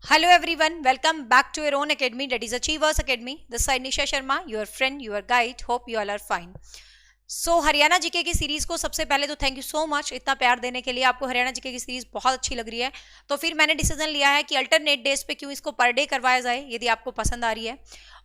Hello everyone, welcome back to your own academy, that is Achievers Academy. This side Nisha Sharma, your friend, your guide. Hope you all are fine. So Haryana GK की series को सबसे पहले तो thank you so much इतना प्यार देने के लिए। आपको हरियाणा जीके की सीरीज बहुत अच्छी लग रही है, तो फिर मैंने डिसीजन लिया है कि अल्टरनेट डेज पे क्यों इसको पर डे करवाया जाए, यदि आपको पसंद आ रही है।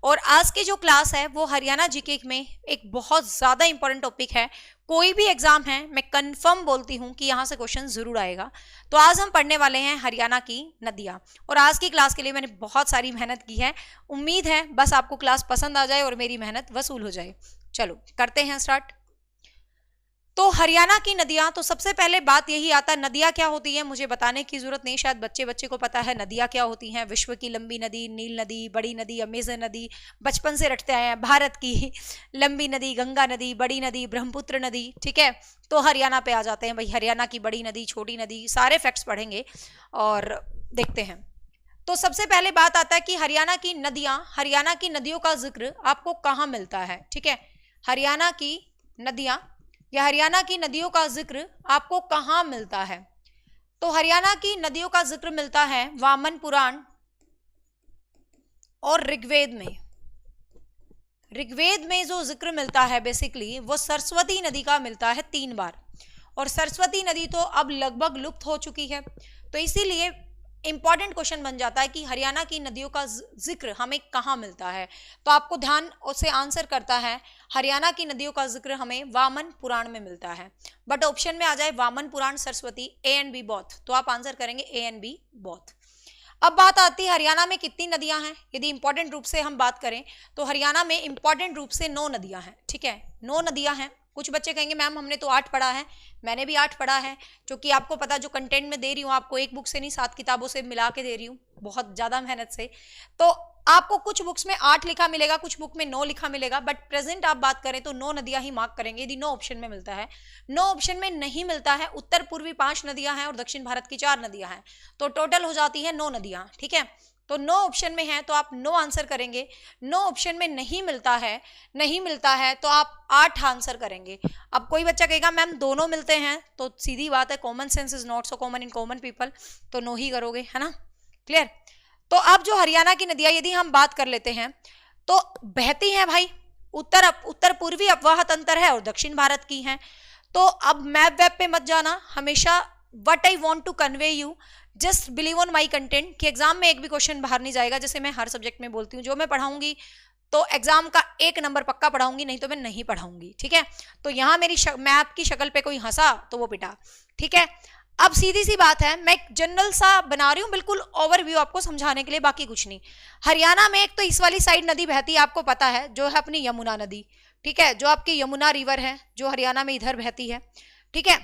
और आज की जो क्लास है वो हरियाणा जीके में एक बहुत ज्यादा इंपॉर्टेंट टॉपिक है। कोई भी एग्जाम है, मैं कंफर्म बोलती हूँ कि यहाँ से क्वेश्चन जरूर आएगा। तो आज हम पढ़ने वाले हैं हरियाणा की नदियाँ, और आज की क्लास के लिए मैंने बहुत सारी मेहनत की है। उम्मीद है बस आपको क्लास पसंद आ जाए और मेरी मेहनत वसूल हो जाए। चलो करते हैं स्टार्ट। तो हरियाणा की नदियां, तो सबसे पहले बात यही आता है नदियां क्या होती हैं, मुझे बताने की जरूरत नहीं, शायद बच्चे बच्चे को पता है नदियां क्या होती हैं। विश्व की लंबी नदी नील नदी, बड़ी नदी अमेजन नदी, बचपन से रटते आए हैं। भारत की लंबी नदी गंगा नदी, बड़ी नदी ब्रह्मपुत्र नदी। ठीक है, तो हरियाणा पे आ जाते हैं भाई। हरियाणा की बड़ी नदी छोटी नदी सारे फैक्ट्स पढ़ेंगे और देखते हैं। तो सबसे पहले बात आता है कि हरियाणा की नदियां, हरियाणा की नदियों का जिक्र आपको कहाँ मिलता है। ठीक है, हरियाणा की नदियां या हरियाणा की नदियों का जिक्र आपको कहाँ मिलता है। तो हरियाणा की नदियों का जिक्र मिलता है वामन पुराण और ऋग्वेद में। ऋग्वेद में जो जिक्र मिलता है बेसिकली वो सरस्वती नदी का मिलता है 3 बार, और सरस्वती नदी तो अब लगभग लुप्त हो चुकी है। तो इसीलिए इंपॉर्टेंट क्वेश्चन बन जाता है कि हरियाणा की नदियों का जिक्र हमें कहाँ मिलता है। तो आपको ध्यान से आंसर करता है हरियाणा की नदियों का जिक्र हमें वामन पुराण में मिलता है। बट ऑप्शन में आ जाए Vamana Purana Saraswati, A and B both, तो आप आंसर करेंगे ए एंड बी बोथ। अब बात आती है हरियाणा में कितनी नदियां हैं। यदि इंपॉर्टेंट रूप से हम बात करें तो हरियाणा में इंपॉर्टेंट रूप से 9 नदियां हैं। ठीक है, 9 नदियां हैं। कुछ बच्चे कहेंगे मैम हमने तो 8 पढ़ा है, मैंने भी 8 पढ़ा है, क्योंकि आपको पता जो कंटेंट में दे रही हूँ आपको एक बुक से नहीं 7 किताबों से मिला के दे रही हूँ, बहुत ज्यादा मेहनत से। तो आपको कुछ बुक्स में 8 लिखा मिलेगा, कुछ बुक में 9 लिखा मिलेगा, बट प्रेजेंट आप बात करें तो 9 नदियां ही मार्क करेंगे यदि 9 ऑप्शन में मिलता है। 9 ऑप्शन में नहीं मिलता है, उत्तर पूर्वी 5 नदियां हैं और दक्षिण भारत की 4 नदियां हैं, तो टोटल हो जाती है 9 नदियां। ठीक है, तो 9 ऑप्शन में है तो आप 9 आंसर करेंगे। 9 ऑप्शन में नहीं मिलता है तो आप 8 आंसर करेंगे। अब कोई बच्चा कहेगा मैम दोनों मिलते हैं, तो सीधी बात है common sense is not so common in common people, तो नो ही करोगे, है ना। क्लियर। तो अब जो हरियाणा की नदियां यदि हम बात कर लेते हैं तो बहती हैं भाई, उत्तर पूर्वी अपवाह तंत्र है और दक्षिण भारत की हैं। तो अब मैप वेब पे मत जाना, हमेशा what I want to convey you, just believe on my content, कि एग्जाम में एक भी क्वेश्चन बाहर नहीं जाएगा। जैसे मैं हर सब्जेक्ट में बोलती हूँ जो मैं पढ़ाऊंगी तो एग्जाम का 1 नंबर पक्का पढ़ाऊंगी, नहीं तो मैं नहीं पढ़ाऊंगी। ठीक है, तो यहाँ मेरी मैप की शक्ल पे कोई हंसा तो वो पिटा। ठीक है, अब सीधी सी बात है, मैं जनरल सा बना रही हूँ बिल्कुल ओवरव्यू आपको समझाने के लिए, बाकी कुछ नहीं। हरियाणा में एक तो इस वाली साइड नदी बहती है, आपको पता है, जो है अपनी यमुना नदी। ठीक है, जो आपकी यमुना रिवर है जो हरियाणा में इधर बहती है। ठीक है,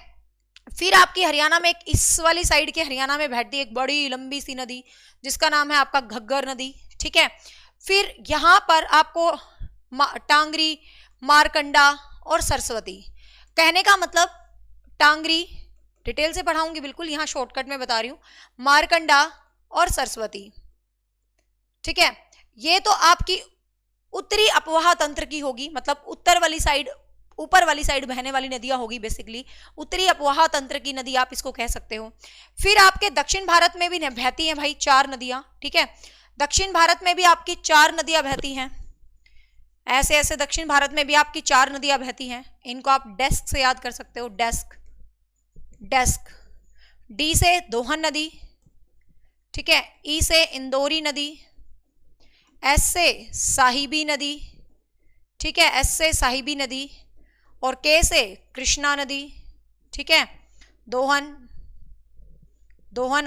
फिर आपकी हरियाणा में एक इस वाली साइड के हरियाणा में बहती है एक बड़ी लंबी सी नदी जिसका नाम है आपका घग्गर नदी। ठीक है, फिर यहाँ पर आपको टांगरी, मारकंडा और सरस्वती। कहने का मतलब टांगरी डिटेल से पढ़ाऊंगी बिल्कुल, यहाँ शॉर्टकट में बता रही हूँ, मारकंडा और सरस्वती। ठीक है, ये तो आपकी उत्तरी अपवाह तंत्र की होगी, मतलब उत्तर वाली साइड, ऊपर वाली साइड बहने वाली नदियां होगी, बेसिकली उत्तरी अपवाह तंत्र की नदी आप इसको कह सकते हो। फिर आपके दक्षिण भारत में भी बहती हैं भाई 4 नदियां। ठीक है, दक्षिण भारत में भी आपकी 4 नदियां बहती हैं, ऐसे ऐसे दक्षिण भारत में भी आपकी 4 नदियां बहती हैं। इनको आप डेस्क से याद कर सकते हो, डेस्क डेस्क। डी से दोहन नदी, ठीक है, ई से इंदौरी नदी, एस से साहिबी नदी, ठीक है, एस से साहिबी नदी, और के से कृष्णा नदी। ठीक है, दोहन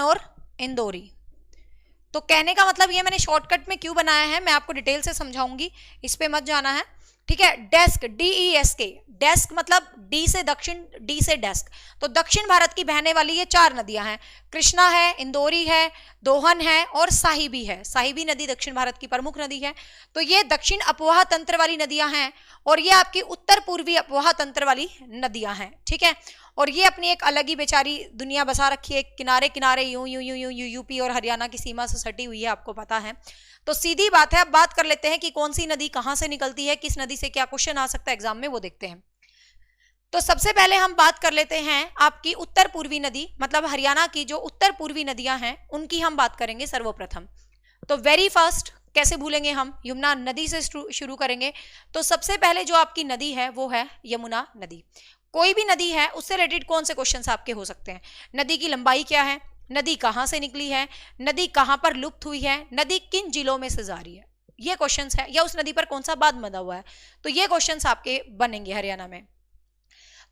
और इंदौरी। तो कहने का मतलब ये मैंने शॉर्टकट में क्यों बनाया है मैं आपको डिटेल से समझाऊंगी, इस पे मत जाना है। ठीक है, डेस्क DESK, डेस्क मतलब डी से दक्षिण, डी से डेस्क। तो दक्षिण भारत की बहने वाली ये 4 नदियां हैं, कृष्णा है, इंदौरी है, दोहन है और साहिबी है। साहिबी नदी दक्षिण भारत की प्रमुख नदी है। तो ये दक्षिण अपवाह तंत्र वाली नदियां हैं और ये आपकी उत्तर पूर्वी अपवाह तंत्र वाली नदियां हैं। ठीक है, और ये अपनी एक अलग ही बेचारी दुनिया बसा रखी है, किनारे किनारे यूं यूं यूं यूं यूपी और हरियाणा की सीमा से सटी हुई है, आपको पता है। तो सीधी बात है, अब बात कर लेते हैं कि कौन सी नदी कहां से निकलती है, किस नदी से क्या क्वेश्चन आ सकता है एग्जाम में, वो देखते हैं। तो सबसे पहले हम बात कर लेते हैं आपकी उत्तर पूर्वी नदी, मतलब हरियाणा की जो उत्तर पूर्वी नदियां हैं उनकी हम बात करेंगे सर्वप्रथम। तो वेरी फर्स्ट कैसे भूलेंगे हम, यमुना नदी से शुरू करेंगे। तो सबसे पहले जो आपकी नदी है वो है यमुना नदी। कोई भी नदी है उससे रिलेटेड कौन से क्वेश्चंस आपके हो सकते हैं? नदी की लंबाई क्या है, नदी कहां से निकली है, नदी कहां पर लुप्त हुई है, नदी किन जिलों में से जारी है, ये क्वेश्चंस है, या उस नदी पर कौन सा बांध बंधा हुआ है। तो ये क्वेश्चंस आपके बनेंगे हरियाणा में।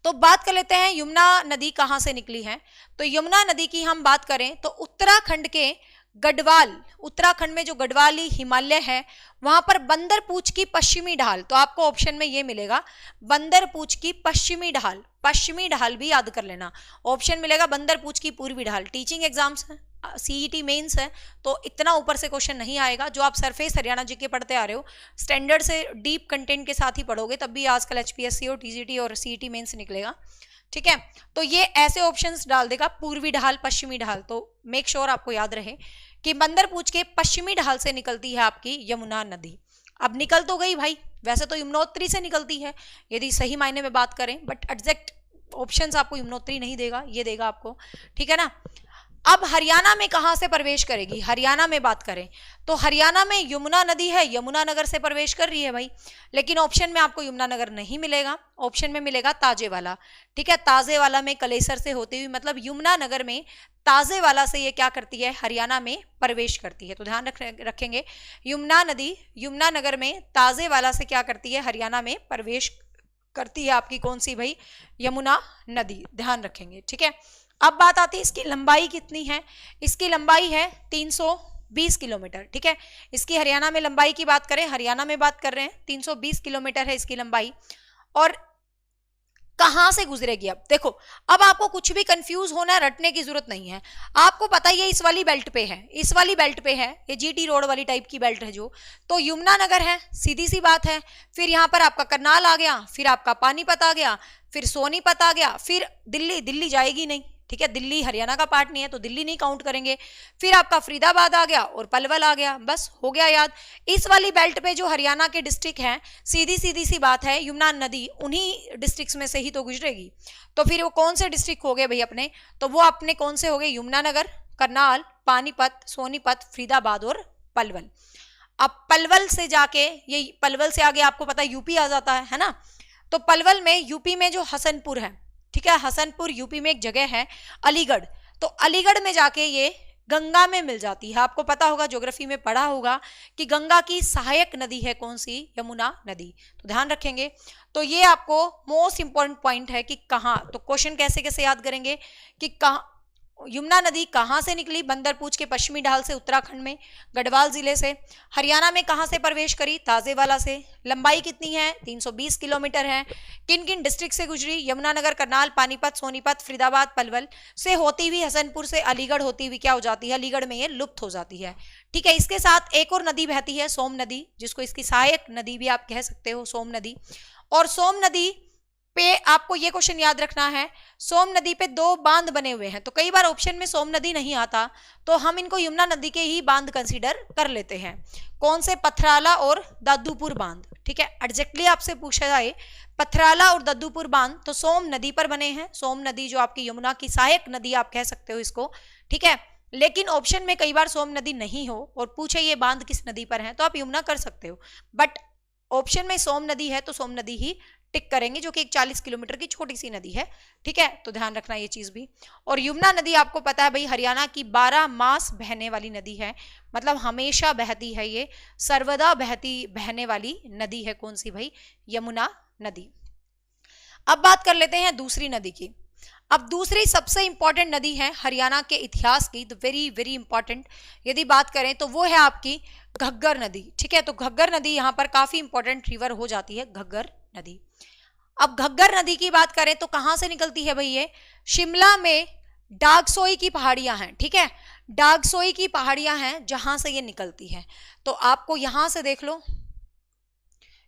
तो बात कर लेते हैं यमुना नदी कहां से निकली है। तो यमुना नदी की हम बात करें तो उत्तराखंड के गढ़वाल, उत्तराखंड में जो गढ़वाली हिमालय है वहां पर बंदरपूछ की पश्चिमी ढाल, तो आपको ऑप्शन में ये मिलेगा बंदरपूछ की पश्चिमी ढाल, पश्चिमी ढाल भी याद कर लेना। ऑप्शन मिलेगा बंदरपूछ की पूर्वी ढाल। टीचिंग एग्जाम्स है, सीईटी मेंस है, तो इतना ऊपर से क्वेश्चन नहीं आएगा। जो आप सरफेस हरियाणा जीके पढ़ते आ रहे हो, स्टैंडर्ड से डीप कंटेंट के साथ ही पढ़ोगे तब भी आजकल एचपीएससी और टीजीटी और सीईटी मेंस निकलेगा। ठीक है, तो ये ऐसे ऑप्शंस डाल देगा, पूर्वी ढाल, पश्चिमी ढाल। तो मेक श्योर आपको याद रहे कि बंदरपूछ के पश्चिमी ढाल से निकलती है आपकी यमुना नदी। अब निकल तो गई भाई, वैसे तो यमुनोत्री से निकलती है यदि सही मायने में बात करें, बट एग्जैक्ट ऑप्शंस आपको यमुनोत्री नहीं देगा, ये देगा आपको। ठीक है ना। अब हरियाणा में कहां से प्रवेश करेगी, हरियाणा में बात करें तो हरियाणा में यमुना नदी है, यमुनानगर से प्रवेश कर रही है भाई, लेकिन ऑप्शन में आपको यमुनानगर नहीं मिलेगा, ऑप्शन में मिलेगा ताजेवाला। ठीक है, ताजेवाला में कलेसर से होती हुई, मतलब यमुनानगर में ताजेवाला से ये क्या करती है, हरियाणा में प्रवेश करती है। तो ध्यान रखेंगे यमुना नदी यमुनानगर में ताजेवाला से क्या करती है, हरियाणा में प्रवेश करती है आपकी कौन सी भाई, यमुना नदी, ध्यान रखेंगे। ठीक है, अब बात आती है इसकी लंबाई कितनी है। इसकी लंबाई है 320 किलोमीटर। ठीक है, इसकी हरियाणा में लंबाई की बात करें, हरियाणा में बात कर रहे हैं, 320 किलोमीटर है इसकी लंबाई। और कहां से गुजरेगी, अब देखो, अब आपको कुछ भी कंफ्यूज होना, रटने की जरूरत नहीं है। आपको पता ही है इस वाली बेल्ट पे है, इस वाली बेल्ट पे है, ये जीटी रोड वाली टाइप की बेल्ट है जो, तो यमुनानगर है, सीधी सी बात है। फिर यहाँ पर आपका करनाल आ गया, फिर आपका पानीपत आ गया, फिर सोनीपत आ गया, फिर दिल्ली, दिल्ली जाएगी नहीं। ठीक है, दिल्ली हरियाणा का पार्ट नहीं है तो दिल्ली नहीं काउंट करेंगे। फिर आपका फरीदाबाद आ गया और पलवल आ गया, बस हो गया याद। इस वाली बेल्ट पे जो हरियाणा के डिस्ट्रिक्ट हैं, सीधी सीधी सी बात है, यमुना नदी उन्हीं डिस्ट्रिक्ट्स में से ही तो गुजरेगी। तो फिर वो कौन से डिस्ट्रिक्ट हो गए भाई अपने, तो वो अपने कौन से हो गए, यमुनानगर, करनाल, पानीपत, सोनीपत, फरीदाबाद और पलवल। अब पलवल से जाके, ये पलवल से आगे आपको पता यूपी आ जाता है ना। तो पलवल में, यूपी में जो हसनपुर है, ठीक है, हसनपुर यूपी में एक जगह है, अलीगढ़, तो अलीगढ़ में जाके ये गंगा में मिल जाती है। आपको पता होगा, ज्योग्राफी में पढ़ा होगा कि गंगा की सहायक नदी है कौन सी, यमुना नदी। तो ध्यान रखेंगे। तो ये आपको मोस्ट इंपॉर्टेंट पॉइंट है कि कहाँ, तो क्वेश्चन कैसे कैसे याद करेंगे कि कहाँ यमुना नदी कहां से निकली, बंदरपूछ के पश्चिमी ढाल से, उत्तराखंड में गढ़वाल जिले से। हरियाणा में कहां से प्रवेश करी, ताजेवाला से। लंबाई कितनी है, 320 किलोमीटर है। किन किन डिस्ट्रिक्ट से गुजरी, यमुनानगर, करनाल, पानीपत, सोनीपत, फरीदाबाद, पलवल से होती हुई हसनपुर से अलीगढ़ होती हुई क्या हो जाती है, अलीगढ़ में ये लुप्त हो जाती है। ठीक है, इसके साथ एक और नदी बहती है, सोम नदी, जिसको इसकी सहायक नदी भी आप कह सकते हो, सोम नदी। और सोम नदी पे आपको ये क्वेश्चन याद रखना है, सोम नदी पे 2 बांध बने हुए हैं। तो कई बार ऑप्शन में सोम नदी नहीं आता तो हम इनको यमुना नदी के ही बांध कंसीडर कर लेते हैं। कौन से, पथराला और दादूपुर बांध। ठीक है, एग्जैक्टली आपसे पूछा जाए पथराला और दादूपुर बांध तो सोम नदी पर बने हैं। सोम नदी जो आपकी यमुना की सहायक नदी आप कह सकते हो इसको। ठीक है, लेकिन ऑप्शन में कई बार सोम नदी नहीं हो और पूछे ये बांध किस नदी पर है तो आप यमुना कर सकते हो, बट ऑप्शन में सोम नदी है तो सोम नदी ही टिक करेंगे, जो कि एक 40 किलोमीटर की छोटी सी नदी है। ठीक है, तो ध्यान रखना ये चीज भी। और यमुना नदी आपको पता है भाई हरियाणा की 12 मास बहने वाली नदी है, मतलब हमेशा बहती है, ये सर्वदा बहने वाली नदी है। कौन सी भाई, यमुना नदी। अब बात कर लेते हैं दूसरी नदी की। अब दूसरी सबसे इंपॉर्टेंट नदी है हरियाणा के इतिहास की, तो वेरी वेरी इंपॉर्टेंट यदि बात करें तो वो है आपकी घग्गर नदी। ठीक है, तो घग्गर नदी यहाँ पर काफी इंपॉर्टेंट रिवर हो जाती है, घग्गर नदी। अब घग्गर नदी की बात करें तो कहां से निकलती है भाई, ये शिमला में डागसोई की पहाड़ियां हैं। ठीक है, डागसोई की पहाड़ियां हैं जहां से ये निकलती है। तो आपको यहां से देख लो,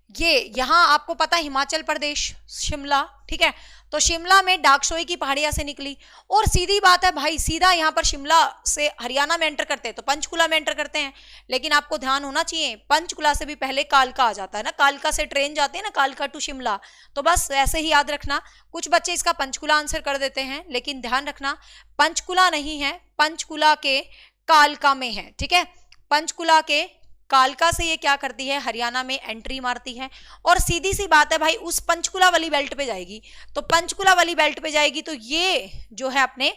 ये यहाँ आपको पता है हिमाचल प्रदेश शिमला, ठीक है, तो शिमला में डाकसोई की पहाड़ियां से निकली और सीधी बात है भाई, सीधा यहाँ पर शिमला से हरियाणा में एंटर करते हैं तो पंचकुला में एंटर करते हैं। लेकिन आपको ध्यान होना चाहिए पंचकुला से भी पहले कालका आ जाता है ना, कालका से ट्रेन जाती है ना, कालका टू शिमला। तो बस ऐसे ही याद रखना। कुछ बच्चे इसका पंचकुला आंसर कर देते हैं, लेकिन ध्यान रखना पंचकुला नहीं है, पंचकुला के कालका में है, ठीक है। पंचकुला के कालका से ये क्या करती है, हरियाणा में एंट्री मारती है और सीधी सी बात है भाई उस पंचकुला वाली बेल्ट पे जाएगी। तो पंचकुला वाली बेल्ट पे जाएगी तो ये जो है अपने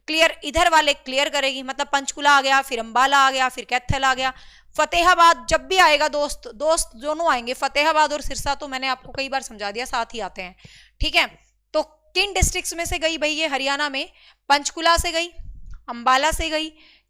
क्लियर इधर वाले क्लियर करेगी, मतलब पंचकुला आ गया, फिर अंबाला आ गया, फिर कैथल आ गया, फतेहाबाद जब भी आएगा दोस्त दोनों आएंगे, फतेहाबाद और सिरसा तो मैंने आपको कई बार समझा दिया साथ ही आते हैं, ठीक है। तो किन डिस्ट्रिक्ट्स में से गई भाई ये हरियाणा में, पंचकुला से गई, अंबाला से गई,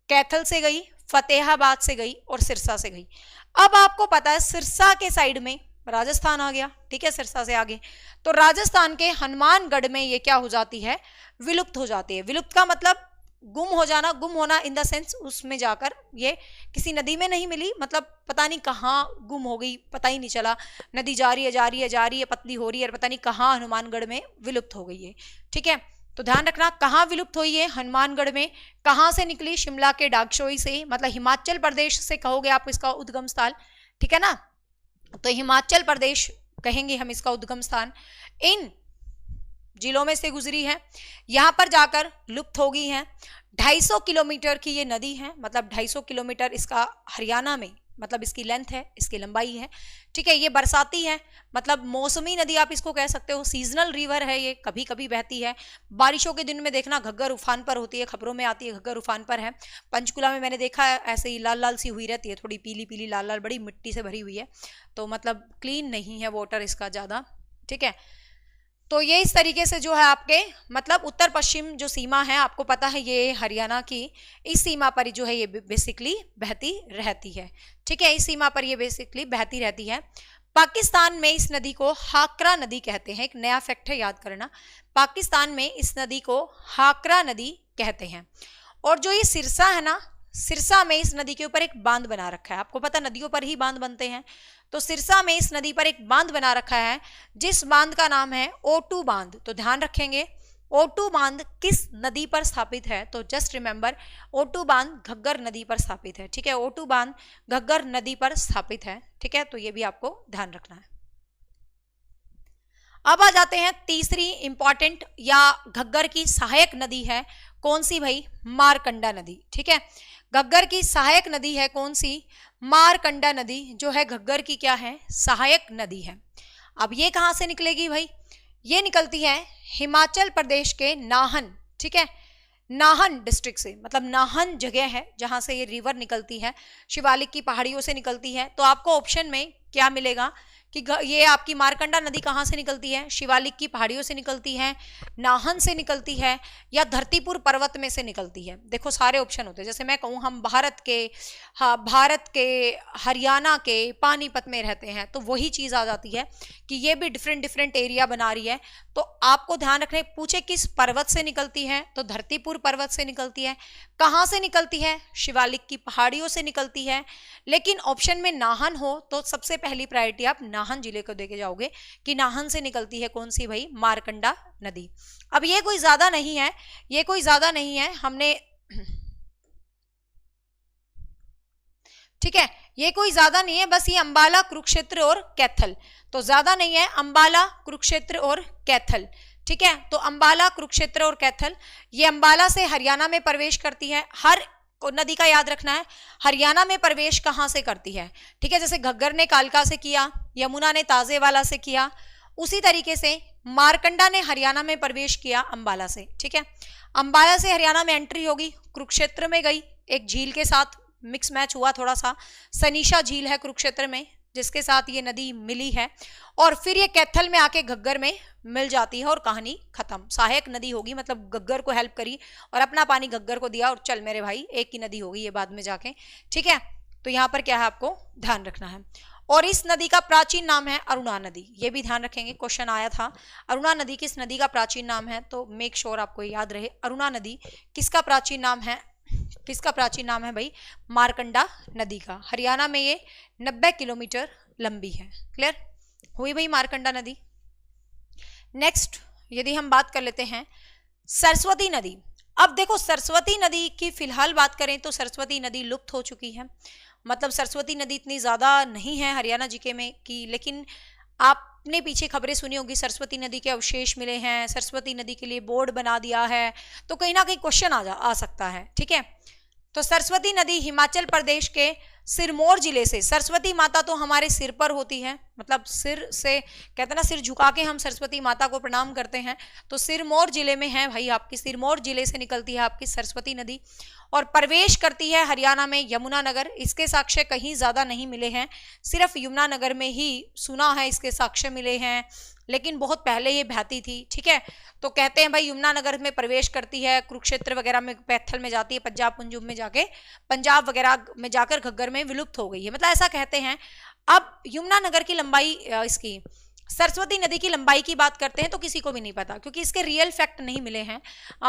कैथल से गई, फतेहाबाद से गई और सिरसा से गई। अब आपको पता है सिरसा के साइड में राजस्थान आ गया, ठीक है, सिरसा से आगे तो राजस्थान के हनुमानगढ़ में ये क्या हो जाती है, विलुप्त हो जाती है। विलुप्त का मतलब गुम हो जाना, गुम होना इन द सेंस उसमें जाकर ये किसी नदी में नहीं मिली, मतलब पता नहीं कहाँ गुम हो गई, पता ही नहीं चला, नदी जा रही है जा रही है जा रही है, पतली हो रही है, पता नहीं कहाँ हनुमानगढ़ में विलुप्त हो गई है, ठीक है। तो ध्यान रखना कहाँ विलुप्त हुई है, हनुमानगढ़ में। कहाँ से निकली, शिमला के डाकसोई से, मतलब हिमाचल प्रदेश से कहोगे आप इसका उद्गम स्थान, ठीक है ना, तो हिमाचल प्रदेश कहेंगे हम इसका उद्गम स्थान। इन जिलों में से गुजरी है, यहाँ पर जाकर लुप्त हो गई है। 250 किलोमीटर की ये नदी है, मतलब 250 किलोमीटर इसका हरियाणा में, मतलब इसकी लेंथ है, इसकी लंबाई है, ठीक है। ये बरसाती है, मतलब मौसमी नदी आप इसको कह सकते हो, सीजनल रिवर है, ये कभी कभी बहती है। बारिशों के दिन में देखना घग्गर उफान पर होती है, खबरों में आती है घग्गर उफान पर है। पंचकुला में मैंने देखा है ऐसे ही लाल लाल सी हुई रहती है, थोड़ी पीली पीली लाल लाल, बड़ी मिट्टी से भरी हुई है, तो मतलब क्लीन नहीं है वाटर इसका ज़्यादा, ठीक है। तो ये इस तरीके से जो है आपके मतलब उत्तर पश्चिम जो सीमा है आपको पता है ये हरियाणा की, इस सीमा पर जो है ये बेसिकली बहती रहती है, ठीक है, इस सीमा पर ये बेसिकली बहती रहती है। पाकिस्तान में इस नदी को हाकरा नदी कहते हैं, एक नया फैक्ट है याद करना, पाकिस्तान में इस नदी को हाकरा नदी कहते हैं। और जो ये सिरसा है ना, सिरसा में इस नदी के ऊपर एक बांध बना रखा है, आपको पता नदियों पर ही बांध बनते हैं, तो सिरसा में इस नदी पर एक बांध बना रखा है जिस बांध का नाम है O2 बांध। तो ध्यान रखेंगे O2 बांध किस नदी पर स्थापित है, तो जस्ट रिमेंबर O2 बांध घग्गर नदी पर स्थापित है, ठीक है, O2 बांध घग्गर नदी पर स्थापित है, ठीक है, तो ये भी आपको ध्यान रखना है। अब आ जाते हैं तीसरी इंपॉर्टेंट या घग्गर की सहायक नदी है, कौन सी भाई, मारकंडा नदी, ठीक है। घग्गर की सहायक नदी है कौन सी, मारकंडा नदी जो है घग्गर की क्या है, सहायक नदी है। अब ये कहाँ से निकलेगी भाई, ये निकलती है हिमाचल प्रदेश के नाहन, ठीक है, नाहन डिस्ट्रिक्ट से, मतलब नाहन जगह है जहां से ये रिवर निकलती है, शिवालिक की पहाड़ियों से निकलती है। तो आपको ऑप्शन में क्या मिलेगा कि ये आपकी मारकंडा नदी कहाँ से निकलती है, शिवालिक की पहाड़ियों से निकलती है, नाहन से निकलती है, या धरतीपुर पर्वत में से निकलती है। देखो सारे ऑप्शन होते हैं, जैसे मैं कहूँ हम भारत के हरियाणा के पानीपत में रहते हैं तो वही चीज़ आ जाती है कि ये भी डिफरेंट एरिया बना रही है। तो आपको ध्यान रखने, पूछे किस पर्वत से निकलती है तो धरतीपुर पर्वत से निकलती है। कहाँ से निकलती है, शिवालिक की पहाड़ियों से निकलती है। लेकिन ऑप्शन में नाहन हो तो सबसे पहली प्रायोरिटी आप नाहन जिले को देके जाओगे कि नाहन से निकलती है कौन सी भाई, मारकंडा नदी। अब ये कोई ज्यादा नहीं है, ये कोई ज्यादा नहीं है, हमने ठीक है, ये कोई ज्यादा नहीं है, बस ये अंबाला, कुरुक्षेत्र और कैथल, तो ज्यादा नहीं है, अंबाला, कुरुक्षेत्र और कैथल, ठीक है। तो अंबाला, कुरुक्षेत्र और कैथल, ये अंबाला से हरियाणा में प्रवेश करती है। हर नदी का याद रखना है हरियाणा में प्रवेश कहाँ से करती है, ठीक है, जैसे घग्गर ने कालका से किया, यमुना ने ताजेवाला से किया, उसी तरीके से मारकंडा ने हरियाणा में प्रवेश किया अंबाला से, ठीक है। अंबाला से हरियाणा में एंट्री होगी, कुरुक्षेत्र में गई, एक झील के साथ मिक्स मैच हुआ थोड़ा सा, सनीशा झील है कुरुक्षेत्र में जिसके साथ ये नदी मिली है, और फिर ये कैथल में आके घग्गर में मिल जाती है और कहानी खत्म। सहायक नदी होगी, मतलब घग्गर को हेल्प करी और अपना पानी घग्गर को दिया और चल मेरे भाई एक ही नदी होगी ये बाद में जाके, ठीक है। तो यहाँ पर क्या है आपको ध्यान रखना है। और इस नदी का प्राचीन नाम है अरुणा नदी, ये भी ध्यान रखेंगे, क्वेश्चन आया था अरुणा नदी किस नदी का प्राचीन नाम है, तो मेक श्योर आपको याद रहे अरुणा नदी किसका प्राचीन नाम है, किसका प्राचीन नाम है भाई, मारकंडा नदी का। हरियाणा में ये 90 किलोमीटर लंबी है, क्लियर। हुई भाई मारकंडा नदी। नेक्स्ट यदि हम बात कर लेते हैं सरस्वती नदी। अब देखो सरस्वती नदी की फिलहाल बात करें तो सरस्वती नदी लुप्त हो चुकी है, मतलब सरस्वती नदी इतनी ज्यादा नहीं है हरियाणा जीके में की, लेकिन आपने पीछे खबरें सुनी होगी सरस्वती नदी के अवशेष मिले हैं, सरस्वती नदी के लिए बोर्ड बना दिया है, तो कहीं ना कहीं क्वेश्चन आ सकता है। ठीक है, तो सरस्वती नदी हिमाचल प्रदेश के सिरमौर जिले से, सरस्वती माता तो हमारे सिर पर होती है, मतलब सिर से कहते हैं ना, सिर झुका के हम सरस्वती माता को प्रणाम करते हैं, तो सिरमौर जिले में है भाई, आपकी सिरमौर जिले से निकलती है आपकी सरस्वती नदी और प्रवेश करती है हरियाणा में यमुनानगर। इसके साक्ष्य कहीं ज्यादा नहीं मिले हैं, सिर्फ यमुनानगर में ही सुना है इसके साक्ष्य मिले हैं, लेकिन बहुत पहले ये बहती थी। ठीक है, तो कहते हैं भाई यमुनानगर में प्रवेश करती है, कुरुक्षेत्र वगैरह में, पैथल में जाती है, पंजाब पंजुब में जाके, पंजाब वगैरह में जाकर घग्गर में विलुप्त हो गई है, मतलब ऐसा कहते हैं। अब यमुनानगर की लंबाई, इसकी सरस्वती नदी की लंबाई की बात करते हैं तो किसी को भी नहीं पता, क्योंकि इसके रियल फैक्ट नहीं मिले हैं।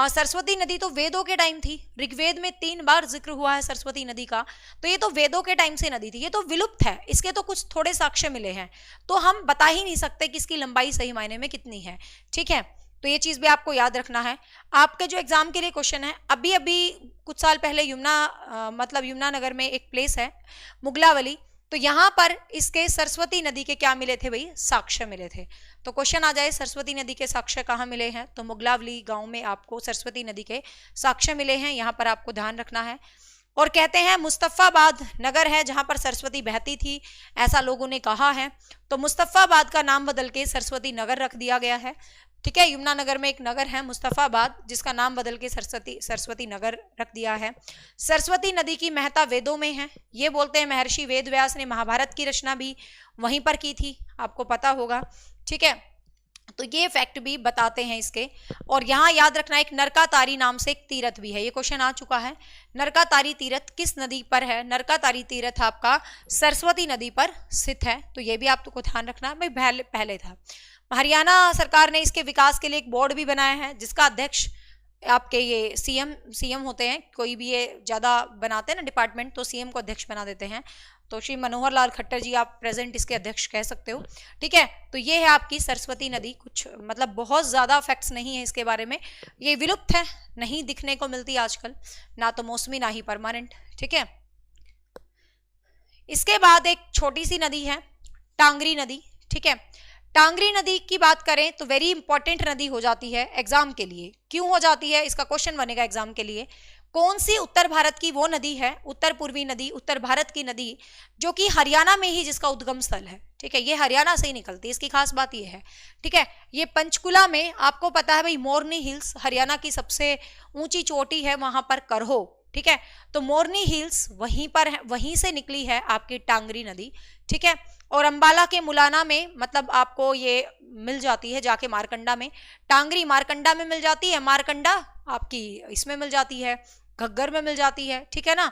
सरस्वती नदी तो वेदों के टाइम थी, ऋग्वेद में 3 बार जिक्र हुआ है सरस्वती नदी का, तो ये तो वेदों के टाइम से नदी थी, ये तो विलुप्त है, इसके तो कुछ थोड़े साक्ष्य मिले हैं, तो हम बता ही नहीं सकते कि इसकी लंबाई सही मायने में कितनी है। ठीक है, तो ये चीज भी आपको याद रखना है। आपके जो एग्जाम के लिए क्वेश्चन है, अभी अभी कुछ साल पहले यमुनानगर में एक प्लेस है मुगलावली, तो यहां पर इसके सरस्वती नदी के क्या मिले थे भाई, साक्ष्य मिले थे। तो क्वेश्चन आ जाए सरस्वती नदी के साक्ष्य कहाँ मिले हैं, तो मुगलावली गांव में आपको सरस्वती नदी के साक्ष्य मिले हैं, यहां पर आपको ध्यान रखना है। और कहते हैं मुस्तफाबाद नगर है जहां पर सरस्वती बहती थी, ऐसा लोगों ने कहा है, तो मुस्तफाबाद का नाम बदल के सरस्वती नगर रख दिया गया है। ठीक है, यमुनानगर में एक नगर है मुस्तफाबाद, जिसका नाम बदल के सरस्वती नगर रख दिया है। सरस्वती नदी की महत्ता वेदों में है, ये बोलते हैं महर्षि वेद व्यास ने महाभारत की रचना भी वहीं पर की थी, आपको पता होगा। ठीक है, तो ये फैक्ट भी बताते हैं इसके। और यहाँ याद रखना एक नरकातारी नाम से एक तीर्थ भी है, ये क्वेश्चन आ चुका है। नरकातारी तीर्थ किस नदी पर है, नरकातारी तीर्थ आपका सरस्वती नदी पर स्थित है, तो ये भी आपको ध्यान रखना है भाई, पहले था। हरियाणा सरकार ने इसके विकास के लिए एक बोर्ड भी बनाया है, जिसका अध्यक्ष आपके ये सीएम होते हैं, कोई भी ये ज्यादा बनाते हैं ना डिपार्टमेंट, तो सीएम को अध्यक्ष बना देते हैं, तो श्री मनोहर लाल खट्टर जी आप प्रेजेंट इसके अध्यक्ष कह सकते हो। ठीक है, तो ये है आपकी सरस्वती नदी, कुछ मतलब बहुत ज्यादा फैक्ट्स नहीं है इसके बारे में, ये विलुप्त है, नहीं दिखने को मिलती आजकल, ना तो मौसमी ना ही परमानेंट। ठीक है, इसके बाद एक छोटी सी नदी है टांगरी नदी। ठीक है, टांगरी नदी की बात करें तो वेरी इंपॉर्टेंट नदी हो जाती है एग्जाम के लिए। क्यों हो जाती है, इसका क्वेश्चन बनेगा एग्जाम के लिए। कौन सी उत्तर भारत की वो नदी है, उत्तर पूर्वी नदी, उत्तर भारत की नदी, जो कि हरियाणा में ही जिसका उद्गम स्थल है। ठीक है, ये हरियाणा से ही निकलती है, इसकी खास बात ये है। ठीक है, ये पंचकुला में, आपको पता है भाई मोरनी हिल्स हरियाणा की सबसे ऊंची चोटी है, वहां पर करहो। ठीक है, तो मोरनी हिल्स वहीं पर है, वहीं से निकली है आपकी टांगरी नदी। ठीक है, और अंबाला के मुलाना में मतलब आपको ये मिल जाती है जाके मारकंडा में, टांगरी मारकंडा में मिल जाती है, मारकंडा आपकी इसमें मिल जाती है, घग्गर में मिल जाती है। ठीक है ना,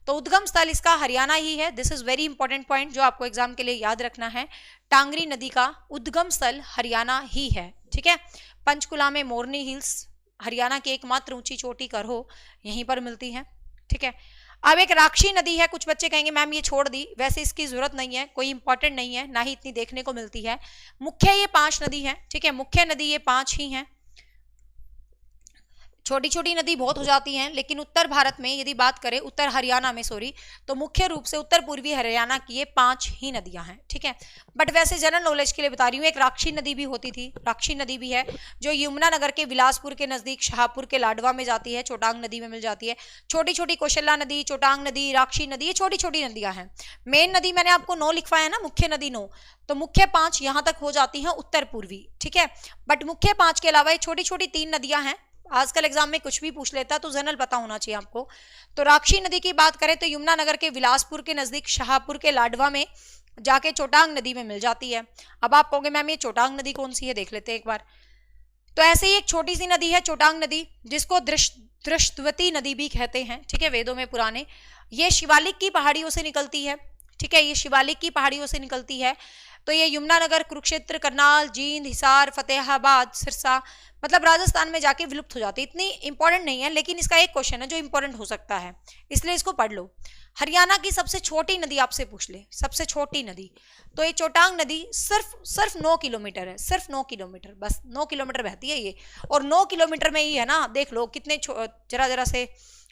तो उद्गम स्थल इसका हरियाणा ही है। This is very important point जो आपको एग्जाम के लिए याद रखना है, टांगरी नदी का उद्गम स्थल हरियाणा ही है। ठीक है, पंचकुला में मोरनी हिल्स, हरियाणा की एकमात्र ऊंची चोटी करहो, यहीं पर मिलती है। ठीक है, अब एक राक्षी नदी है, कुछ बच्चे कहेंगे मैम ये छोड़ दी, वैसे इसकी जरूरत नहीं है, कोई इंपॉर्टेंट नहीं है, ना ही इतनी देखने को मिलती है। मुख्य ये 5 नदी है। ठीक है, मुख्य नदी ये 5 ही हैं, छोटी छोटी नदी बहुत हो जाती हैं, लेकिन उत्तर भारत में यदि बात करें, उत्तर हरियाणा में सॉरी, तो मुख्य रूप से उत्तर पूर्वी हरियाणा की ये 5 ही नदियां हैं। ठीक है, बट वैसे जनरल नॉलेज के लिए बता रही हूँ, एक राक्षी नदी भी होती थी, राक्षी नदी भी है जो यमुनानगर के बिलासपुर के नजदीक शाहपुर के लाडवा में जाती है, चोटांग नदी में मिल जाती है। छोटी छोटी कौशल्या नदी, चोटांग नदी, राक्षी नदी, ये छोटी छोटी नदियां हैं। मेन नदी मैंने आपको 9 लिखवाया ना, मुख्य नदी 9, तो मुख्य 5 यहाँ तक हो जाती हैं उत्तर पूर्वी। ठीक है, बट मुख्य 5 के अलावा ये छोटी छोटी 3 नदियां हैं। आजकल एग्जाम में कुछ भी पूछ लेता तो जनरल पता होना चाहिए आपको। तो राक्षी नदी की बात करें तो यमुनानगर के बिलासपुर के नजदीक शाहपुर के लाडवा में जाके चोटांग नदी में मिल जाती है। अब आप कहोगे मैम ये चोटांग नदी कौन सी है, देख लेते हैं एक बार। तो ऐसे ही एक छोटी सी नदी है चोटांग नदी, जिसको दृष्टवती नदी भी कहते हैं। ठीक है, वेदों में पुराने, ये शिवालिक की पहाड़ियों से निकलती है। ठीक है, ये शिवालिक की पहाड़ियों से निकलती है। तो ये यमुनानगर, कुरुक्षेत्र, करनाल, जींद, हिसार, फतेहाबाद, सिरसा, मतलब राजस्थान में जाके विलुप्त हो जाती है। इतनी इंपॉर्टेंट नहीं है, लेकिन इसका एक क्वेश्चन है जो इंपॉर्टेंट हो सकता है, इसलिए इसको पढ़ लो। हरियाणा की सबसे छोटी नदी आपसे पूछ ले, सबसे छोटी नदी, तो ये चोटांग नदी सिर्फ 9 किलोमीटर है, सिर्फ 9 किलोमीटर, बस 9 किलोमीटर बहती है ये, और 9 किलोमीटर में ही है ना, देख लो कितने जरा जरा से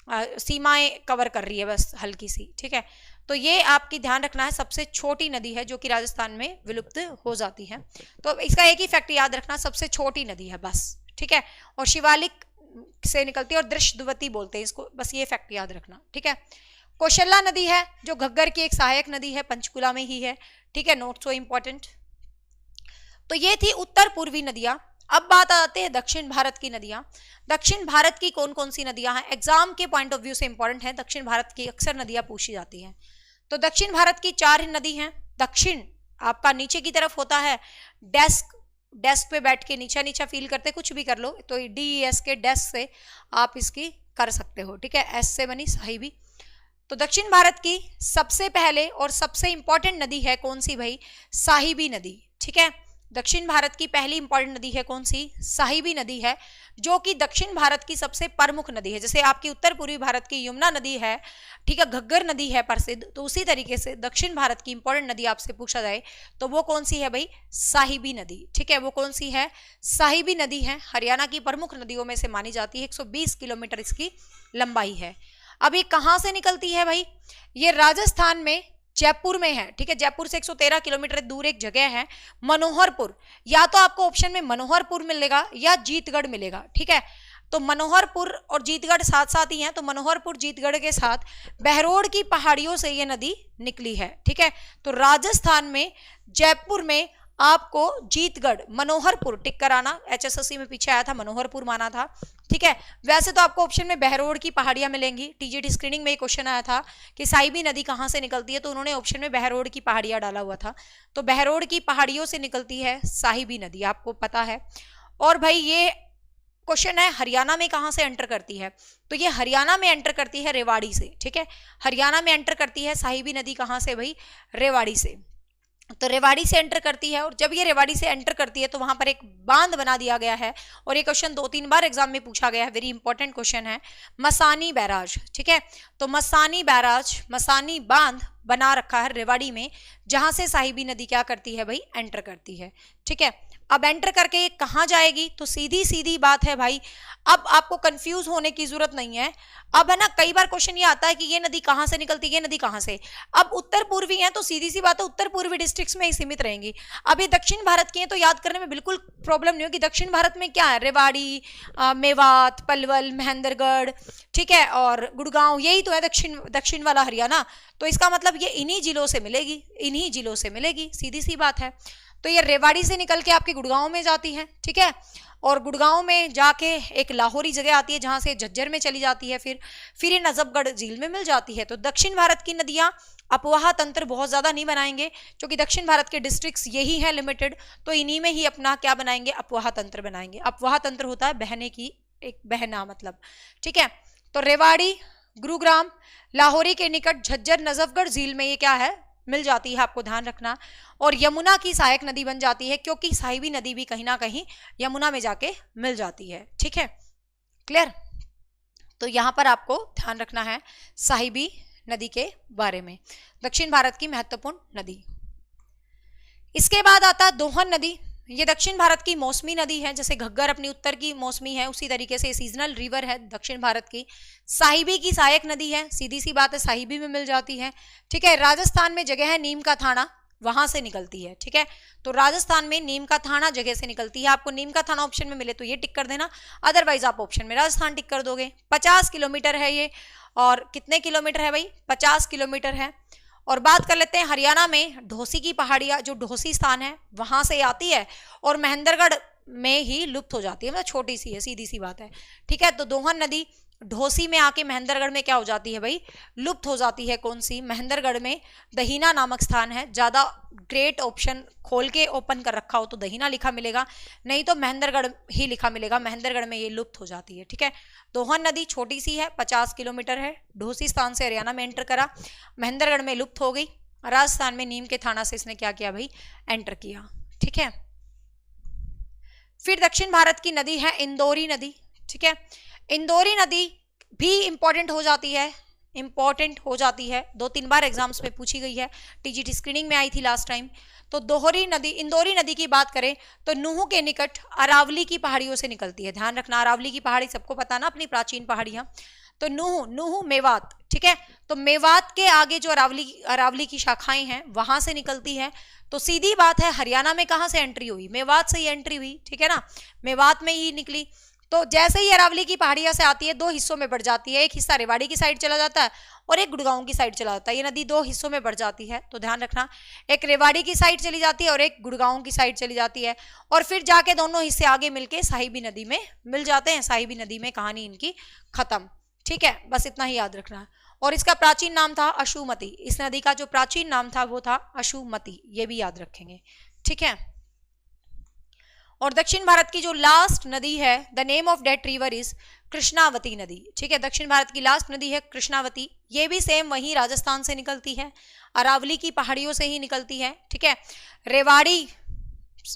सीमाएं कवर कर रही है, बस हल्की सी, ठीक है। तो ये आपकी ध्यान रखना है, सबसे छोटी नदी है जो कि राजस्थान में विलुप्त हो जाती है। तो इसका एक ही फैक्ट याद रखना, सबसे छोटी नदी है बस, ठीक है, और शिवालिक से निकलती है और दृश्यवती बोलते हैं इसको, बस ये फैक्ट याद रखना, ठीक है। कौशल्या नदी है जो घग्गर की एक सहायक नदी है, पंचकुला में ही है, ठीक है, नोट सो इंपॉर्टेंट। तो ये थी उत्तर पूर्वी नदियां। अब बात आती है दक्षिण भारत की नदियां। दक्षिण भारत की कौन कौन सी नदियां हैं, एग्जाम के पॉइंट ऑफ व्यू से इंपॉर्टेंट है, दक्षिण भारत की अक्सर नदियां पूछी जाती हैं। तो दक्षिण भारत की 4 नदी हैं। दक्षिण आपका नीचे की तरफ होता है, डेस्क पे बैठ के नीचा नीचा फील करते, कुछ भी कर लो, तो DES के डेस्क से आप इसकी कर सकते हो, ठीक है, S से बनी साहिबी। तो दक्षिण भारत की सबसे पहले और सबसे इंपॉर्टेंट नदी है कौन सी भाई, साहिबी नदी, ठीक है। दक्षिण भारत की पहली इंपॉर्टेंट नदी है कौन सी, साहिबी नदी है, जो कि दक्षिण भारत की सबसे प्रमुख नदी है। जैसे आपकी उत्तर पूर्वी भारत की यमुना नदी है, ठीक है, घग्गर नदी है प्रसिद्ध, तो उसी तरीके से दक्षिण भारत की इंपॉर्टेंट नदी आपसे पूछा जाए तो वो कौन सी है भाई, साहिबी नदी, ठीक है, वो कौन सी है, साहिबी नदी है, हरियाणा की प्रमुख नदियों में से मानी जाती है, 120 किलोमीटर इसकी लंबाई है। अब ये कहाँ से निकलती है भाई, ये राजस्थान में जयपुर में है, ठीक है, जयपुर से 113 किलोमीटर दूर एक जगह है मनोहरपुर, या तो आपको ऑप्शन में मनोहरपुर मिलेगा या जीतगढ़ मिलेगा, ठीक है। तो मनोहरपुर और जीतगढ़ साथ साथ ही हैं, तो मनोहरपुर जीतगढ़ के साथ बहरोड की पहाड़ियों से ये नदी निकली है, ठीक है। तो राजस्थान में जयपुर में आपको जीतगढ़, मनोहरपुर टिक कराना, HSSC में पीछे आया था, मनोहरपुर माना था, ठीक है। वैसे तो आपको ऑप्शन में बहरोड की पहाड़ियां मिलेंगी, TGT स्क्रीनिंग में एक क्वेश्चन आया था कि साहिबी नदी कहां से निकलती है, तो उन्होंने ऑप्शन में बहरोड की पहाड़ियां डाला हुआ था, तो बहरोड की पहाड़ियों से निकलती है साहिबी नदी, आपको पता है। और भाई ये क्वेश्चन है हरियाणा में कहां से एंटर करती है, तो ये हरियाणा में एंटर करती है रेवाड़ी से, ठीक है, हरियाणा में एंटर करती है साहिबी नदी, कहां से भाई, रेवाड़ी से। तो रेवाड़ी से एंटर करती है, और जब ये रेवाड़ी से एंटर करती है तो वहां पर एक बांध बना दिया गया है, और ये क्वेश्चन 2-3 बार एग्जाम में पूछा गया है, वेरी इंपॉर्टेंट क्वेश्चन है, मसानी बैराज, ठीक है। तो मसानी बैराज, मसानी बांध बना रखा है रेवाड़ी में, जहां से साहिबी नदी क्या करती है भाई, एंटर करती है, ठीक है। अब एंटर करके ये कहां जाएगी, तो सीधी सीधी बात है भाई, अब आपको कंफ्यूज होने की जरूरत नहीं है। अब है ना, कई बार क्वेश्चन ये आता है कि ये नदी कहां से निकलती है, ये नदी कहां से, अब उत्तर पूर्वी है तो सीधी सी बात है उत्तर पूर्वी डिस्ट्रिक्ट्स में ही सीमित रहेंगी। अब ये दक्षिण भारत की है तो याद करने में बिल्कुल प्रॉब्लम नहीं होगी। दक्षिण भारत में क्या है, रेवाड़ी, मेवात, पलवल, महेंद्रगढ़, ठीक है, और गुड़गांव, यही तो है दक्षिण वाला हरियाणा। तो इसका मतलब ये इन्हीं जिलों से मिलेगी, इन्हीं जिलों से मिलेगी, सीधी सी बात है। तो ये रेवाड़ी से निकल के आपके गुड़गांव में जाती है, ठीक है, और गुड़गांव में जाके एक लाहौरी जगह आती है जहां से झज्जर में चली जाती है, फिर ये नजफगढ़ झील में मिल जाती है। तो दक्षिण भारत की नदियां अपवाह तंत्र बहुत ज्यादा नहीं बनाएंगे, क्योंकि दक्षिण भारत के डिस्ट्रिक्ट्स यही हैं लिमिटेड, तो इन्हीं में ही अपना क्या बनाएंगे, अपवाह तंत्र बनाएंगे। अपवाह तंत्र होता है बहने की, एक बहना मतलब, ठीक है। तो रेवाड़ी, गुरुग्राम, लाहौरी के निकट झज्जर, नजफगढ़ झील में ये क्या है, मिल जाती है, आपको ध्यान रखना। और यमुना की सहायक नदी बन जाती है, क्योंकि साहिबी नदी भी कहीं ना कहीं यमुना में जाके मिल जाती है, ठीक है, क्लियर। तो यहां पर आपको ध्यान रखना है साहिबी नदी के बारे में, दक्षिण भारत की महत्वपूर्ण नदी। इसके बाद आता है दोहन नदी। ये दक्षिण भारत की मौसमी नदी है, जैसे घग्गर अपनी उत्तर की मौसमी है, उसी तरीके से सीजनल रिवर है दक्षिण भारत की। साहिबी की सहायक नदी है, सीधी सी बात है, साहिबी में मिल जाती है, ठीक है। राजस्थान में जगह है नीम का थाना, वहां से निकलती है, ठीक है। तो राजस्थान में नीम का थाना जगह से निकलती है, आपको नीम का थाना ऑप्शन में मिले तो ये टिक कर देना, अदरवाइज आप ऑप्शन में राजस्थान टिक कर दोगे। 50 किलोमीटर है ये, और कितने किलोमीटर है भाई, 50 किलोमीटर है। और बात कर लेते हैं हरियाणा में ढोसी की पहाड़ियां, जो ढोसी स्थान है वहां से आती है और महेंद्रगढ़ में ही लुप्त हो जाती है, मतलब छोटी सी है, सीधी सी बात है, ठीक है। तो दोहन नदी ढोसी में आके महेंद्रगढ़ में क्या हो जाती है भाई, लुप्त हो जाती है। कौन सी, महेंद्रगढ़ में दहीना नामक स्थान है, ज्यादा ग्रेट ऑप्शन खोल के ओपन कर रखा हो तो दहीना लिखा मिलेगा, नहीं तो महेंद्रगढ़ ही लिखा मिलेगा, महेंद्रगढ़ में ये लुप्त हो जाती है, ठीक है। दोहन नदी छोटी सी है, 50 किलोमीटर है, ढोसी स्थान से हरियाणा में एंटर करा, महेंद्रगढ़ में लुप्त हो गई, राजस्थान में नीम के थाना से इसने क्या किया भाई, एंटर किया। ठीक है, फिर दक्षिण भारत की नदी है इंदौरी नदी। ठीक है, इंदौरी नदी भी इंपॉर्टेंट हो जाती है, इंपॉर्टेंट हो जाती है, 2-3 बार एग्जाम्स में पूछी गई है, टीजीटी स्क्रीनिंग में आई थी लास्ट टाइम। तो दोहरी नदी, इंदौरी नदी की बात करें तो नूह के निकट अरावली की पहाड़ियों से निकलती है। ध्यान रखना, अरावली की पहाड़ी सबको पता ना, अपनी प्राचीन पहाड़ियां। तो नूह मेवात, ठीक है, तो मेवात के आगे जो अरावली की शाखाएं हैं वहां से निकलती है। तो सीधी बात है, हरियाणा में कहां से एंट्री हुई, मेवात से ही एंट्री हुई। ठीक है ना, मेवात में ही निकली। तो जैसे ही अरावली की पहाड़ियां से आती है 2 हिस्सों में बढ़ जाती है, एक हिस्सा रेवाड़ी की साइड चला जाता है और एक गुड़गांव की साइड चला जाता है। ये नदी 2 हिस्सों में बढ़ जाती है, तो ध्यान रखना, एक रेवाड़ी की साइड चली जाती है और एक गुड़गांव की साइड चली जाती है, और फिर जाके दोनों हिस्से आगे मिलके साहिबी नदी में मिल जाते हैं। साहिबी नदी में कहानी इनकी खत्म। ठीक है, बस इतना ही याद रखना है। और इसका प्राचीन नाम था अशुमती, इस नदी का जो प्राचीन नाम था वो था अशुमती, ये भी याद रखेंगे। ठीक है, और दक्षिण भारत की जो लास्ट नदी है, the name of that river is Krishnavati नदी। ठीक है, दक्षिण भारत की लास्ट नदी है कृष्णावती, ये भी सेम वही राजस्थान से निकलती है, अरावली की पहाड़ियों से ही निकलती है। ठीक है, रेवाड़ी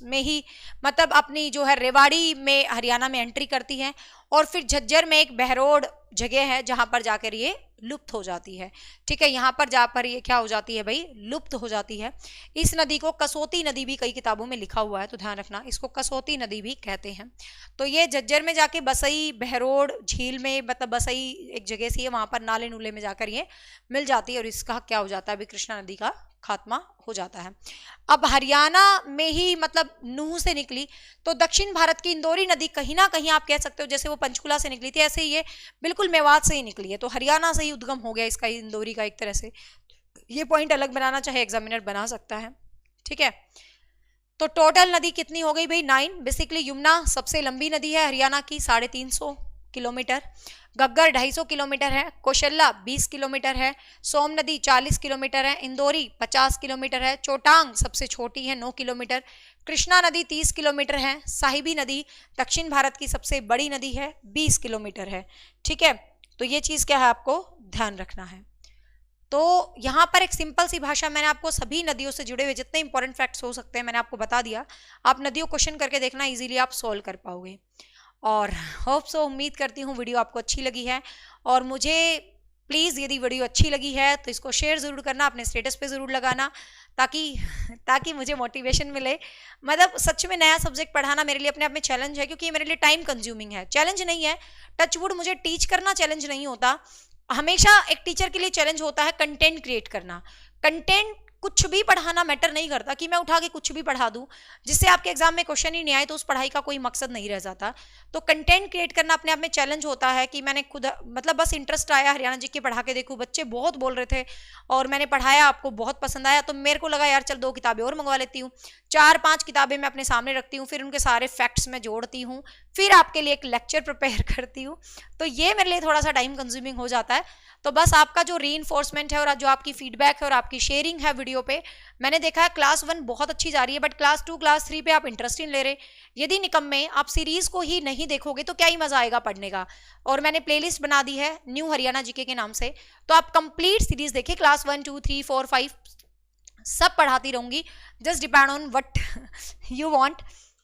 में ही, मतलब अपनी जो है रेवाड़ी में हरियाणा में एंट्री करती है, और फिर झज्जर में एक बहरोड जगह है जहां पर जाकर ये लुप्त हो जाती है। ठीक है, यहाँ पर जाकर ये क्या हो जाती है भाई, लुप्त हो जाती है। इस नदी को कसौती नदी भी कई किताबों में लिखा हुआ है, तो ध्यान रखना, इसको कसौती नदी भी कहते हैं। तो ये झज्जर में जाके बसई बहरोड झील में, मतलब बसई एक जगह सी है, वहां पर नाले नूले में जाकर ये मिल जाती है, और इसका क्या हो जाता है अभी, कृष्णा नदी का खात्मा हो जाता है। अब हरियाणा में ही मतलब नूह से निकली, तो दक्षिण भारत की इंदौरी नदी कहीं ना कहीं आप कह सकते हो जैसे वो पंचकुला से निकली थी, ऐसे ही ये बिल्कुल मेवात से ही निकली है, तो हरियाणा से ही उद्गम हो गया इसका, इंदौरी का एक तरह से। ये पॉइंट अलग बनाना चाहे एग्जामिनर बना सकता है। ठीक है, तो टोटल नदी कितनी हो गई भाई, 9। बेसिकली यमुना सबसे लंबी नदी है हरियाणा की, 350 किलोमीटर, गग्गर 250 किलोमीटर है, कौशल्या 20 किलोमीटर है, सोम नदी 40 किलोमीटर है, इंदौरी 50 किलोमीटर है, चोटांग सबसे छोटी है 9 किलोमीटर, कृष्णा नदी 30 किलोमीटर है, साहिबी नदी दक्षिण भारत की सबसे बड़ी नदी है, 20 किलोमीटर है। ठीक है, तो ये चीज क्या है आपको ध्यान रखना है। तो यहाँ पर एक सिंपल सी भाषा, मैंने आपको सभी नदियों से जुड़े हुए जितने इंपॉर्टेंट फैक्ट्स हो सकते हैं मैंने आपको बता दिया। आप नदियों क्वेश्चन करके देखना, इजीली आप सोल्व कर पाओगे। और होप सो, उम्मीद करती हूँ वीडियो आपको अच्छी लगी है, और मुझे प्लीज़ यदि वीडियो अच्छी लगी है तो इसको शेयर ज़रूर करना, अपने स्टेटस पे ज़रूर लगाना, ताकि मुझे मोटिवेशन मिले। मतलब सच में नया सब्जेक्ट पढ़ाना मेरे लिए अपने आप में चैलेंज है, क्योंकि ये मेरे लिए टाइम कंज्यूमिंग है। चैलेंज नहीं है, टचवुड मुझे टीच करना चैलेंज नहीं होता, हमेशा एक टीचर के लिए चैलेंज होता है कंटेंट क्रिएट करना। कंटेंट कुछ भी पढ़ाना मैटर नहीं करता, कि मैं उठा के कुछ भी पढ़ा दूं जिससे आपके एग्जाम में क्वेश्चन ही नहीं आए, तो उस पढ़ाई का कोई मकसद नहीं रह जाता। तो कंटेंट क्रिएट करना अपने आप में चैलेंज होता है, कि मैंने खुद मतलब बस इंटरेस्ट आया, हरियाणा जी के पढ़ा के देखूं, बच्चे बहुत बोल रहे थे और मैंने पढ़ाया, आपको बहुत पसंद आया, तो मेरे को लगा यार चल 2 किताबें और मंगवा लेती हूँ। 4-5 किताबें मैं अपने सामने रखती हूँ, फिर उनके सारे फैक्ट्स मैं जोड़ती हूँ, फिर आपके लिए एक लेक्चर प्रिपेयर करती हूँ। तो ये मेरे लिए थोड़ा सा टाइम कंज्यूमिंग हो जाता है। तो बस आपका जो रीइंफोर्समेंट है और जो आपकी फीडबैक है और आपकी शेयरिंग है वीडियो पे, मैंने देखा है क्लास 1 बहुत अच्छी जा रही है, बट क्लास 2 क्लास 3 पे आप इंटरेस्ट ही नहीं ले रहे। यदि निकम्मे आप सीरीज को ही नहीं देखोगे तो क्या ही मजा आएगा पढ़ने का। और मैंने प्लेलिस्ट बना दी है न्यू हरियाणा जीके के नाम से, तो आप कंप्लीट सीरीज देखिए, क्लास 1 2 3 4 5 सब पढ़ाती रहूंगी, just depend on what you want.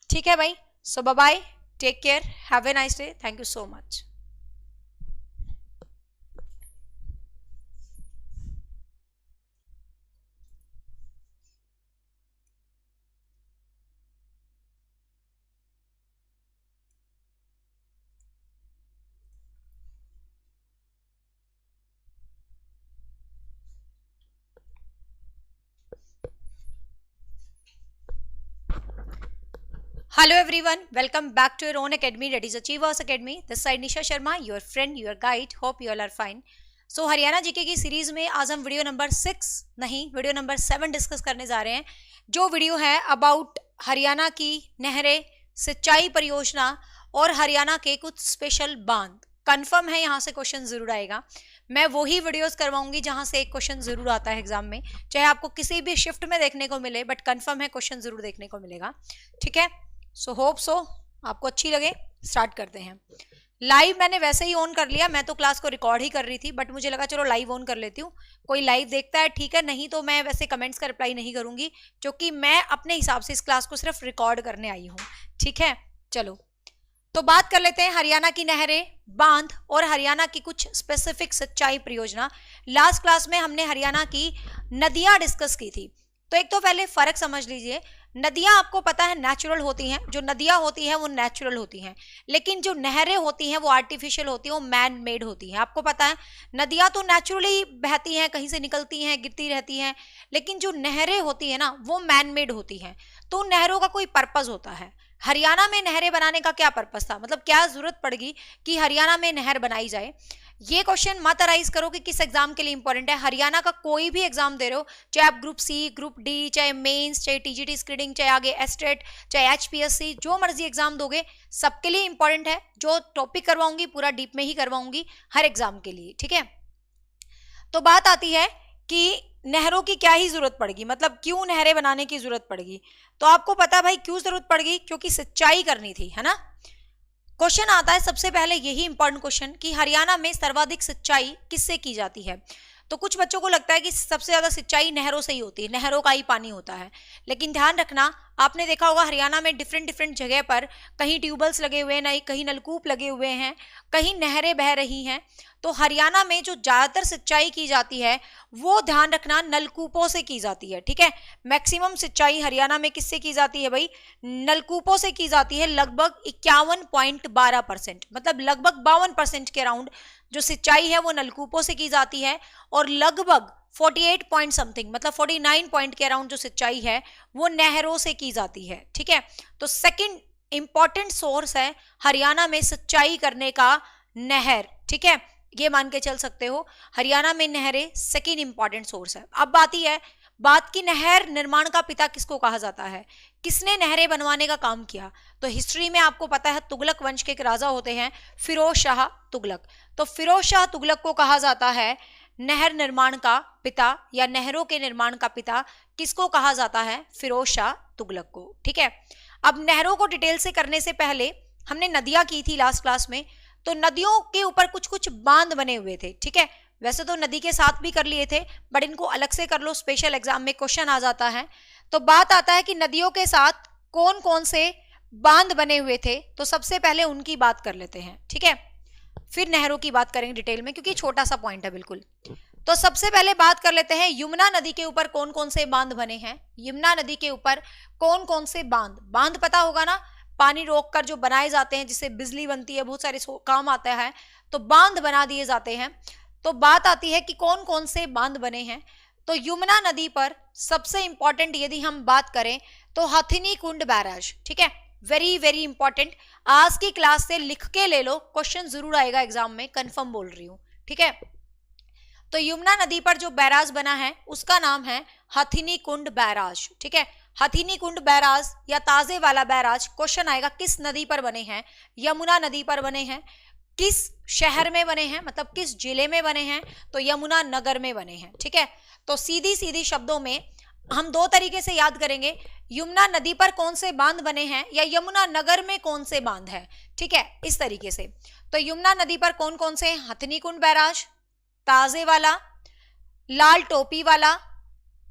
ठीक है भाई, so bye bye, take care, have a nice day, thank you so much. Hello everyone, welcome back to your own academy, that is Achievers Academy. This side Nisha Sharma, your friend, your guide. Hope you all are fine. So Haryana GK की series में आज हम video number 6 नहीं, video number 7 discuss करने जा रहे हैं, जो वीडियो है अबाउट हरियाणा की नहरें, सिंचाई परियोजना और हरियाणा के कुछ स्पेशल बांध। कंफर्म है यहाँ से क्वेश्चन जरूर आएगा। मैं वही वीडियोस करवाऊंगी जहां से एक क्वेश्चन जरूर आता है एग्जाम में, चाहे आपको किसी भी शिफ्ट में देखने को मिले, बट कंफर्म है क्वेश्चन जरूर देखने को मिलेगा। ठीक है, सो होप सो आपको अच्छी लगे, स्टार्ट करते हैं। लाइव मैंने वैसे ही ऑन कर लिया, मैं तो क्लास को रिकॉर्ड ही कर रही थी, बट मुझे लगा चलो लाइव ऑन कर लेती हूँ। कोई लाइव देखता है ठीक है, नहीं तो मैं वैसे कमेंट्स का रिप्लाई नहीं करूंगी, क्योंकि मैं अपने हिसाब से इस क्लास को सिर्फ रिकॉर्ड करने आई हूँ। ठीक है, चलो तो बात कर लेते हैं हरियाणा की नहरें, बांध और हरियाणा की कुछ स्पेसिफिक सिंचाई परियोजना। लास्ट क्लास में हमने हरियाणा की नदियां डिस्कस की थी। तो एक तो पहले फर्क समझ लीजिए, नदियां आपको पता है नेचुरल होती हैं, जो नदियां होती हैं वो नेचुरल होती हैं, लेकिन जो नहरें होती हैं वो आर्टिफिशियल होती हैं, वो मैन मेड होती हैं। आपको पता है नदियां तो नेचुरली बहती हैं, कहीं से निकलती हैं, गिरती रहती हैं, लेकिन जो नहरें होती हैं ना वो मैन मेड होती हैं। तो उन नहरों का कोई पर्पज होता है। हरियाणा में नहरें बनाने का क्या पर्पस था, मतलब क्या जरूरत पड़ेगी कि हरियाणा में नहर बनाई जाए। ये क्वेश्चन मत अराइज करो कि किस एग्जाम के लिए इंपॉर्टेंट है। हरियाणा का कोई भी एग्जाम दे रहे हो, चाहे आप ग्रुप सी, ग्रुप डी, चाहे मेंस, चाहे टीजीटी स्क्रीनिंग, चाहे आगे एस्टेट, चाहे एचपीएससी, जो मर्जी एग्जाम दोगे सबके लिए इंपॉर्टेंट है। जो टॉपिक करवाऊंगी पूरा डीप में ही करवाऊंगी हर एग्जाम के लिए। ठीक है, तो बात आती है कि नहरों की क्या ही जरूरत पड़ेगी, मतलब क्यों नहरें बनाने की जरूरत पड़ेगी। तो आपको पता भाई क्यों जरूरत पड़ेगी, क्योंकि सिंचाई करनी थी, है ना। क्वेश्चन आता है सबसे पहले यही इंपॉर्टेंट क्वेश्चन कि हरियाणा में सर्वाधिक सिंचाई किससे की जाती है। तो कुछ बच्चों को लगता है कि सबसे ज्यादा सिंचाई नहरों से ही होती है, नहरों का ही पानी होता है, लेकिन ध्यान रखना, आपने देखा होगा हरियाणा में डिफरेंट जगह पर कहीं ट्यूबवेल्स लगे हुए हैं, कहीं नलकूप लगे हुए हैं, कहीं नहरें बह रही हैं। तो हरियाणा में जो ज्यादातर सिंचाई की जाती है वो ध्यान रखना नलकूपों से की जाती है। ठीक है, मैक्सिमम सिंचाई हरियाणा में किससे की जाती है भाई, नलकूपों से की जाती है, लगभग 51.12%, मतलब लगभग 52% के अराउंड जो सिंचाई है वो नलकूपों से की जाती है, और लगभग 48 पॉइंट समथिंग, मतलब 49 पॉइंट के अराउंड जो सिंचाई है वो नहरों से की जाती है। ठीक है, तो सेकंड इंपॉर्टेंट सोर्स है हरियाणा में सिंचाई करने का नहर। ठीक है, ये मान के चल सकते हो हरियाणा में नहरें सेकंड इंपॉर्टेंट सोर्स है। अब आती है बात की नहर निर्माण का पिता किसको कहा जाता है, किसने नहरें बनवाने का काम किया। तो हिस्ट्री में आपको पता है तुगलक वंश के एक राजा होते हैं फिरोज शाह तुगलक। तो फिरोज शाह तुगलक को कहा जाता है नहर निर्माण का पिता, या नहरों के निर्माण का पिता किसको कहा जाता है, फिरोज शाह तुगलक को। ठीक है, अब नहरों को डिटेल से करने से पहले हमने नदियां की थी लास्ट क्लास में, तो नदियों के ऊपर कुछ कुछ बांध बने हुए थे। ठीक है, वैसे तो नदी के साथ भी कर लिए थे, बट इनको अलग से कर लो, स्पेशल एग्जाम में क्वेश्चन आ जाता है। तो बात आता है कि नदियों के साथ कौन कौन से बांध बने हुए थे, तो सबसे पहले उनकी बात कर लेते हैं। ठीक है, फिर नहरों की बात करेंगे डिटेल में, क्योंकि छोटा सा पॉइंट है बिल्कुल। तो सबसे पहले बात कर लेते हैं यमुना नदी के ऊपर कौन कौन से बांध बने हैं। यमुना नदी के ऊपर कौन कौन से बांध पता होगा ना, पानी रोककर जो बनाए जाते हैं जिससे बिजली बनती है, बहुत सारे काम आता है, तो बांध बना दिए जाते हैं। तो बात आती है कि कौन कौन से बांध बने हैं। तो यमुना नदी पर सबसे इंपॉर्टेंट यदि हम बात करें तो हथिनी कुंड बैराज। ठीक है, वेरी वेरी इंपॉर्टेंट, आज की क्लास से लिख के ले लो, क्वेश्चन जरूर आएगा एग्जाम में, कंफर्म बोल रही हूं। ठीक है, तो यमुना नदी पर जो बैराज बना है उसका नाम है हथिनी कुंड बैराज। ठीक है, हथिनी कुंड बैराज या ताजे वाला बैराज, क्वेश्चन आएगा किस नदी पर बने हैं, यमुना नदी पर बने हैं। किस शहर में बने हैं, मतलब किस जिले में बने हैं, तो यमुना नगर में बने हैं। ठीक है, तो सीधी सीधी शब्दों में हम दो तरीके से याद करेंगे, यमुना नदी पर कौन से बांध बने हैं या यमुना नगर में कौन से बांध है। ठीक है, इस तरीके से। तो यमुना नदी पर कौन कौन से, हथिनी कुंड बैराज, ताजे वाला, लाल टोपी वाला,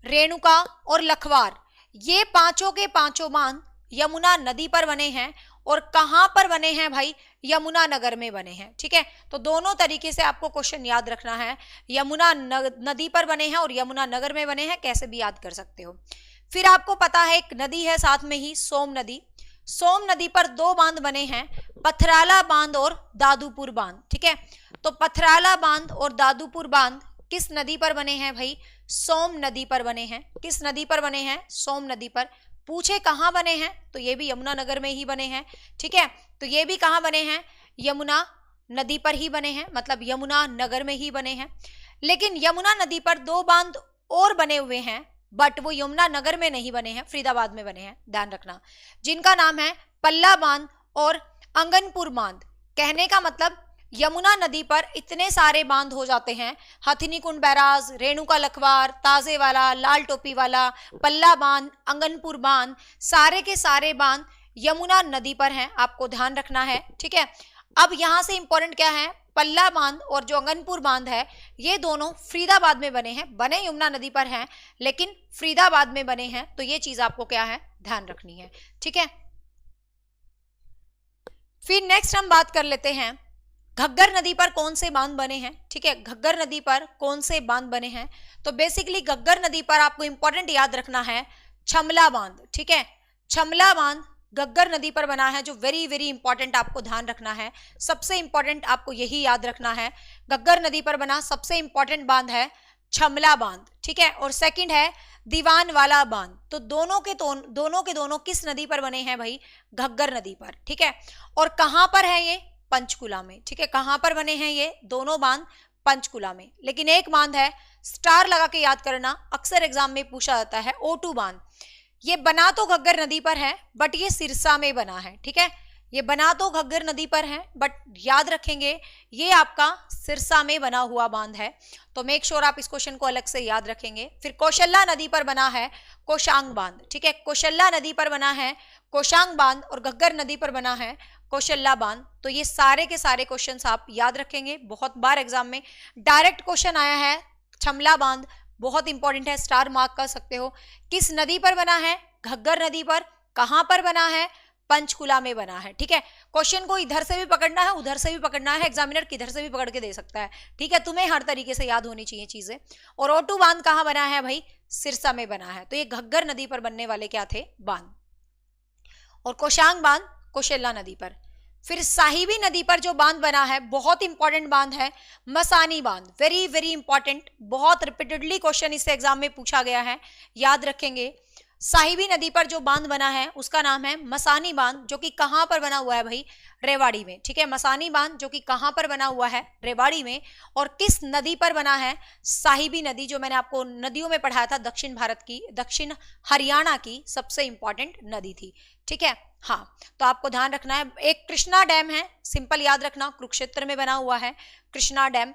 रेणुका और लखवार, ये पांचों के पांचों बांध यमुना नदी पर बने हैं। और कहां पर बने हैं भाई, यमुना नगर में बने हैं। ठीक है, तो दोनों तरीके से आपको क्वेश्चन याद रखना है, यमुना नदी पर बने हैं और यमुना नगर में बने हैं, कैसे भी याद कर सकते हो। फिर आपको पता है एक नदी है साथ में ही, सोम नदी। सोम नदी पर दो बांध बने हैं, पथराला बांध और दादूपुर बांध। ठीक है, तो पथराला बांध और दादूपुर बांध किस नदी पर बने हैं भाई, सोम नदी पर बने हैं। किस नदी पर बने हैं, सोम नदी पर। पूछे कहां बने हैं, तो ये भी यमुना नगर में ही बने हैं। ठीक है, तो ये भी कहां बने हैं, यमुना नदी पर ही बने हैं, मतलब यमुना नगर में ही बने हैं। लेकिन यमुना नदी पर दो बांध और बने हुए हैं, बट वो यमुना नगर में नहीं बने हैं, फरीदाबाद में बने हैं, ध्यान रखना, जिनका नाम है पल्ला बांध और अंगनपुर बांध। कहने का मतलब यमुना नदी पर इतने सारे बांध हो जाते हैं, हथिनी कुंड बैराज, रेणुका लखवार, ताजे वाला, लाल टोपी वाला, पल्ला बांध, अंगनपुर बांध, सारे के सारे बांध यमुना नदी पर हैं, आपको ध्यान रखना है, ठीक है। अब यहां से इंपॉर्टेंट क्या है, पल्ला बांध और जो अंगनपुर बांध है ये दोनों फरीदाबाद में बने हैं, बने यमुना नदी पर हैं लेकिन फरीदाबाद में बने हैं, तो ये चीज आपको क्या है ध्यान रखनी है, ठीक है। फिर नेक्स्ट हम बात कर लेते हैं घग्गर नदी पर कौन से बांध बने हैं, ठीक है। घग्गर नदी पर कौन से बांध बने हैं, तो बेसिकली घग्गर नदी पर आपको इंपॉर्टेंट याद रखना है छमला बांध, ठीक है। छमला बांध घग्गर नदी पर बना है, जो वेरी वेरी इंपॉर्टेंट आपको ध्यान रखना है, सबसे इंपॉर्टेंट आपको यही याद रखना है, घग्गर नदी पर बना सबसे इंपॉर्टेंट बांध है छमला बांध, ठीक है। और सेकंड है दीवान वाला बांध, तो दोनों के दोनों किस नदी पर बने हैं भाई, घग्गर नदी पर, ठीक है। और कहां पर है ये, पंचकुला में, ठीक है। कहां पर बने हैं ये दोनों बांध, पंचकुला में। लेकिन एक बांध है, स्टार लगा के याद करना, अक्सर एग्जाम में पूछा जाता है, O2 बांध। ये बना तो घग्गर नदी पर है बट ये सिरसा में बना है, ठीक है। ये बना तो घग्गर नदी पर है बट याद रखेंगे ये आपका सिरसा में बना हुआ बांध है, तो मेक श्योर आप इस क्वेश्चन को अलग से याद रखेंगे। फिर कौशल्या नदी पर बना है कोशांग बांध, ठीक है। कौशल्या नदी पर बना है कोशांग बांध और घग्गर नदी पर बना है कौशल्या बांध, तो ये सारे के सारे क्वेश्चंस आप याद रखेंगे, बहुत बार एग्जाम में डायरेक्ट क्वेश्चन आया है। छमला बांध बहुत इंपॉर्टेंट है, स्टार मार्क कर सकते हो। किस नदी पर बना है, घग्गर नदी पर। कहां पर बना है, पंचकुला में बना है, ठीक है। क्वेश्चन को इधर से भी पकड़ना है उधर से भी पकड़ना है, एग्जामिनर किधर से भी पकड़ के दे सकता है, ठीक है। तुम्हें हर तरीके से याद होनी चाहिए चीजें। और O2 बांध कहां बना है भाई, सिरसा में बना है, तो ये घग्गर नदी पर बनने वाले क्या थे, बांध। और कोशांग बांध कौशल्या नदी पर। फिर साहिबी नदी पर जो बांध बना है बहुत इंपॉर्टेंट बांध है मसानी बांध, वेरी वेरी इंपॉर्टेंट, बहुत रिपीटेडली क्वेश्चन इससे एग्जाम में पूछा गया है, याद रखेंगे। साहिबी नदी पर जो बांध बना है उसका नाम है मसानी बांध, जो कि कहां पर बना हुआ है भाई, रेवाड़ी में, ठीक है। मसानी बांध जो कि कहां पर बना हुआ है, रेवाड़ी में। और किस नदी पर बना है, साहिबी नदी, जो मैंने आपको नदियों में पढ़ाया था, दक्षिण भारत की, दक्षिण हरियाणा की सबसे इंपॉर्टेंट नदी थी, ठीक है। हाँ, तो आपको ध्यान रखना है। एक कृष्णा डैम है, सिंपल याद रखना, कुरुक्षेत्र में बना हुआ है कृष्णा डैम।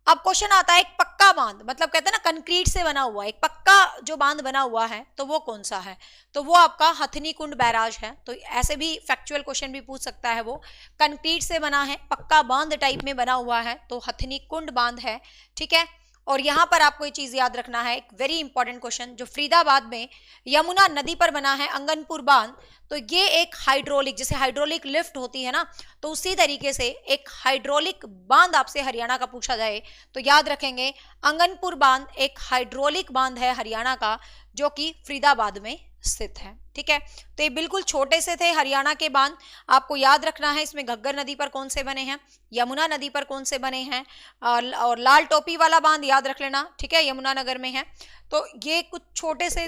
अब क्वेश्चन आता है एक पक्का बांध, मतलब कहते हैं ना कंक्रीट से बना हुआ, एक पक्का जो बांध बना हुआ है तो वो कौन सा है, तो वो आपका हथनी कुंड बैराज है। तो ऐसे भी फैक्चुअल क्वेश्चन भी पूछ सकता है, वो कंक्रीट से बना है, पक्का बांध टाइप में बना हुआ है, तो हथनी कुंड बांध है, ठीक है। और यहां पर आपको ये चीज याद रखना है, एक वेरी इंपॉर्टेंट क्वेश्चन, जो फरीदाबाद में यमुना नदी पर बना है अंगनपुर बांध, तो ये एक हाइड्रोलिक, जैसे हाइड्रोलिक लिफ्ट होती है ना, तो उसी तरीके से एक हाइड्रोलिक बांध आपसे हरियाणा का पूछा जाए तो याद रखेंगे अंगनपुर बांध एक हाइड्रोलिक बांध है हरियाणा का, जो कि फरीदाबाद में स्थित है, ठीक है। तो ये बिल्कुल छोटे से थे हरियाणा के बांध, आपको याद रखना है। इसमें घग्गर नदी पर कौन से बने हैं, यमुना नदी पर कौन से बने हैं, और लाल टोपी वाला बांध याद रख लेना, ठीक है, यमुनानगर में है। तो ये कुछ छोटे से,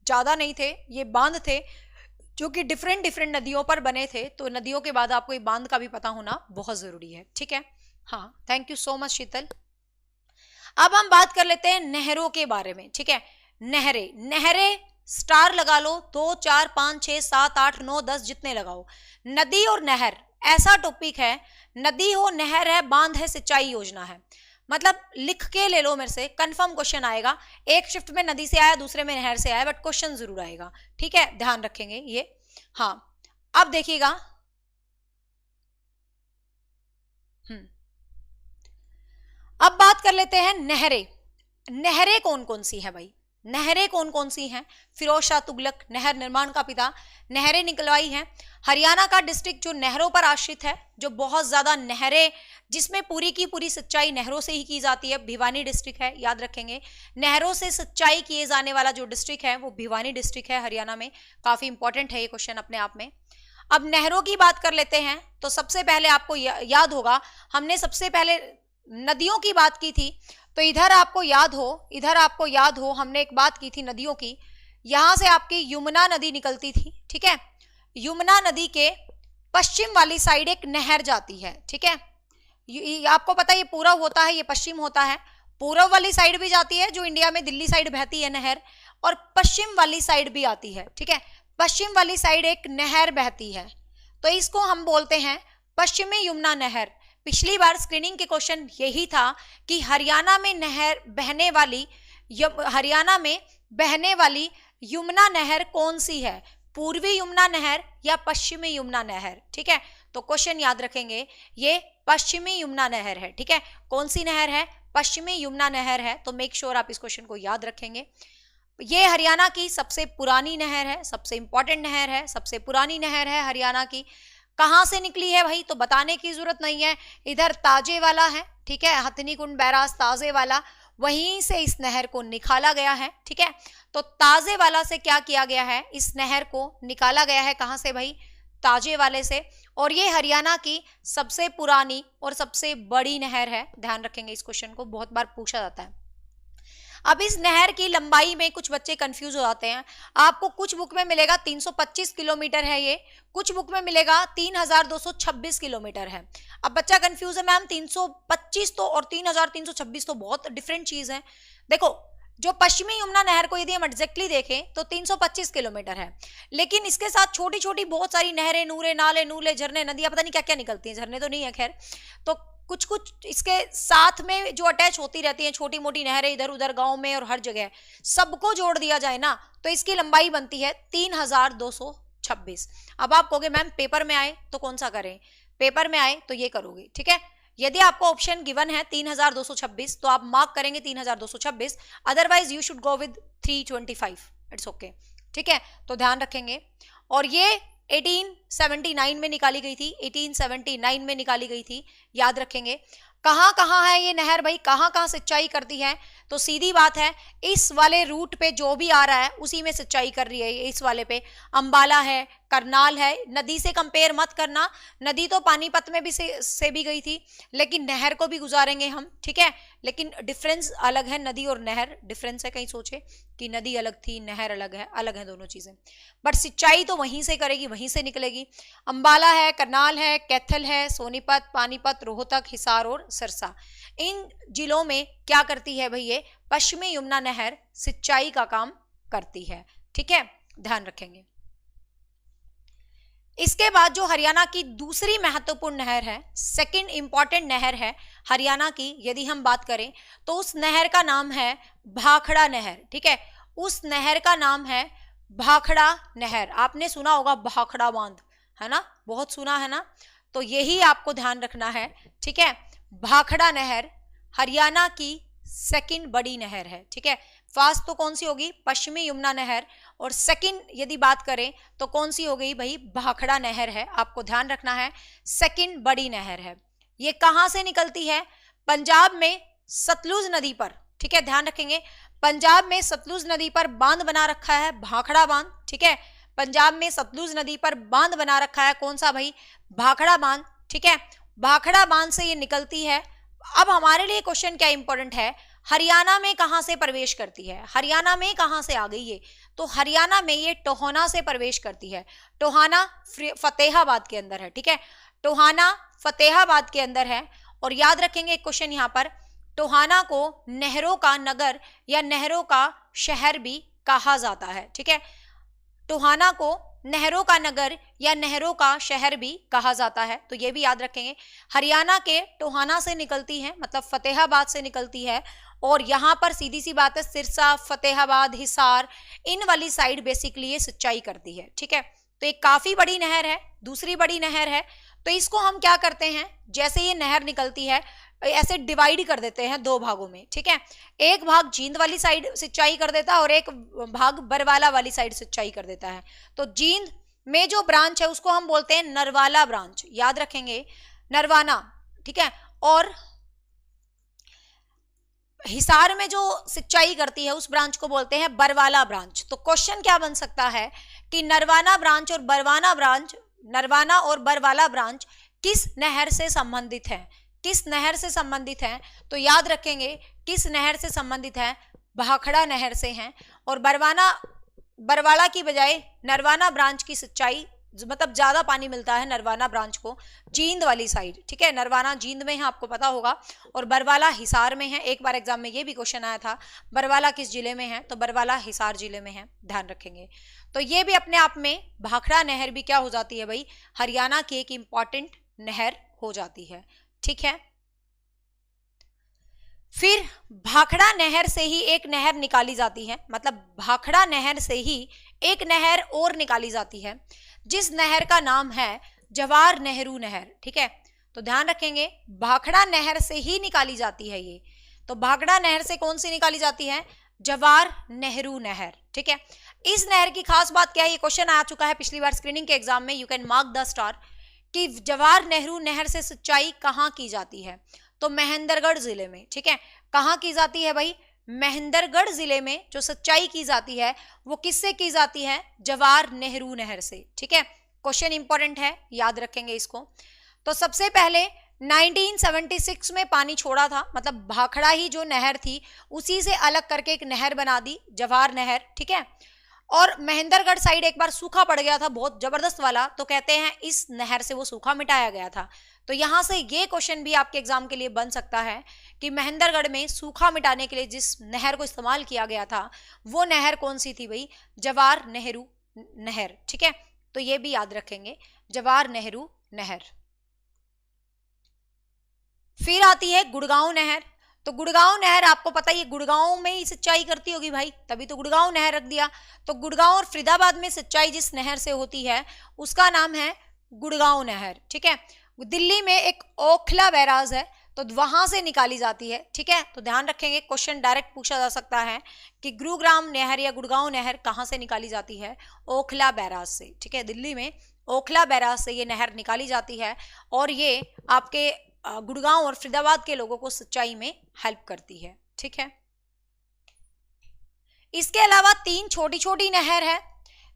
ज्यादा नहीं थे, ये बांध थे जो कि डिफरेंट डिफरेंट नदियों पर बने थे, तो नदियों के बाद आपको ये बांध का भी पता होना बहुत जरूरी है, ठीक है। हाँ, थैंक यू सो मच शीतल। अब हम बात कर लेते हैं नहरों के बारे में, ठीक है। नहरें स्टार लगा लो, 2 4 5 6 7 8 9 10 जितने लगाओ। नदी और नहर ऐसा टॉपिक है, नदी हो, नहर है, बांध है, सिंचाई योजना है, मतलब लिख के ले लो मेरे से, कंफर्म क्वेश्चन आएगा। एक शिफ्ट में नदी से आया, दूसरे में नहर से आया, बट क्वेश्चन जरूर आएगा, ठीक है, ध्यान रखेंगे ये। हाँ, अब देखिएगा, अब बात कर लेते हैं नहरें। नहरें कौन कौन सी है भाई, नहरें कौन कौन सी हैं, फिरोज शाह तुगलक नहर निर्माण का पिता, नहरें निकलवाई हैं। हरियाणा का डिस्ट्रिक्ट जो नहरों पर आश्रित है, जो बहुत ज्यादा नहरें, जिसमें पूरी की पूरी सिंचाई नहरों से ही की जाती है, भिवानी डिस्ट्रिक्ट है, याद रखेंगे। नहरों से सिंचाई किए जाने वाला जो डिस्ट्रिक्ट है वो भिवानी डिस्ट्रिक्ट है हरियाणा में, काफी इंपॉर्टेंट है ये क्वेश्चन अपने आप में। अब नहरों की बात कर लेते हैं, तो सबसे पहले आपको याद होगा, हमने सबसे पहले नदियों की बात की थी, तो इधर आपको याद हो हमने एक बात की थी नदियों की, यहां से आपकी यमुना नदी निकलती थी, ठीक है। यमुना नदी के पश्चिम वाली साइड एक नहर जाती है, ठीक है। आपको पता है ये पूर्व होता है, ये पश्चिम होता है, पूर्व वाली साइड भी जाती है जो इंडिया में दिल्ली साइड बहती है नहर, और पश्चिम वाली साइड भी आती है, ठीक है। पश्चिम वाली साइड एक नहर बहती है, तो इसको हम बोलते हैं पश्चिमी यमुना नहर। पिछली बार स्क्रीनिंग के क्वेश्चन यही था कि हरियाणा में बहने वाली यमुना नहर कौन सी है, पूर्वी यमुना नहर या पश्चिमी यमुना नहर, ठीक है। तो क्वेश्चन याद रखेंगे, ये पश्चिमी यमुना नहर है, ठीक है। कौन सी नहर है? पश्चिमी यमुना नहर है। तो मेक श्योर आप इस क्वेश्चन को याद रखेंगे। ये हरियाणा की सबसे पुरानी नहर है, सबसे इंपॉर्टेंट नहर है, सबसे पुरानी नहर है हरियाणा की। कहां से निकली है भाई? तो बताने की जरूरत नहीं है, इधर ताजे वाला है, ठीक है, हथनी कुंड बैराज ताजे वाला, वहीं से इस नहर को निकाला गया है, ठीक है। तो ताजे वाला से क्या किया गया है? इस नहर को निकाला गया है। कहां से भाई? ताजे वाले से। और ये हरियाणा की सबसे पुरानी और सबसे बड़ी नहर है। ध्यान रखेंगे, इस क्वेश्चन को बहुत बार पूछा जाता है। अब इस नहर की लंबाई में कुछ बच्चे कंफ्यूज हो जाते हैं। आपको कुछ बुक में मिलेगा 325 किलोमीटर है ये, कुछ बुक में मिलेगा 3226 किलोमीटर है। अब बच्चा कंफ्यूज है, मैम 325 तो और 3326 तो बहुत डिफरेंट चीज है। देखो, जो पश्चिमी यमुना नहर को यदि हम एग्जैक्टली देखें तो 325 किलोमीटर है, लेकिन इसके साथ छोटी छोटी बहुत सारी नहरें, नूरे, नाले, नूले, झरने, नदियां, पता नहीं क्या क्या निकलती हैं, झरने तो नहीं है खैर। तो कुछ कुछ इसके साथ में जो अटैच होती रहती हैं, छोटी मोटी नहरें इधर उधर गांव में और हर जगह, सबको जोड़ दिया जाए ना तो इसकी लंबाई बनती है 3226। अब आप कहोगे मैम पेपर में आए तो कौन सा करें? पेपर में आए तो ये करोगे, ठीक है। यदि आपको ऑप्शन गिवन है 3226 तो आप मार्क करेंगे 3226, otherwise you should go with 325, it's okay, ठीक है। तो ध्यान रखेंगे। और ये 1879 में निकाली गई थी, 1879 में निकाली गई थी, याद रखेंगे। कहाँ कहाँ है ये नहर भाई, कहाँ कहाँ सिंचाई करती है? तो सीधी बात है, इस वाले रूट पे जो भी आ रहा है उसी में सिंचाई कर रही है। इस वाले पे अंबाला है, करनाल है। नदी से कंपेयर मत करना, नदी तो पानीपत में भी से भी गई थी, लेकिन नहर को भी गुजारेंगे हम, ठीक है। लेकिन डिफरेंस अलग है, नदी और नहर डिफरेंस है। कहीं सोचे कि नदी अलग थी, नहर अलग है दोनों चीजें, बट सिंचाई तो वहीं से करेगी, वहीं से निकलेगी। अंबाला है, करनाल है, कैथल है, सोनीपत, पानीपत, रोहतक, हिसार और सरसा, इन जिलों में क्या करती है भाई? ये पश्चिमी यमुना नहर सिंचाई का काम करती है, ठीक है, ध्यान रखेंगे। इसके बाद जो हरियाणा की दूसरी महत्वपूर्ण नहर है, सेकंड इंपॉर्टेंट नहर है हरियाणा की, यदि हम बात करें तो उस नहर का नाम है भाखड़ा नहर, ठीक है। उस नहर का नाम है भाखड़ा नहर। आपने सुना होगा भाखड़ा बांध, है ना, बहुत सुना है ना। तो यही आपको ध्यान रखना है, ठीक है। भाखड़ा नहर हरियाणा की सेकंड बड़ी नहर है, ठीक है। फर्स्ट तो कौन सी होगी? पश्चिमी यमुना नहर, और सेकंड यदि बात करें तो कौन सी हो गई भाई? भाखड़ा नहर है। आपको ध्यान रखना है, सेकंड बड़ी नहर है। ये कहां से निकलती है? पंजाब में सतलुज नदी पर, ठीक है, ध्यान रखेंगे। पंजाब में सतलुज नदी पर बांध बना रखा है, भाखड़ा बांध, ठीक है। पंजाब में सतलुज नदी पर बांध बना रखा है, कौन सा भाई? भाखड़ा बांध, ठीक है। भाखड़ा बांध से ये निकलती है। अब हमारे लिए क्वेश्चन क्या इंपॉर्टेंट है, हरियाणा में कहां से प्रवेश करती है? हरियाणा में कहां से आ गई ये? तो हरियाणा में ये टोहाना से प्रवेश करती है। टोहाना फतेहाबाद के अंदर है, ठीक है। टोहाना फतेहाबाद के अंदर है। और याद रखेंगे एक क्वेश्चन यहां पर, टोहाना को नहरों का नगर या नहरों का शहर भी कहा जाता है, ठीक है। टोहाना को नहरों का नगर या नहरों का शहर भी कहा जाता है, तो ये भी याद रखेंगे। हरियाणा के टोहाना से निकलती है, मतलब फतेहाबाद से निकलती है, और यहाँ पर सीधी सी बात है, सिरसा, फतेहाबाद, हिसार, इन वाली साइड बेसिकली ये सिंचाई करती है, ठीक है। तो एक काफी बड़ी नहर है, दूसरी बड़ी नहर है। तो इसको हम क्या करते हैं, जैसे ये नहर निकलती है ऐसे डिवाइड कर देते हैं दो भागों में, ठीक है। एक भाग जींद वाली साइड सिंचाई कर देता है और एक भाग बरवाला वाली साइड सिंचाई कर देता है। तो जींद में जो ब्रांच है उसको हम बोलते हैं नरवाला ब्रांच, याद रखेंगे, नरवाना, ठीक है। और हिसार में जो सिंचाई करती है उस ब्रांच को बोलते हैं बरवाला ब्रांच। तो क्वेश्चन क्या बन सकता है कि नरवाना ब्रांच और बरवाना ब्रांच, नरवाना और बरवाला ब्रांच किस नहर से संबंधित है? किस नहर से संबंधित है? तो याद रखेंगे किस नहर से संबंधित है? भाखड़ा नहर से हैं। और बरवाला की बजाय नरवाना ब्रांच की सिंचाई, मतलब ज्यादा पानी मिलता है नरवाना ब्रांच को जींद वाली साइड, ठीक है। नरवाना जींद में है, आपको पता होगा, और बरवाला हिसार में है। एक बार एग्जाम में ये भी क्वेश्चन आया था, बरवाला किस जिले में है? तो बरवाला हिसार जिले में है, ध्यान रखेंगे। तो ये भी अपने आप में भाखड़ा नहर भी क्या हो जाती है भाई? हरियाणा की एक इंपॉर्टेंट नहर हो जाती है, ठीक है। फिर भाखड़ा नहर से ही एक नहर निकाली जाती है, मतलब भाखड़ा नहर से ही एक नहर और निकाली जाती है जिस नहर का नाम है जवाहर नेहरू नहर। ठीक है, तो ध्यान रखेंगे भाखड़ा नहर से ही निकाली जाती है ये। तो भाखड़ा नहर से कौन सी निकाली जाती है? जवाहर नेहरू नहर। ठीक है, इस नहर की खास बात क्या है, ये क्वेश्चन आ चुका है पिछली बार स्क्रीनिंग के एग्जाम में, you can mark the star, कि जवाहर नेहरू नहर से सिंचाई कहाँ की जाती है? तो महेंद्रगढ़ जिले में। ठीक है, कहाँ की जाती है भाई? महेंद्रगढ़ जिले में जो सिंचाई की जाती है वो किससे की जाती है? जवाहर नेहरू नहर से। ठीक है, क्वेश्चन इंपॉर्टेंट है, याद रखेंगे इसको। तो सबसे पहले 1976 में पानी छोड़ा था, मतलब भाखड़ा ही जो नहर थी उसी से अलग करके एक नहर बना दी, जवाहर नहर। ठीक है, और महेंद्रगढ़ साइड एक बार सूखा पड़ गया था बहुत जबरदस्त वाला, तो कहते हैं इस नहर से वो सूखा मिटाया गया था। तो यहां से ये क्वेश्चन भी आपके एग्जाम के लिए बन सकता है कि महेंद्रगढ़ में सूखा मिटाने के लिए जिस नहर को इस्तेमाल किया गया था वो नहर कौन सी थी भाई? जवाहर नेहरू नहर। ठीक है, तो ये भी याद रखेंगे, जवाहर नेहरू नहर। फिर आती है गुड़गांव नहर। तो गुड़गांव नहर आपको पता ही है, गुड़गांव में ही सिंचाई करती होगी भाई, तभी तो गुड़गांव नहर रख दिया। तो गुड़गांव और फरीदाबाद में सिंचाई जिस नहर से होती है उसका नाम है गुड़गांव नहर। ठीक है, दिल्ली में एक ओखला बैराज है तो वहां से निकाली जाती है। ठीक है, तो ध्यान रखेंगे, क्वेश्चन डायरेक्ट पूछा जा सकता है कि गुरुग्राम नहर या गुड़गांव नहर कहां से निकाली जाती है? ओखला बैराज से। ठीक है, दिल्ली में ओखला बैराज से ये नहर निकाली जाती है और ये आपके गुड़गांव और फरीदाबाद के लोगों को सिंचाई में हेल्प करती है। ठीक है, इसके अलावा 3 छोटी छोटी नहर है,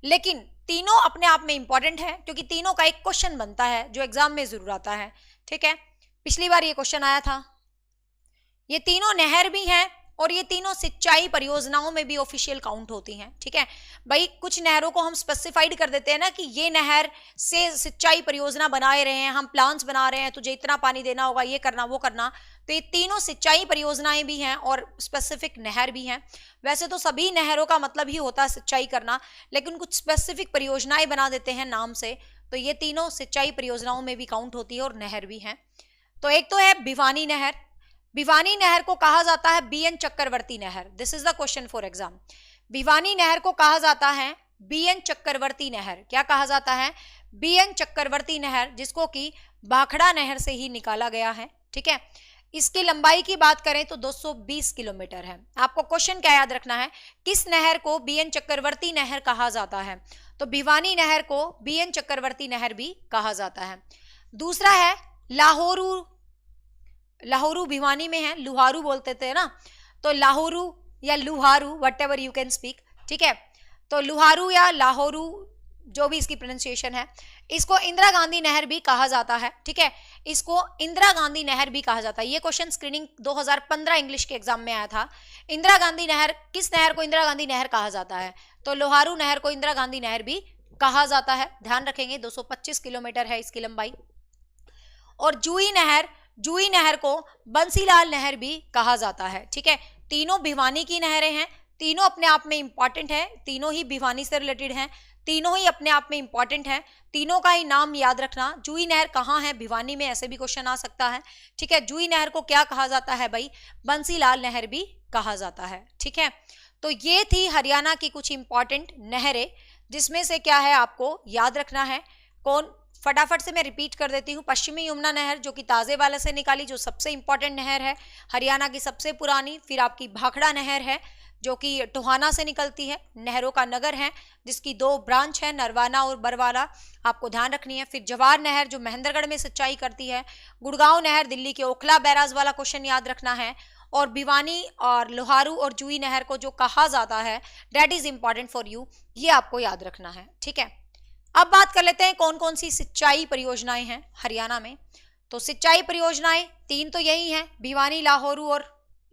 लेकिन तीनों अपने आप में इंपॉर्टेंट है क्योंकि तीनों का एक क्वेश्चन बनता है जो एग्जाम में जरूर आता है। ठीक है, पिछली बार ये क्वेश्चन आया था। ये तीनों नहर भी हैं और ये तीनों सिंचाई परियोजनाओं में भी ऑफिशियल काउंट होती हैं। ठीक है भाई, कुछ नहरों को हम स्पेसिफाइड कर देते हैं ना कि ये नहर से सिंचाई परियोजना बनाए रहे हैं, हम प्लान्स बना रहे हैं, तुझे इतना पानी देना होगा, ये करना वो करना। तो ये तीनों सिंचाई परियोजनाएं भी हैं और स्पेसिफिक नहर भी हैं। वैसे तो सभी नहरों का मतलब ही होता है सिंचाई करना, लेकिन कुछ स्पेसिफिक परियोजनाएं बना देते हैं नाम से, तो ये तीनों सिंचाई परियोजनाओं में भी काउंट होती है और नहर भी हैं। तो एक तो है भिवानी नहर। भिवानी नहर को कहा जाता है बीएन चक्रवर्ती नहर। This is the question for exam. Bhiwani नहर को कहा जाता है बीएन चक्रवर्ती नहर। क्या कहा जाता है? बीएन चक्रवर्ती नहर, जिसको कि भाखड़ा नहर से ही निकाला गया है। ठीक है, इसकी लंबाई की बात करें तो 220 किलोमीटर है। आपको क्वेश्चन क्या याद रखना है, किस नहर को बीएन चक्रवर्ती नहर कहा जाता है? तो भिवानी नहर को बीएन चक्रवर्ती नहर भी कहा जाता है। दूसरा है लाहौरू। लाहौरू भिवानी में है, लुहारू बोलते थे ना, तो लाहौरू या Luharu, whatever you can speak. ठीक है, तो लुहारू या लाहौरू जो भी इसकी प्रोनाउंसिएशन है, इसको इंदिरा गांधी नहर भी कहा जाता है। ठीक है, इसको इंदिरा गांधी नहर भी कहा जाता है। ये क्वेश्चन स्क्रीनिंग 2015 इंग्लिश के एग्जाम में आया था। इंदिरा गांधी नहर, किस नहर को इंदिरा गांधी नहर कहा जाता है? तो लोहारू नहर को इंदिरा गांधी नहर भी कहा जाता है। ध्यान रखेंगे, 225 किलोमीटर है इसकी लंबाई। और जूही नहर को बंसीलाल नहर भी कहा जाता है। ठीक है, तीनों भिवानी की नहरें हैं, तीनों अपने आप में इंपॉर्टेंट है, तीनों ही भिवानी से रिलेटेड हैं, तीनों ही अपने आप में इंपॉर्टेंट है। तीनों का ही नाम याद रखना। जूही नहर कहाँ है? भिवानी में, ऐसे भी क्वेश्चन आ सकता है। ठीक है, जूही नहर को क्या कहा जाता है भाई? बंसीलाल नहर भी कहा जाता है। ठीक है, तो ये थी हरियाणा की कुछ इंपॉर्टेंट नहरें, जिसमें से क्या है आपको याद रखना है। कौन? फटाफट से मैं रिपीट कर देती हूँ। पश्चिमी यमुना नहर जो कि ताजेवाला से निकाली, जो सबसे इंपॉर्टेंट नहर है, हरियाणा की सबसे पुरानी। फिर आपकी भाखड़ा नहर है जो कि टोहाना से निकलती है, नहरों का नगर है, जिसकी 2 ब्रांच है, नरवाना और बरवाला, आपको ध्यान रखनी है। फिर जवाहर नहर जो महेंद्रगढ़ में सिंचाई करती है। गुड़गांव नहर दिल्ली के ओखला बैराज वाला क्वेश्चन याद रखना है। और भिवानी और लोहारू और जूही नहर को जो कहा जाता है, that is important for you, ये आपको याद रखना है। ठीक है, अब बात कर लेते हैं कौन कौन सी सिंचाई परियोजनाएं हैं हरियाणा में। तो सिंचाई परियोजनाएं 3 तो यही हैं, भिवानी, लाहौरू और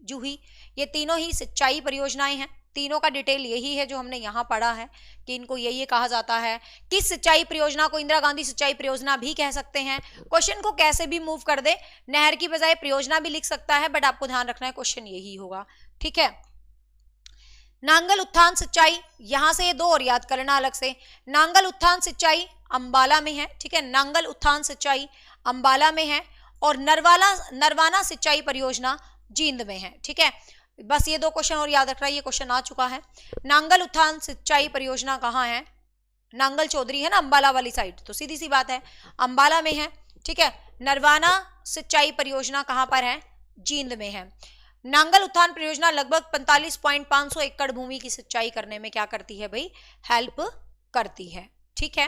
जूही, ये तीनों ही सिंचाई परियोजनाएं हैं। तीनों का डिटेल यही है जो हमने यहाँ पढ़ा है कि इनको ये कहा जाता है। किस सिंचाई परियोजना को इंदिरा गांधी सिंचाई परियोजना भी कह सकते हैं। क्वेश्चन को कैसे भी मूव कर दे, नहर की बजाय परियोजना भी लिख सकता है, बट आपको ध्यान रखना है क्वेश्चन यही होगा। ठीक है, नांगल उत्थान सिंचाई, यहां से ये 2 और याद करना अलग से। नांगल उत्थान सिंचाई अंबाला में है। ठीक है, नांगल उत्थान सिंचाई अंबाला में है। और नरवाना सिंचाई परियोजना जींद में है। ठीक है, बस ये 2 क्वेश्चन और याद रखना, ये क्वेश्चन आ चुका है। नांगल उत्थान सिंचाई परियोजना कहाँ है? नांगल चौधरी है ना, अंबाला वाली साइड, तो सीधी सी बात है अंबाला में है। ठीक है, नरवाना सिंचाई परियोजना कहां पर है? जींद में है। नांगल उत्थान परियोजना लगभग 45.500 एकड़ भूमि की सिंचाई करने में क्या करती है भाई? हेल्प करती है। ठीक है,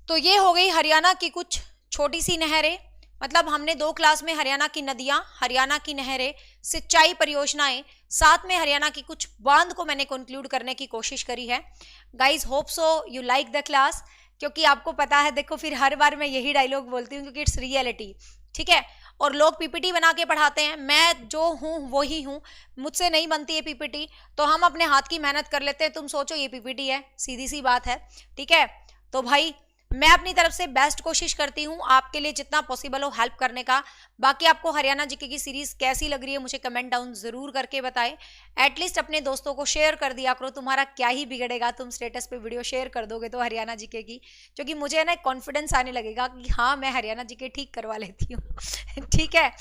तो ये हो गई हरियाणा की कुछ छोटी सी नहरें, मतलब हमने 2 क्लास में हरियाणा की नदियां, हरियाणा की नहरें, सिंचाई परियोजनाएं, साथ में हरियाणा की कुछ बांध को मैंने कंक्लूड करने की कोशिश करी है। Guys hope so you like the class, क्योंकि आपको पता है, देखो फिर हर बार मैं यही डायलॉग बोलती हूँ क्योंकि इट्स रियलिटी। ठीक है, और लोग पीपीटी बना के पढ़ाते हैं, मैं जो हूँ वो ही हूँ, मुझसे नहीं बनती है पीपीटी, तो हम अपने हाथ की मेहनत कर लेते हैं। तुम सोचो ये पीपीटी है, सीधी सी बात है। ठीक है, तो भाई मैं अपनी तरफ से बेस्ट कोशिश करती हूँ आपके लिए जितना पॉसिबल हो हेल्प करने का। बाकी आपको हरियाणा जीके की सीरीज कैसी लग रही है मुझे कमेंट डाउन जरूर करके बताएं। एटलीस्ट अपने दोस्तों को शेयर कर दिया करो, तुम्हारा क्या ही बिगड़ेगा, तुम स्टेटस पे वीडियो शेयर कर दोगे तो हरियाणा जीके की, क्योंकि मुझे ना कॉन्फिडेंस आने लगेगा कि हाँ मैं हरियाणा जीके ठीक करवा लेती हूँ। ठीक है,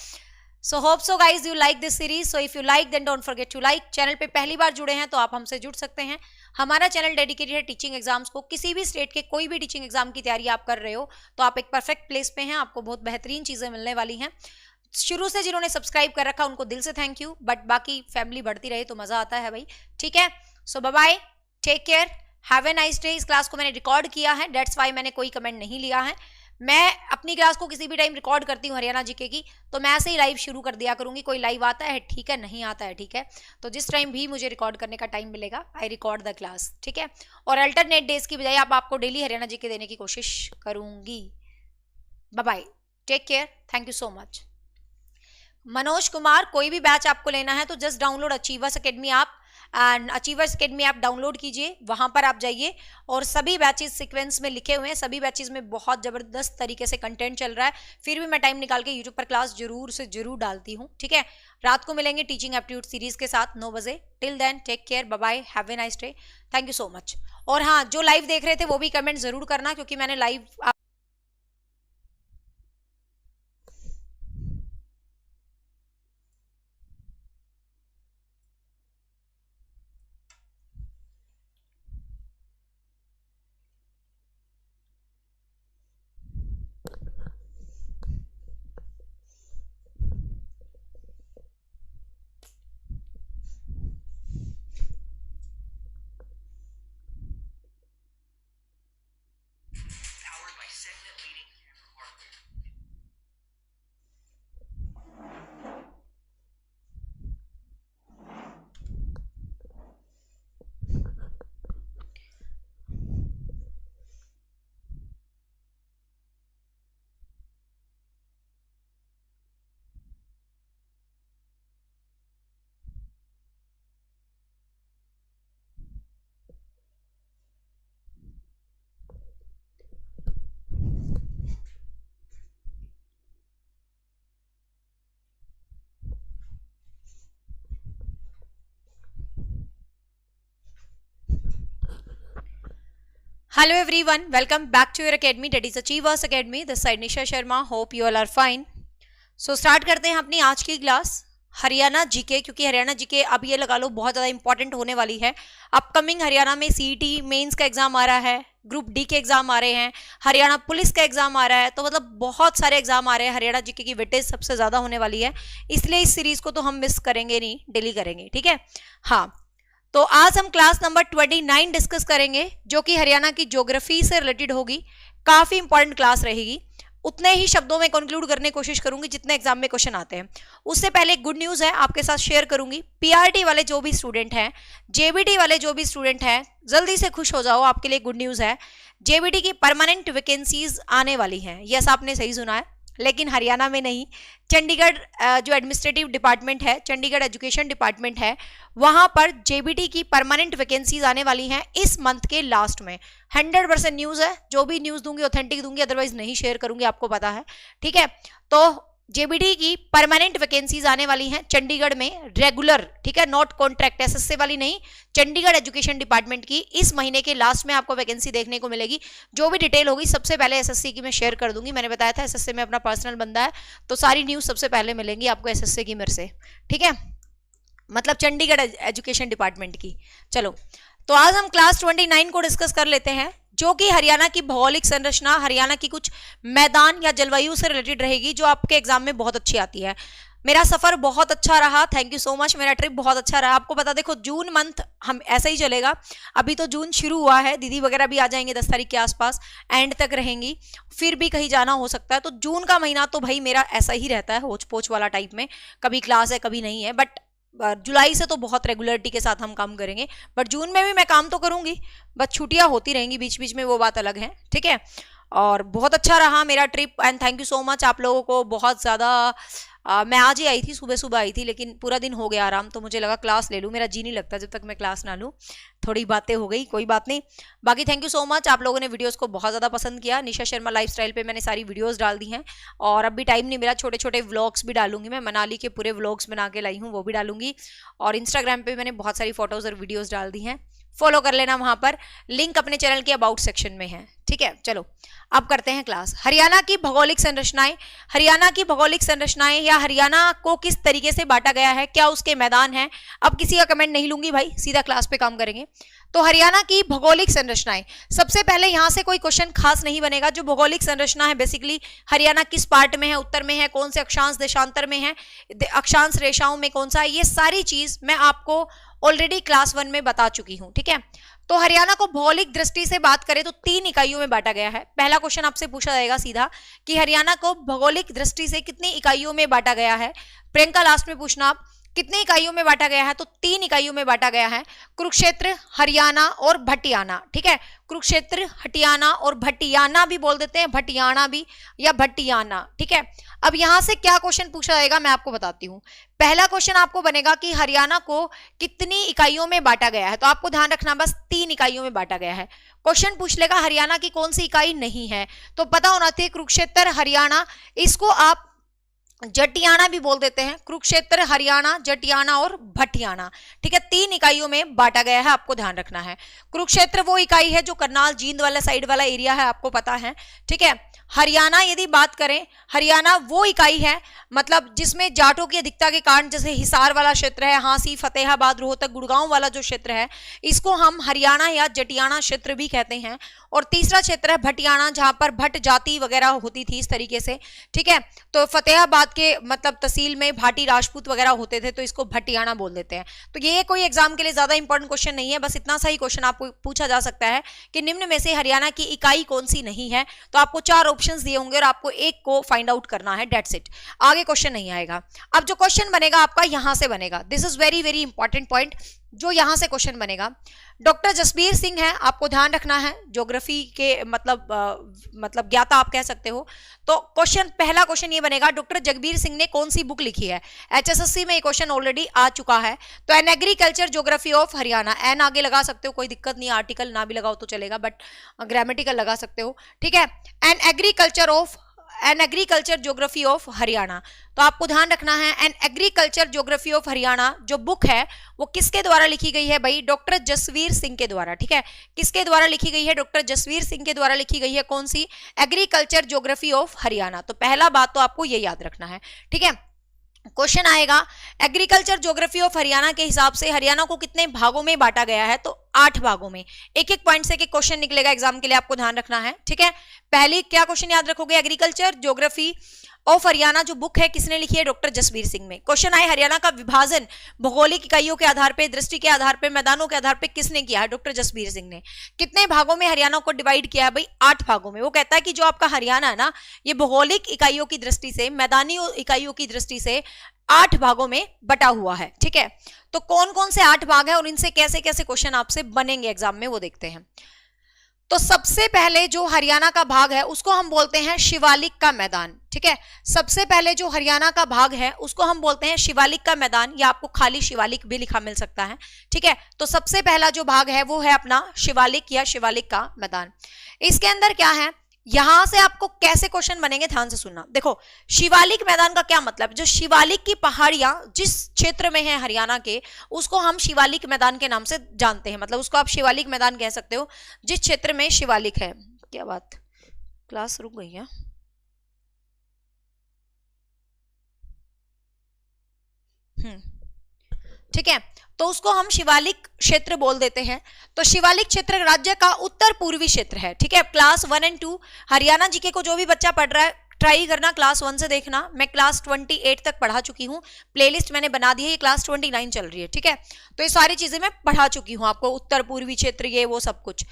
so hope so guys you like this series. So if you like then don't forget to like. Channel पे पहली बार जुड़े हैं तो आप हमसे जुड़ सकते हैं। हमारा चैनल डेडिकेटेड है टीचिंग एग्जाम्स को, किसी भी स्टेट के कोई भी टीचिंग एग्जाम की तैयारी आप कर रहे हो तो आप एक परफेक्ट प्लेस पे हैं, आपको बहुत बेहतरीन चीजें मिलने वाली हैं। शुरू से जिन्होंने सब्सक्राइब कर रखा उनको दिल से थैंक यू, बट बाकी फैमिली बढ़ती रहे तो मजा आता है भाई। ठीक है, so bye bye, take care, have a nice day. इस क्लास को मैंने रिकॉर्ड किया है, डेट्स वाई मैंने कोई कमेंट नहीं लिया है। मैं अपनी क्लास को किसी भी टाइम रिकॉर्ड करती हूँ हरियाणा जीके की, तो मैं ऐसे ही लाइव शुरू कर दिया करूंगी। कोई लाइव आता है ठीक है, नहीं आता है ठीक है, तो जिस टाइम भी मुझे रिकॉर्ड करने का टाइम मिलेगा आई रिकॉर्ड द क्लास। ठीक है, और अल्टरनेट डेज की बजाय आपको डेली हरियाणा जीके देने की कोशिश करूंगी। Bye bye, take care, thank you so much. Manoj Kumar, कोई भी बैच आपको लेना है तो just download Achievers Academy app, and Achievers Academy app download कीजिए, वहां पर आप जाइए और सभी बैचेस सीक्वेंस में लिखे हुए हैं, सभी बैचेस में बहुत जबरदस्त तरीके से कंटेंट चल रहा है। फिर भी मैं टाइम निकाल के यूट्यूब पर क्लास जरूर से जरूर डालती हूँ। ठीक है, रात को मिलेंगे टीचिंग एप्टीट्यूड सीरीज के साथ 9 बजे। Till then take care, bye bye, have a nice day, thank you so much. और हाँ, जो लाइव देख रहे थे वो भी कमेंट जरूर करना, क्योंकि मैंने live Hello everyone, welcome back to your academy, that is Achievers Academy. This side Nisha Sharma, hope you all are fine. So start करते हैं अपनी आज की क्लास हरियाणा जीके, क्योंकि हरियाणा जीके अब ये लगा लो बहुत ज़्यादा इंपॉर्टेंट होने वाली है। अपकमिंग हरियाणा में सीईटी मेंस का एग्जाम आ रहा है, ग्रुप डी के एग्जाम आ रहे हैं, हरियाणा पुलिस का एग्जाम आ रहा है, तो मतलब बहुत सारे एग्जाम आ रहे हैं। हरियाणा जीके की वेटेज सबसे ज़्यादा होने वाली है, इसलिए इस सीरीज को तो हम मिस करेंगे नहीं, डेली करेंगे। ठीक है, हाँ, तो आज हम क्लास नंबर 29 डिस्कस करेंगे, जो कि हरियाणा की ज्योग्राफी से रिलेटेड होगी। काफी इंपॉर्टेंट क्लास रहेगी, उतने ही शब्दों में कंक्लूड करने की कोशिश करूंगी जितने एग्जाम में क्वेश्चन आते हैं। उससे पहले एक गुड न्यूज है आपके साथ शेयर करूंगी। पीआरटी वाले जो भी स्टूडेंट हैं, जेबीटी वाले जो भी स्टूडेंट हैं, जल्दी से खुश हो जाओ, आपके लिए गुड न्यूज है। जेबीटी की परमानेंट वैकेंसीज आने वाली हैं। यस, आपने सही सुना है, लेकिन हरियाणा में नहीं, चंडीगढ़ जो एडमिनिस्ट्रेटिव डिपार्टमेंट है, चंडीगढ़ एजुकेशन डिपार्टमेंट है, वहां पर जेबीटी की परमानेंट वैकेंसीज आने वाली हैं इस मंथ के लास्ट में। 100% न्यूज है, जो भी न्यूज दूंगी ऑथेंटिक दूंगी, अदरवाइज नहीं शेयर करूंगी, आपको पता है। ठीक है, तो जेबीटी की परमानेंट वैकेंसीज आने वाली हैं चंडीगढ़ में, रेगुलर, ठीक है, नॉट कॉन्ट्रैक्ट, एसएससी वाली नहीं, चंडीगढ़ एजुकेशन डिपार्टमेंट की इस महीने के लास्ट में आपको वैकेंसी देखने को मिलेगी। जो भी डिटेल होगी सबसे पहले एसएससी की मैं शेयर कर दूंगी। मैंने बताया था एसएससी में अपना पर्सनल बंदा है, तो सारी न्यूज सबसे पहले मिलेंगी आपको एसएससी की मेरे से। ठीक है, मतलब चंडीगढ़ एजुकेशन डिपार्टमेंट की। चलो, तो आज हम क्लास 29 को डिस्कस कर लेते हैं, जो कि हरियाणा की भौगोलिक संरचना, हरियाणा की कुछ मैदान या जलवायु से रिलेटेड रहेगी, जो आपके एग्जाम में बहुत अच्छी आती है। मेरा सफर बहुत अच्छा रहा, थैंक यू सो मच, मेरा ट्रिप बहुत अच्छा रहा। आपको पता, देखो जून मंथ हम ऐसा ही चलेगा, अभी तो जून शुरू हुआ है, दीदी वगैरह भी आ जाएंगे 10 तारीख के आसपास, एंड तक रहेंगी, फिर भी कहीं जाना हो सकता है। तो जून का महीना तो भाई मेरा ऐसा ही रहता है, होच पोच वाला टाइप में, कभी क्लास है कभी नहीं है, बट जुलाई से तो बहुत रेगुलरिटी के साथ हम काम करेंगे। बट जून में भी मैं काम तो करूंगी, बस छुट्टियां होती रहेंगी बीच बीच में, वो बात अलग है, ठीक है। और बहुत अच्छा रहा मेरा trip, and thank you so much आप लोगों को। बहुत ज़्यादा मैं आज ही आई थी, सुबह सुबह आई थी, लेकिन पूरा दिन हो गया आराम, तो मुझे लगा क्लास ले लूँ, मेरा जी नहीं लगता जब तक मैं क्लास ना लूँ। थोड़ी बातें हो गई, कोई बात नहीं। बाकी थैंक यू सो मच, आप लोगों ने वीडियोस को बहुत ज़्यादा पसंद किया। निशा शर्मा लाइफस्टाइल पे मैंने सारी वीडियोस डाल दी हैं, और अब भी टाइम नहीं मिला, छोटे छोटे व्लॉग्स भी डालूंगी मैं, मनाली के पूरे व्लॉग्स बना के लाई हूँ, वो भी डालूंगी। और इंस्टाग्राम पे मैंने बहुत सारी फोटोज और वीडियोज डाल दी हैं, फॉलो कर लेना वहां पर, लिंक अपने चैनल के अबाउट सेक्शन में है, ठीक है। चलो अब करते हैं क्लास। हरियाणा की भौगोलिक संरचनाएं, हरियाणा की भौगोलिक संरचनाएं या हरियाणा को किस तरीके से बांटा गया है, क्या उसके मैदान हैं। अब किसी का कमेंट नहीं लूंगी भाई, सीधा क्लास पे काम करेंगे। तो हरियाणा की भौगोलिक संरचनाएं, सबसे पहले यहां से कोई क्वेश्चन खास नहीं बनेगा। जो भौगोलिक संरचना है बेसिकली हरियाणा किस पार्ट में है, उत्तर में है, कौन से अक्षांश देशांतर में है, अक्षांश रेखाओं में कौन सा है, ये सारी चीज मैं आपको ऑलरेडी क्लास 1 में बता चुकी हूं, ठीक है। तो हरियाणा को भौगोलिक दृष्टि से बात करें तो 3 इकाइयों में बांटा गया है। पहला क्वेश्चन आपसे पूछा जाएगा सीधा कि हरियाणा को भौगोलिक दृष्टि से कितनी इकाइयों में बांटा गया है। प्रियंका लास्ट में पूछना आप कितनी इकाइयों में बांटा गया है, तो 3 इकाइयों में बांटा गया है, कुरुक्षेत्र, हरियाणा और भटियाना, ठीक है। कुरुक्षेत्र, हटियाना और भटियाना भी बोल देते हैं, भटियाना भी या भटियाना, ठीक है। अब यहां से क्या क्वेश्चन पूछा जाएगा मैं आपको बताती हूं। पहला क्वेश्चन आपको बनेगा कि हरियाणा को कितनी इकाइयों में बांटा गया है, तो आपको ध्यान रखना बस 3 इकाइयों में बांटा गया है। क्वेश्चन पूछ लेगा हरियाणा की कौन सी इकाई नहीं है, तो पता होना चाहिए कुरुक्षेत्र, हरियाणा, इसको आप जटियाना भी बोल देते हैं, कुरुक्षेत्र, हरियाणा, जटियाना और भटियाना, ठीक है। 3 इकाइयों में बांटा गया है, आपको ध्यान रखना है। कुरुक्षेत्र वो इकाई है जो करनाल जींद वाला साइड वाला एरिया है, आपको पता है, ठीक है। हरियाणा यदि बात करें, हरियाणा वो इकाई है मतलब जिसमें जाटों की अधिकता के कारण, जैसे हिसार वाला क्षेत्र है, हांसी, फतेहाबाद, रोहतक, गुड़गांव वाला जो क्षेत्र है, इसको हम हरियाणा या जटियाना क्षेत्र भी कहते हैं। और तीसरा क्षेत्र है भटियाना, जहां पर भट्ट जाति वगैरह होती थी इस तरीके से, ठीक है। तो फतेहाबाद के मतलब तहसील में भाटी राजपूत वगैरह होते थे, तो इसको भटियाना बोल देते हैं। तो ये कोई एग्जाम के लिए ज्यादा इंपॉर्टेंट क्वेश्चन नहीं है, बस इतना सा ही क्वेश्चन आपको पूछा जा सकता है कि निम्न में से हरियाणा की इकाई कौन सी नहीं है। तो आपको 4 ऑप्शंस दिए होंगे और आपको एक को फाइंड आउट करना है, डेट्स इट, आगे क्वेश्चन नहीं आएगा। अब जो क्वेश्चन बनेगा आपका यहां से बनेगा, this is very very important point, जो यहां से क्वेश्चन बनेगा। डॉक्टर जसबीर सिंह है, आपको ध्यान रखना है, ज्योग्राफी के मतलब ज्ञाता आप कह सकते हो। तो क्वेश्चन, पहला क्वेश्चन ये बनेगा, डॉक्टर जगबीर सिंह ने कौन सी बुक लिखी है। एचएसएससी में ये क्वेश्चन ऑलरेडी आ चुका है। तो an agriculture geography of Haryana, an आगे लगा सकते हो, कोई दिक्कत नहीं, आर्टिकल ना भी लगाओ तो चलेगा, बट ग्रामेटिकल लगा सकते हो, ठीक है। N agriculture geography of Haryana, तो आपको ध्यान रखना है, N agriculture geography of Haryana जो बुक है वो किसके द्वारा लिखी गई है भाई, डॉक्टर जसवीर सिंह के द्वारा, ठीक है। किसके द्वारा लिखी गई है, डॉक्टर जसवीर सिंह के द्वारा लिखी गई है, कौन सी, एग्रीकल्चर ज्योग्राफी ऑफ हरियाणा। तो पहला बात तो आपको ये याद रखना है, ठीक है। क्वेश्चन आएगा एग्रीकल्चर ज्योग्राफी ऑफ हरियाणा के हिसाब से हरियाणा को कितने भागों में बांटा गया है, तो 8 भागों में। एक एक पॉइंट से क्वेश्चन निकलेगा एग्जाम के लिए, आपको ध्यान रखना है, ठीक है। पहले क्या क्वेश्चन याद रखोगे, एग्रीकल्चर ज्योग्राफी ऑफ हरियाणा जो बुक है किसने लिखी है, डॉक्टर जसबीर सिंह में। क्वेश्चन आए हरियाणा का विभाजन भौगोलिक इकाइयों के आधार पे, दृष्टि के आधार पे, मैदानों के आधार पे किसने किया है, डॉक्टर जसबीर सिंह ने। कितने भागों में हरियाणा को डिवाइड किया है भाई, 8 भागों में। वो कहता है कि जो आपका हरियाणा है ना, ये भौगोलिक इकाइयों की दृष्टि से, मैदानी इकाइयों की दृष्टि से 8 भागों में बटा हुआ है, ठीक है। तो कौन कौन से 8 भाग है और इनसे कैसे कैसे क्वेश्चन आपसे बनेंगे एग्जाम में, वो देखते हैं। तो सबसे पहले जो हरियाणा का भाग है उसको हम बोलते हैं शिवालिक का मैदान, ठीक है। सबसे पहले जो हरियाणा का भाग है उसको हम बोलते हैं शिवालिक का मैदान, या आपको खाली शिवालिक भी लिखा मिल सकता है, ठीक है। तो सबसे पहला जो भाग है वो है अपना शिवालिक या शिवालिक का मैदान। इसके अंदर क्या है, यहां से आपको कैसे क्वेश्चन बनेंगे ध्यान से सुनना। देखो शिवालिक मैदान का क्या मतलब, जो शिवालिक की पहाड़ियां जिस क्षेत्र में है हरियाणा के, उसको हम शिवालिक मैदान के नाम से जानते हैं। मतलब उसको आप शिवालिक मैदान कह सकते हो जिस क्षेत्र में शिवालिक है। क्या बात, क्लास रुक गई है। ठीक है, तो उसको हम शिवालिक क्षेत्र बोल देते हैं। तो शिवालिक क्षेत्र राज्य का उत्तर पूर्वी क्षेत्र है। ठीक है, क्लास 1 और 2 हरियाणा जीके को जो भी बच्चा पढ़ रहा है ट्राई करना, क्लास 1 से देखना। मैं क्लास 28 तक पढ़ा चुकी हूँ, प्लेलिस्ट मैंने बना दी है, ये क्लास 29 चल रही है। ठीक है, तो ये सारी चीजें मैं पढ़ा चुकी हूँ आपको, उत्तर पूर्वी क्षेत्र ये वो सब कुछ।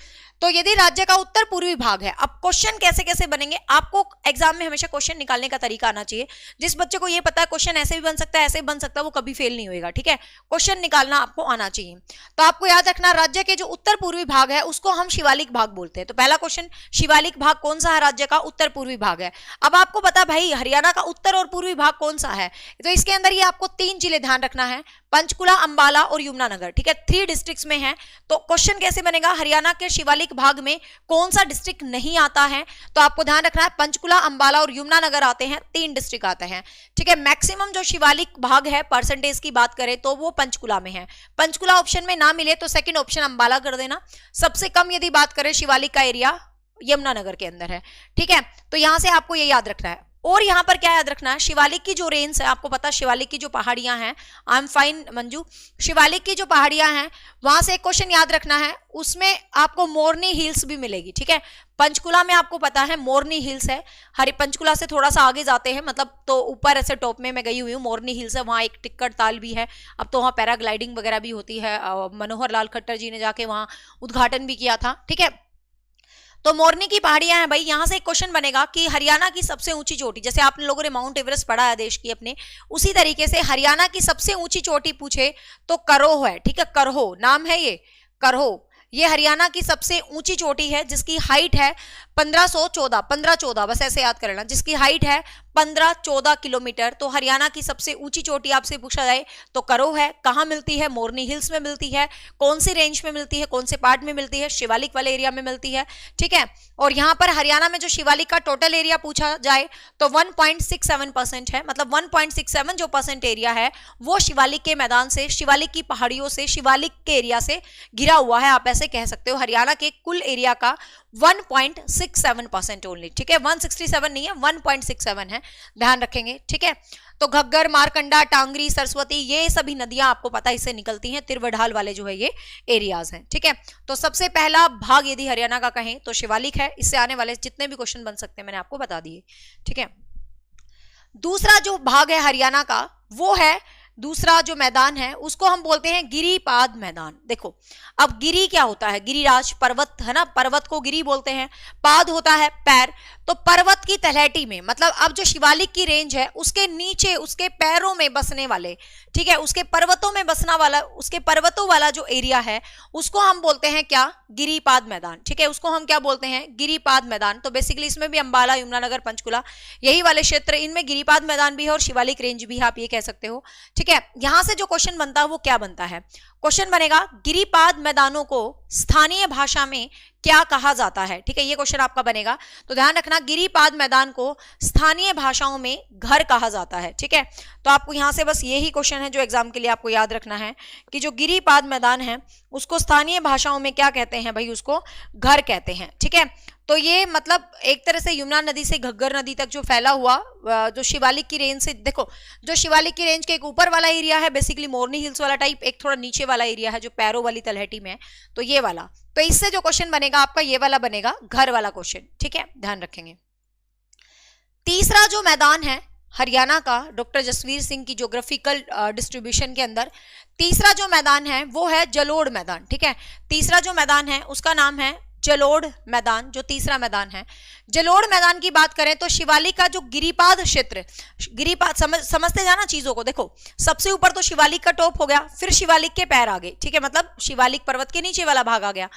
तो यदि राज्य का उत्तर पूर्वी भाग है, अब क्वेश्चन कैसे कैसे बनेंगे, आपको एग्जाम में हमेशा क्वेश्चन निकालने का तरीका आना चाहिए। जिस बच्चे को ये पता है क्वेश्चन ऐसे भी बन सकता है, ऐसे भी बन सकता है, वो कभी फेल नहीं होएगा। ठीक है, क्वेश्चन निकालना आपको आना चाहिए। तो आपको याद रखना, राज्य के जो उत्तर पूर्वी भाग है उसको हम शिवालिक भाग बोलते हैं। तो पहला क्वेश्चन, शिवालिक भाग कौन सा है राज्य का? उत्तर पूर्वी भाग है। अब आपको पता भाई हरियाणा का उत्तर और पूर्वी भाग कौन सा है, तो इसके अंदर ये आपको 3 जिले ध्यान रखना है, पंचकुला, अंबाला और यमुनानगर। ठीक है, 3 डिस्ट्रिक्ट्स में है। तो क्वेश्चन कैसे बनेगा, हरियाणा के शिवालिक भाग में कौन सा डिस्ट्रिक्ट नहीं आता है, तो आपको ध्यान रखना है पंचकुला, अंबाला और यमुनानगर आते हैं, 3 डिस्ट्रिक्ट आते हैं। ठीक है, मैक्सिमम जो शिवालिक भाग है परसेंटेज की बात करें तो वो पंचकुला में है। पंचकुला ऑप्शन में ना मिले तो सेकंड ऑप्शन अंबाला कर देना। सबसे कम यदि बात करें शिवालिक का एरिया यमुनानगर के अंदर है। ठीक है, तो यहां से आपको ये याद रखना है। और यहां पर क्या याद रखना है, शिवालिक की जो रेंज है, आपको पता शिवालिक की जो पहाड़ियां हैं, I am fine Manju, Shivalik की जो पहाड़ियां हैं वहां से एक क्वेश्चन याद रखना है, उसमें आपको मोरनी हिल्स भी मिलेगी। ठीक है, पंचकुला में आपको पता है मोरनी हिल्स है, हरि पंचकुला से थोड़ा सा आगे जाते हैं, मतलब तो ऊपर ऐसे टॉप में मैं गई हुई हूँ, मोरनी हिल्स है, वहाँ एक टिक्कर ताल भी है। अब तो वहाँ पैराग्लाइडिंग वगैरह भी होती है, मनोहर लाल खट्टर जी ने जाके वहाँ उद्घाटन भी किया था। ठीक है, तो मोरनी की पहाड़ियां हैं भाई। यहां से एक क्वेश्चन बनेगा कि हरियाणा की सबसे ऊंची चोटी, जैसे आप लोगों ने माउंट एवरेस्ट पढ़ा है देश की अपने, उसी तरीके से हरियाणा की सबसे ऊंची चोटी पूछे तो करोह है। ठीक है, करोह नाम है ये, करोह, ये हरियाणा की सबसे ऊंची चोटी है जिसकी हाइट है 1514, बस ऐसे याद कर लेना, जिसकी हाइट है 15-14 किलोमीटर। तो हरियाणा की सबसे ऊंची चोटी आपसे पूछा जाए तो करोह है। कहाँ मिलती है? मोरनी हिल्स में मिलती है। कौन सी रेंज में मिलती है, कौन से पार्ट में मिलती है? शिवालिक वाले एरिया में मिलती है। ठीक है, और यहाँ पर हरियाणा में जो शिवालिक का टोटल एरिया पूछा जाए तो 1.67% है, मतलब 1.67 जो परसेंट एरिया है वो शिवालिक के मैदान से, शिवालिक की पहाड़ियों से, शिवालिक के एरिया से घिरा हुआ है। आप ऐसे कह सकते हो हरियाणा के कुल एरिया का 1.67% ओनली। ठीक है, 167 नहीं है, 1.67 है, ध्यान रखेंगे। ठीक है, तो घग्गर, मारकंडा, टांगरी, सरस्वती, ये सभी नदियां आपको पता है इससे निकलती हैं, तिरवढाल वाले जो है ये एरियाज हैं। ठीक है, तो सबसे पहला भाग यदि हरियाणा का कहें तो शिवालिक है। इससे आने वाले जितने भी क्वेश्चन बन सकते हैं मैंने आपको बता दिए। ठीक है, दूसरा जो भाग है हरियाणा का वो है, दूसरा जो मैदान है उसको हम बोलते हैं गिरिपाद मैदान। देखो, अब गिरी क्या होता है? गिरिराज पर्वत है ना, पर्वत को गिरी बोलते हैं, पाद होता है पैर। तो पर्वत की तलहटी में, मतलब अब जो शिवालिक की रेंज है उसके नीचे, उसके पैरों में बसने वाले, ठीक है, उसके पर्वतों में बसना वाला, उसके पर्वतों वाला जो एरिया है उसको हम बोलते हैं क्या? गिरिपाद मैदान। ठीक है, उसको हम क्या बोलते हैं? गिरिपाद मैदान। तो बेसिकली इसमें भी अंबाला, यमुनानगर, पंचकुला, यही वाले क्षेत्र, इनमें गिरिपाद मैदान भी है और शिवालिक रेंज भी है, आप ये कह सकते हो। ठीक है, यहां से जो क्वेश्चन बनता है वो क्या बनता है? क्वेश्चन बनेगा गिरिपाद मैदानों को स्थानीय भाषा में क्या कहा जाता है? ठीक है, ये क्वेश्चन आपका बनेगा, तो ध्यान रखना, गिरिपाद मैदान को स्थानीय भाषाओं में घर कहा जाता है। ठीक है, तो आपको यहां से बस यही क्वेश्चन है जो एग्जाम के लिए आपको याद रखना है कि जो गिरिपाद मैदान है उसको स्थानीय भाषाओं में क्या कहते हैं भाई? उसको घर कहते हैं। ठीक है, तो ये मतलब एक तरह से यमुना नदी से घग्गर नदी तक जो फैला हुआ, जो शिवालिक की रेंज से, देखो जो शिवालिक की रेंज के एक ऊपर वाला एरिया है बेसिकली मोरनी हिल्स वाला टाइप, एक थोड़ा नीचे वाला एरिया है जो पैरों वाली तलहटी में है, तो ये वाला। तो इससे जो क्वेश्चन बनेगा आपका ये वाला बनेगा, घर वाला क्वेश्चन। ठीक है, ध्यान रखेंगे। तीसरा जो मैदान है हरियाणा का, डॉक्टर जसवीर सिंह की ज्योग्राफिकल डिस्ट्रीब्यूशन के अंदर तीसरा जो मैदान है वो है जलोढ़ मैदान। ठीक है, तीसरा जो मैदान है उसका नाम है जलोढ़ मैदान। जो तीसरा मैदान है जलोढ़ मैदान की बात करें तो शिवालिक का जो गिरिपाद क्षेत्र, गिरिपाद समझते जाना चीजों को। देखो, सबसे ऊपर तो शिवालिक का टॉप हो गया, फिर शिवालिक के पैर आ गए। ठीक है, मतलब शिवालिक पर्वत के नीचे वाला भाग आ गया।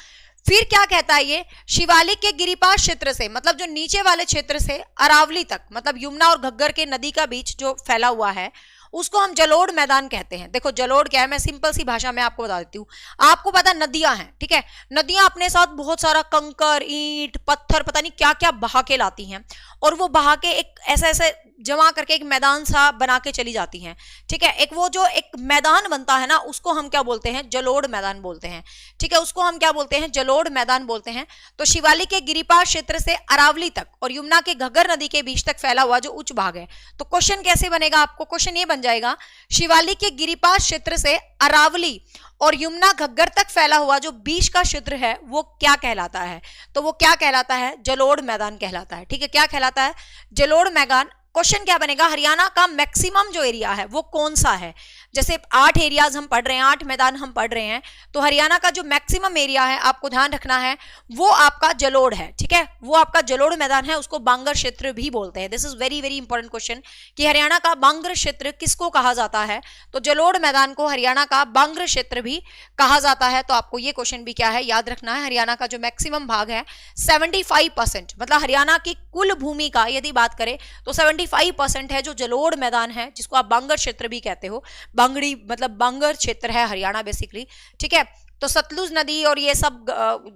फिर क्या कहता है ये? शिवालिक के गिरिपाद क्षेत्र से, मतलब जो नीचे वाले क्षेत्र से अरावली तक, मतलब यमुना और घग्गर के नदी का बीच जो फैला हुआ है उसको हम जलोढ़ मैदान कहते हैं। देखो जलोढ़ क्या है, मैं सिंपल सी भाषा में आपको बता देती हूँ। आपको पता नदियां हैं, ठीक है, नदियां अपने साथ बहुत सारा कंकर, ईंट, पत्थर, पता नहीं क्या क्या बहा के लाती हैं, और वो बहा के एक ऐसे ऐसे जमा करके एक मैदान सा बना के चली जाती हैं, ठीक है। एक वो जो एक मैदान बनता है ना, उसको हम क्या बोलते हैं, जलोढ़ मैदान बोलते हैं, ठीक है, उसको हम क्या बोलते हैं, जलोढ़ मैदान बोलते हैं। तो शिवालिक के गिरिपाद क्षेत्र से अरावली तक और यमुना के घग्गर नदी के बीच तक फैला हुआ जो उच्च भाग है, तो क्वेश्चन कैसे बनेगा आपको, क्वेश्चन ये बन जाएगा, शिवालिक के गिरिपाद क्षेत्र से अरावली और यमुना घग्गर तक फैला हुआ जो बीच का क्षेत्र है वो क्या कहलाता है, तो वो क्या कहलाता है, जलोढ़ मैदान कहलाता है, ठीक है। क्या कहलाता है, जलोढ़ मैदान। क्वेश्चन क्या बनेगा, हरियाणा का मैक्सिमम जो एरिया है वो कौन सा है। जैसे 8 एरियाज हम पढ़ रहे हैं, 8 मैदान हम पढ़ रहे हैं, तो हरियाणा का जो मैक्सिमम एरिया है आपको ध्यान रखना है वो आपका जलोढ़ है, ठीक है, वो आपका जलोढ़ मैदान है, उसको बांगर क्षेत्र भी बोलते हैं। This is very very important question कि हरियाणा का बांगर क्षेत्र किसको कहा जाता है, तो जलोढ़ मैदान को हरियाणा का बांगर क्षेत्र भी कहा जाता है। तो आपको ये क्वेश्चन भी क्या है, याद रखना है। हरियाणा का जो मैक्सिमम भाग है 75%, मतलब हरियाणा की कुल भूमि का यदि बात करें तो 75% है जो जलोढ़ मैदान है, जिसको आप बांगर क्षेत्र भी कहते हो। बांगड़ी मतलब बांगर क्षेत्र है हरियाणा बेसिकली, ठीक है। तो सतलुज नदी और ये सब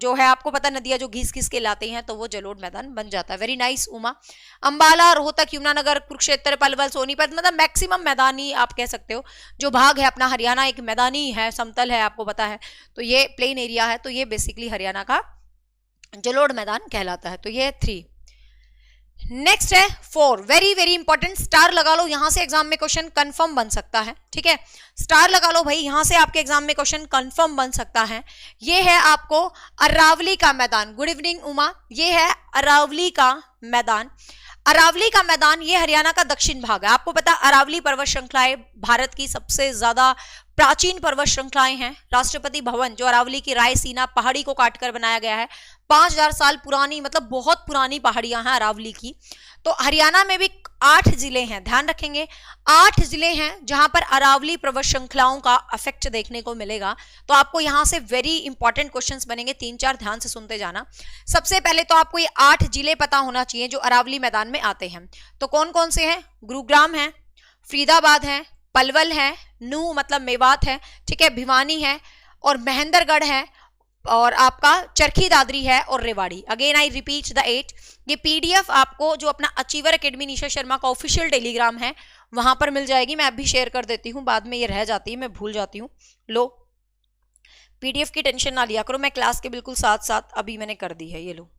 जो है आपको पता नदियां जो घिस घिस के लाते हैं, तो वो जलोढ़ मैदान बन जाता है। Very nice Uma. अंबाला, रोहतक, यमुनानगर, कुरुक्षेत्र, पलवल, सोनीपत, मतलब मैक्सिमम मैदानी आप कह सकते हो जो भाग है अपना। हरियाणा एक मैदानी है, समतल है, आपको पता है, तो ये प्लेन एरिया है, तो ये बेसिकली हरियाणा का जलोढ़ मैदान कहलाता है। तो ये 3। नेक्स्ट है 4, वेरी वेरी इंपॉर्टेंट, स्टार लगा लो, यहां से एग्जाम में क्वेश्चन कंफर्म बन सकता है, ठीक है। स्टार लगा लो भाई, यहां से आपके एग्जाम में क्वेश्चन कंफर्म बन सकता है। ये है आपको अरावली का मैदान। Good evening Uma. ये है अरावली का मैदान। अरावली का मैदान ये हरियाणा का दक्षिण भाग है। आपको पता अरावली पर्वत श्रृंखलाएं भारत की सबसे ज्यादा प्राचीन पर्वत श्रृंखलाएं हैं। राष्ट्रपति भवन जो अरावली की रायसीना पहाड़ी को काटकर बनाया गया है, 5000 साल पुरानी, मतलब बहुत पुरानी पहाड़ियां हैं अरावली की। तो हरियाणा में भी 8 जिले हैं, ध्यान रखेंगे 8 जिले हैं जहां पर अरावली पर्वत श्रृंखलाओं का इफेक्ट देखने को मिलेगा। तो आपको यहां से वेरी इंपॉर्टेंट क्वेश्चंस बनेंगे, 3-4 ध्यान से सुनते जाना। सबसे पहले तो आपको ये 8 जिले पता होना चाहिए जो अरावली मैदान में आते हैं। तो कौन कौन से हैं, गुरुग्राम है, फरीदाबाद है, पलवल है, नूह मतलब मेवात है, ठीक है, भिवानी है और महेंद्रगढ़ है और आपका चरखी दादरी है और Rewari. Again I repeat the 8। ये पीडीएफ आपको जो अपना अचीवर एकेडमी निशा शर्मा का ऑफिशियल टेलीग्राम है वहां पर मिल जाएगी। मैं अभी शेयर कर देती हूँ, बाद में ये रह जाती है, मैं भूल जाती हूँ। लो पीडीएफ की टेंशन ना लिया करो, मैं क्लास के बिल्कुल साथ साथ अभी मैंने कर दी है, ये लो।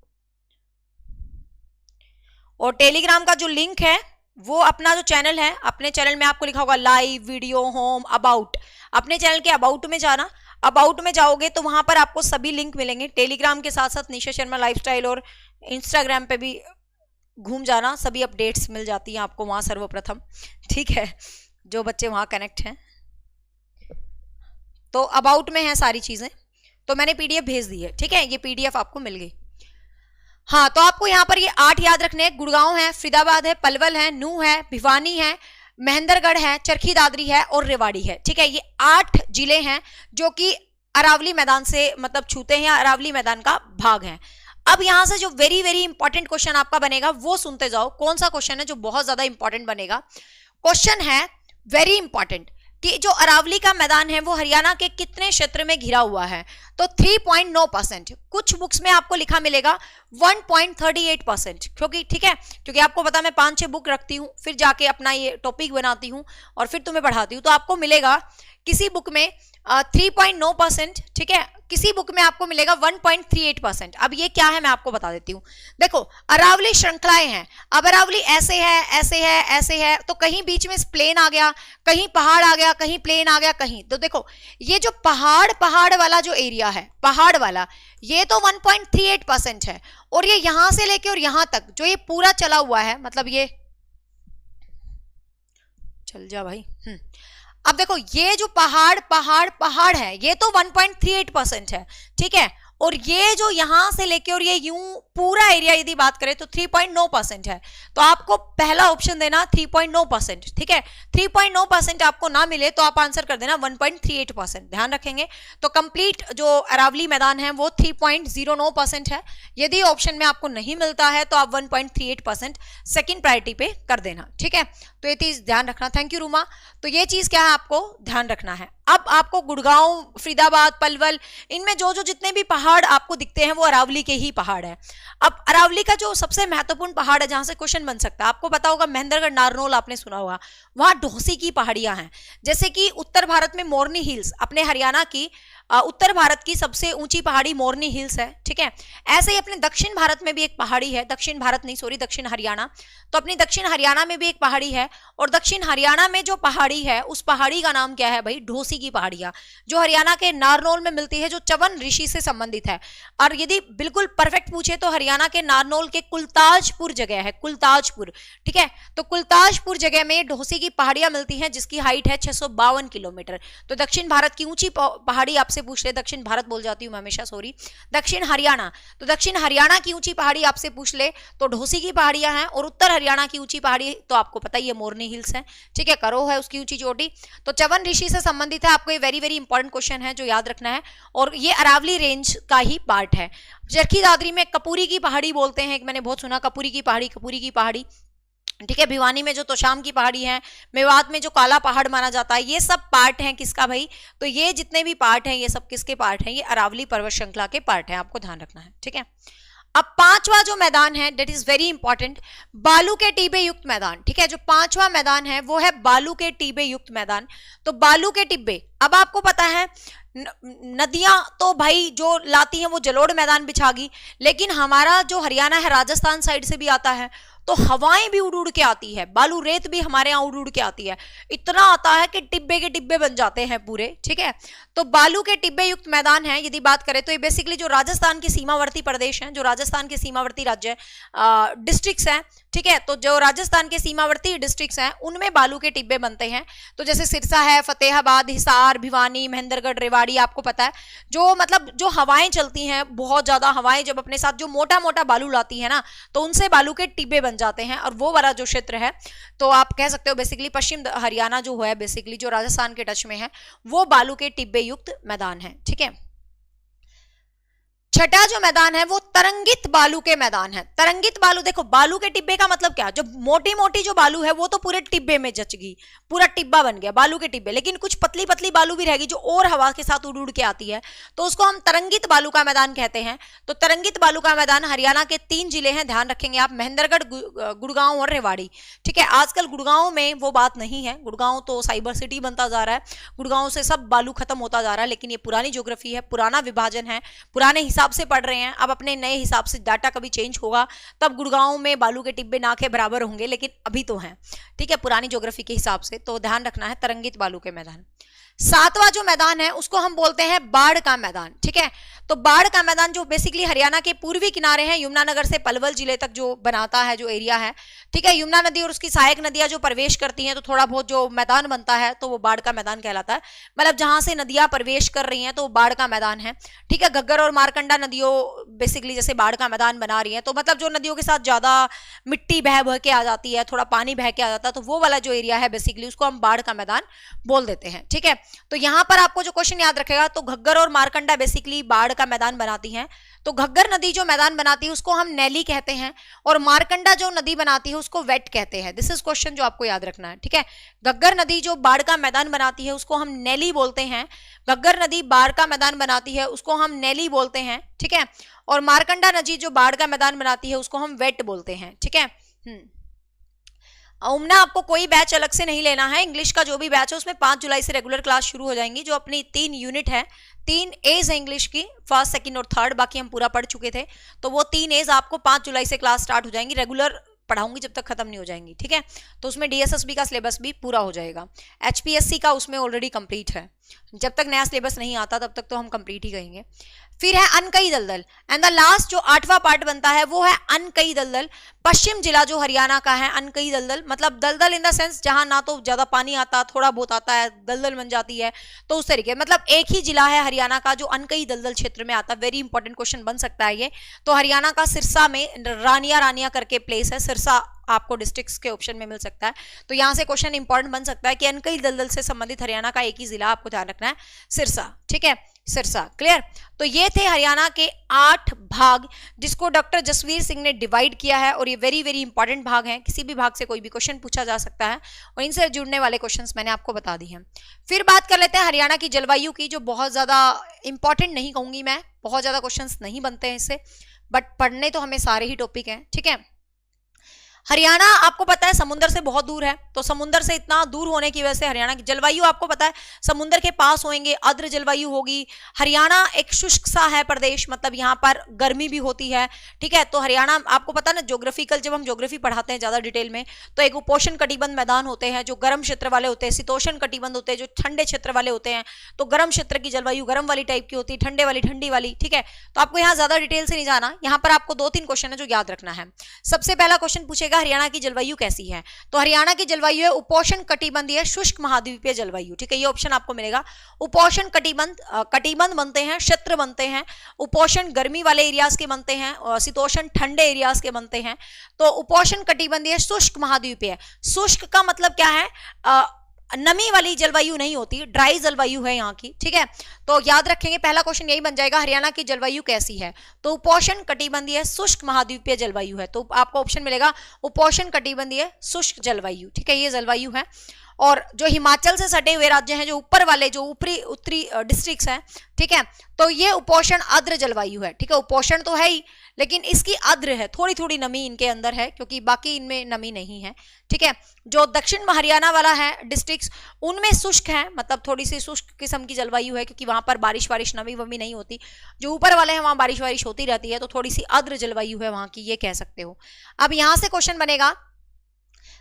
और टेलीग्राम का जो लिंक है वो अपना जो चैनल है, अपने चैनल में आपको लिखा होगा लाइव, वीडियो, होम, अबाउट। अपने चैनल के अबाउट में जाना, अबाउट में जाओगे तो वहां पर आपको सभी लिंक मिलेंगे। टेलीग्राम के साथ साथ निशा शर्मा लाइफस्टाइल और इंस्टाग्राम पे भी घूम जाना, सभी अपडेट्स मिल जाती हैं आपको वहां सर्वप्रथम, ठीक है, जो बच्चे वहां कनेक्ट हैं। तो अबाउट में है सारी चीजें, तो मैंने पीडीएफ भेज दी है, ठीक है, ये पीडीएफ आपको मिल गई। हाँ, तो आपको यहाँ पर ये 8 याद रखने हैं। गुड़गांव है, फरीदाबाद है, पलवल है, नूह है, भिवानी है, महेंद्रगढ़ है, चरखी दादरी है और रेवाड़ी है, ठीक है। ये 8 जिले हैं जो कि अरावली मैदान से मतलब छूते हैं, अरावली मैदान का भाग है। अब यहां से जो वेरी वेरी इंपॉर्टेंट क्वेश्चन आपका बनेगा वो सुनते जाओ। कौन सा क्वेश्चन है जो बहुत ज्यादा इंपॉर्टेंट बनेगा, क्वेश्चन है वेरी इंपॉर्टेंट कि जो अरावली का मैदान है वो हरियाणा के कितने क्षेत्र में घिरा हुआ है, तो 3.9%। कुछ बुक्स में आपको लिखा मिलेगा 1.38%, क्योंकि ठीक है, क्योंकि आपको पता मैं 5-6 बुक रखती हूं, फिर जाके अपना ये टॉपिक बनाती हूं और फिर तुम्हें पढ़ाती हूं। तो आपको मिलेगा किसी बुक में 3.9%, ठीक है, किसी बुक में आपको मिलेगा 1.38%। अब ये क्या है मैं आपको बता देती हूँ। देखो अरावली श्रृंखलाएं हैं, अब अरावली ऐसे है, ऐसे है, ऐसे है, तो कहीं बीच में प्लेन आ गया, कहीं पहाड़ आ गया, कहीं प्लेन आ गया, कहीं। तो देखो ये जो पहाड़ वाला जो एरिया है, पहाड़ वाला, ये तो 1.38% है, और ये यहां से लेके और यहां तक जो ये पूरा चला हुआ है, मतलब ये चल जा भाई। अब देखो ये जो पहाड़ है ये तो 1.38% है, ठीक है, और ये जो यहां से लेके और ये यूं पूरा एरिया यदि बात करें तो 3.9% है। तो आपको पहला ऑप्शन देना 3.9%, ठीक है। 3.9% आपको ना मिले तो आप आंसर कर देना 1.38%, ध्यान रखेंगे। तो कंप्लीट जो अरावली मैदान है वो 3.09% है। यदि ऑप्शन में आपको नहीं मिलता है तो आप 1.38% सेकेंड प्रायोरिटी पे कर देना, ठीक है। तो ये चीज ध्यान रखना। Thank you Ruma. तो ये चीज क्या है आपको ध्यान रखना है। अब आपको गुड़गांव, फरीदाबाद, पलवल, इनमें जो जो जितने भी पहाड़ पहाड़ आपको दिखते हैं वो अरावली के ही पहाड़ है। अब अरावली का जो सबसे महत्वपूर्ण पहाड़ है जहां से क्वेश्चन बन सकता है, आपको पता होगा महेंद्रगढ़ नारनौल आपने सुना होगा, वहां ढोसी की पहाड़ियां हैं। जैसे कि उत्तर भारत में मोरनी हिल्स, अपने हरियाणा की उत्तर भारत की सबसे ऊंची पहाड़ी मोरनी हिल्स है, ठीक है। ऐसे ही अपने दक्षिण भारत में भी एक पहाड़ी है, दक्षिण भारत नहीं सॉरी दक्षिण हरियाणा, तो अपनी दक्षिण हरियाणा में भी एक पहाड़ी है, और दक्षिण हरियाणा में जो पहाड़ी है उस पहाड़ी का नाम क्या है भाई, ढोसी की पहाड़ियां, जो हरियाणा के नारनौल में मिलती है, जो च्यवन ऋषि से संबंधित है। और यदि बिल्कुल परफेक्ट पूछे तो हरियाणा के नारनौल के कुलताजपुर जगह है, कुलताजपुर, ठीक है। तो कुलताजपुर जगह में ढोसी की पहाड़ियां मिलती हैं जिसकी हाइट है 652 किलोमीटर। तो दक्षिण भारत की ऊंची पहाड़ी आपसे पूछ ले, दक्षिण भारत बोल जाती हूं मैं हमेशा सॉरी, दक्षिण हरियाणा, तो दक्षिण हरियाणा की ऊंची पहाड़ी आपसे पूछ ले तो ढोसी की पहाड़ियां हैं, और उत्तर हरियाणा की ऊंची पहाड़ी तो आपको पता ही है मोरनी हिल्स है, ठीक है, करो है उसकी ऊंची चोटी। तो च्यवन ऋषि से संबंधित है, आपको ये वेरी वेरी इंपॉर्टेंट क्वेश्चन है जो याद रखना है, और ये अरावली रेंज का ही पार्ट है। चरखी दादरी में कपूरी की पहाड़ी बोलते हैं, मैंने बहुत सुना कपूरी की पहाड़ी, ठीक है। भिवानी में जो तोशाम की पहाड़ी है, मेवात में जो काला पहाड़ माना जाता है, ये सब पार्ट हैं किसका भाई, तो ये जितने भी पार्ट हैं ये सब किसके पार्ट हैं, ये अरावली पर्वत श्रृंखला के पार्ट हैं, आपको ध्यान रखना है, ठीक है। अब पांचवा जो मैदान है दैट इज वेरी इंपॉर्टेंट, बालू के टीबे युक्त मैदान, ठीक है। जो पांचवा मैदान है वो है बालू के टीबे युक्त मैदान। तो बालू के टिब्बे, अब आपको पता है नदियां तो भाई जो लाती हैं वो जलोढ़ मैदान बिछागी, लेकिन हमारा जो हरियाणा है राजस्थान साइड से भी आता है, तो हवाएं भी उड़ उड़ के आती है, बालू रेत भी हमारे यहाँ उड़ उड़ के आती है, इतना आता है कि टिब्बे के टिब्बे बन जाते हैं पूरे, ठीक है। तो बालू के टिब्बे युक्त मैदान है यदि बात करें तो ये बेसिकली जो राजस्थान के सीमावर्ती प्रदेश हैं, जो राजस्थान के सीमावर्ती राज्य डिस्ट्रिक्ट्स हैं, ठीक है। तो जो राजस्थान के सीमावर्ती डिस्ट्रिक्ट्स हैं उनमें बालू के टिब्बे बनते हैं। तो जैसे सिरसा है, फतेहाबाद, हिसार, भिवानी, महेंद्रगढ़, रेवाड़ी, आपको पता है जो मतलब जो हवाएं चलती हैं, बहुत ज्यादा हवाएं जब अपने साथ जो मोटा मोटा बालू लाती है ना, तो उनसे बालू के टिब्बे बन जाते हैं। और वो वाला जो क्षेत्र है तो आप कह सकते हो बेसिकली पश्चिम हरियाणा जो है बेसिकली जो राजस्थान के टच में है वो बालू के टिब्बे युक्त मैदान है, ठीक है। छठा जो मैदान है वो तरंगित बालू के मैदान है। तरंगित बालू, देखो बालू के टिब्बे का मतलब क्या, जो मोटी मोटी जो बालू है वो तो पूरे टिब्बे में जच गई, पूरा टिब्बा बन गया बालू के टिब्बे, लेकिन कुछ पतली पतली बालू भी रहेगी जो और हवा के साथ उड़ उड़ के आती है, तो उसको हम तरंगित बालू का मैदान कहते हैं। तो तरंगित बालू का मैदान हरियाणा के 3 जिले हैं, ध्यान रखेंगे आप, महेंद्रगढ़, गुड़गांव और रेवाड़ी, ठीक है। आजकल गुड़गांव में वो बात नहीं है, गुड़गांव तो साइबर सिटी बनता जा रहा है, गुड़गांव से सब बालू खत्म होता जा रहा है, लेकिन ये पुरानी ज्योग्राफी है, पुराना विभाजन है, पुराने हिसाब से पढ़ रहे हैं। अब अपने नए हिसाब से डाटा कभी चेंज होगा तब गुड़गांव में बालू के टिब्बे ना के बराबर होंगे, लेकिन अभी तो हैं, ठीक है, पुरानी ज्योग्राफी के हिसाब से। तो ध्यान रखना है तरंगित बालू के मैदान। सातवां जो मैदान है उसको हम बोलते हैं बाढ़ का मैदान, ठीक है। तो बाढ़ का मैदान जो बेसिकली हरियाणा के पूर्वी किनारे हैं, यमुनानगर से पलवल जिले तक जो बनाता है जो एरिया है, ठीक है, यमुना नदी और उसकी सहायक नदियां जो प्रवेश करती हैं तो थोड़ा बहुत जो मैदान बनता है तो वो बाढ़ का मैदान कहलाता है। मतलब जहां से नदियां प्रवेश कर रही हैं तो वो बाढ़ का मैदान है, ठीक है। घग्गर और मारकंडा नदियों बेसिकली जैसे बाढ़ का मैदान बना रही है, तो मतलब जो नदियों के साथ ज्यादा मिट्टी बह बह के आ जाती है, थोड़ा पानी बह के आ जाता है, तो वो वाला जो एरिया है बेसिकली उसको हम बाढ़ का मैदान बोल देते हैं, ठीक है। तो यहां पर आपको जो क्वेश्चन याद रखेगा, तो घग्गर और मारकंडा बेसिकली बाढ़ का मैदान बनाती हैं। तो घग्गर नदी जो मैदान बनाती है उसको हम नैली कहते हैं, और मारकंडा जो नदी बनाती है उसको वेट कहते हैं। दिस इज क्वेश्चन जो आपको याद रखना है, ठीक है। घग्गर नदी जो बाढ़ का मैदान बनाती है उसको हम नैली बोलते हैं, घग्गर नदी बाढ़ का मैदान बनाती है उसको हम नैली बोलते हैं, ठीक है। और मारकंडा नदी जो बाढ़ का मैदान बनाती है उसको हम वेट बोलते हैं, ठीक है। उमना आपको कोई बैच अलग से नहीं लेना है, इंग्लिश का जो भी बैच है उसमें 5 जुलाई से रेगुलर क्लास शुरू हो जाएंगी, जो अपनी 3 यूनिट है, 3 एज है इंग्लिश की, फर्स्ट, सेकंड और थर्ड, बाकी हम पूरा पढ़ चुके थे, तो वो 3 एज आपको 5 जुलाई से क्लास स्टार्ट हो जाएंगी, रेगुलर पढ़ाऊंगी जब तक खत्म नहीं हो जाएंगी, ठीक है। तो उसमें डीएसएसबी का सिलेबस भी पूरा हो जाएगा, एचपीएससी का उसमें ऑलरेडी कंप्लीट है, जब तक नया सिलेबस नहीं आता तब तक तो हम कंप्लीट ही कहेंगे। फिर है अनकई दलदल, एंड द लास्ट जो 8वां पार्ट बनता है वो है अनकई दलदल। पश्चिम जिला जो हरियाणा का है अनकई दलदल, मतलब दलदल इन द सेंस जहां ना तो ज्यादा पानी आता, थोड़ा बहुत आता है, दलदल बन जाती है, तो उस तरीके, मतलब एक ही जिला है हरियाणा का जो अनकई दलदल क्षेत्र में आता है। वेरी इंपॉर्टेंट क्वेश्चन बन सकता है ये। तो हरियाणा का सिरसा में रानिया करके प्लेस है, सिरसा आपको डिस्ट्रिक्ट्स के ऑप्शन में मिल सकता है। तो यहाँ से क्वेश्चन इंपॉर्टेंट बन सकता है कि अनकई दलदल से संबंधित हरियाणा का एक ही जिला आपको ध्यान रखना है, सिरसा। ठीक है, सिरसा। क्लियर। तो ये थे हरियाणा के 8 भाग जिसको डॉक्टर जसवीर सिंह ने डिवाइड किया है, और ये वेरी वेरी इंपॉर्टेंट भाग हैं। किसी भी भाग से कोई भी क्वेश्चन पूछा जा सकता है, और इनसे जुड़ने वाले क्वेश्चंस मैंने आपको बता दी हैं। फिर बात कर लेते हैं हरियाणा की जलवायु की, जो बहुत ज्यादा इंपॉर्टेंट नहीं कहूंगी मैं, बहुत ज्यादा क्वेश्चंस नहीं बनते हैं इससे, बट पढ़ने तो हमें सारे ही टॉपिक हैं। ठीक है, हरियाणा आपको पता है समुद्र से बहुत दूर है, तो समुद्र से इतना दूर होने की वजह से हरियाणा की जलवायु आपको पता है समुद्र के पास होंगे, आर्द्र जलवायु होगी। हरियाणा एक शुष्क सा है प्रदेश, मतलब यहाँ पर गर्मी भी होती है। ठीक है, तो हरियाणा आपको पता है ना, ज्योग्राफिकल जब हम ज्योग्राफी पढ़ाते हैं ज्यादा डिटेल में, तो एक उपोष्ण कटिबंध मैदान होते हैं जो गर्म क्षेत्र वाले होते हैं, शीतोष्ण कटिबंध होते हैं जो ठंडे क्षेत्र वाले होते हैं। तो गर्म क्षेत्र की जलवायु गर्म वाली टाइप की होती है, ठंडे वाली ठंडी वाली। ठीक है, तो आपको यहाँ ज्यादा डिटेल से नहीं जाना, यहाँ पर आपको 2-3 क्वेश्चन है जो याद रखना है। सबसे पहला क्वेश्चन पूछेगा हरियाणा की जलवायु कैसी है, तो हरियाणा की जलवायु है उपोष्ण कटिबंधीय शुष्क महाद्वीपीय जलवायु। ठीक है, ये ऑप्शन आपको मिलेगा। उपोष्ण कटिबंध बनते हैं, क्षेत्र बनते हैं। उपोष्ण गर्मी वाले एरियाज के बनते हैं, और शीतोष्ण ठंडे एरियाज के बनते हैं। तो उपोष्ण कटिबंधीय शुष्क महाद्वीपीय, शुष्क का मतलब क्या है, नमी वाली जलवायु नहीं होती, ड्राई जलवायु है यहाँ की। ठीक है, तो याद रखेंगे पहला क्वेश्चन यही बन जाएगा, हरियाणा की जलवायु कैसी है, तो उपोष्ण कटिबंधीय शुष्क महाद्वीपीय जलवायु है। तो आपको ऑप्शन मिलेगा उपोष्ण कटिबंधीय शुष्क जलवायु। ठीक है, ये जलवायु है। और जो हिमाचल से सटे हुए राज्य हैं, जो ऊपर वाले जो उत्तरी डिस्ट्रिक्ट्स हैं, ठीक है, तो ये उपोष्ण आर्द्र जलवायु है। ठीक है, उपोष्ण तो है ही, लेकिन इसकी आर्द्र है, थोड़ी थोड़ी नमी इनके अंदर है, क्योंकि बाकी इनमें नमी नहीं है। ठीक है, जो दक्षिण हरियाणा वाला है डिस्ट्रिक्ट्स, उनमें शुष्क है, मतलब थोड़ी सी शुष्क किस्म की जलवायु है, क्योंकि वहां पर बारिश नमी वमी नहीं होती। जो ऊपर वाले हैं वहां बारिश होती रहती है, तो थोड़ी सी आर्द्र जलवायु है वहां की, ये कह सकते हो। अब यहां से क्वेश्चन बनेगा,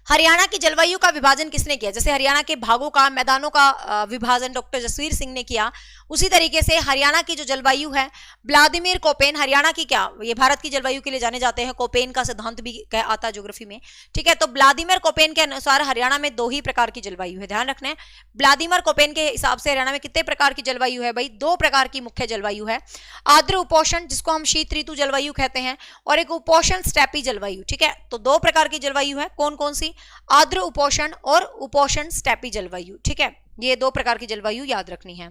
हरियाणा की जलवायु का विभाजन किसने किया, जैसे हरियाणा के भागों का, मैदानों का विभाजन डॉक्टर जसवीर सिंह ने किया, उसी तरीके से हरियाणा की जो जलवायु है व्लादिमीर कोपेन, हरियाणा की क्या, ये भारत की जलवायु के लिए जाने जाते हैं, कोपेन का सिद्धांत भी आता है ज्योग्राफी में। ठीक है, तो व्लादिमीर कोपेन के अनुसार हरियाणा में 2 ही प्रकार की जलवायु है, ध्यान रखना है। व्लादिमीर कोपेन के हिसाब से हरियाणा में कितने प्रकार की जलवायु है भाई, 2 प्रकार की मुख्य जलवायु है। आर्द्र उपोष्ण, जिसको हम शीत ऋतु जलवायु कहते हैं, और एक उपोष्ण स्टेपी जलवायु। ठीक है, तो 2 प्रकार की जलवायु है, कौन कौन सी, आर्द्र उपोष्ण और उपोष्ण स्टेपी जलवायु। ठीक है, ये 2 प्रकार की जलवायु याद रखनी है।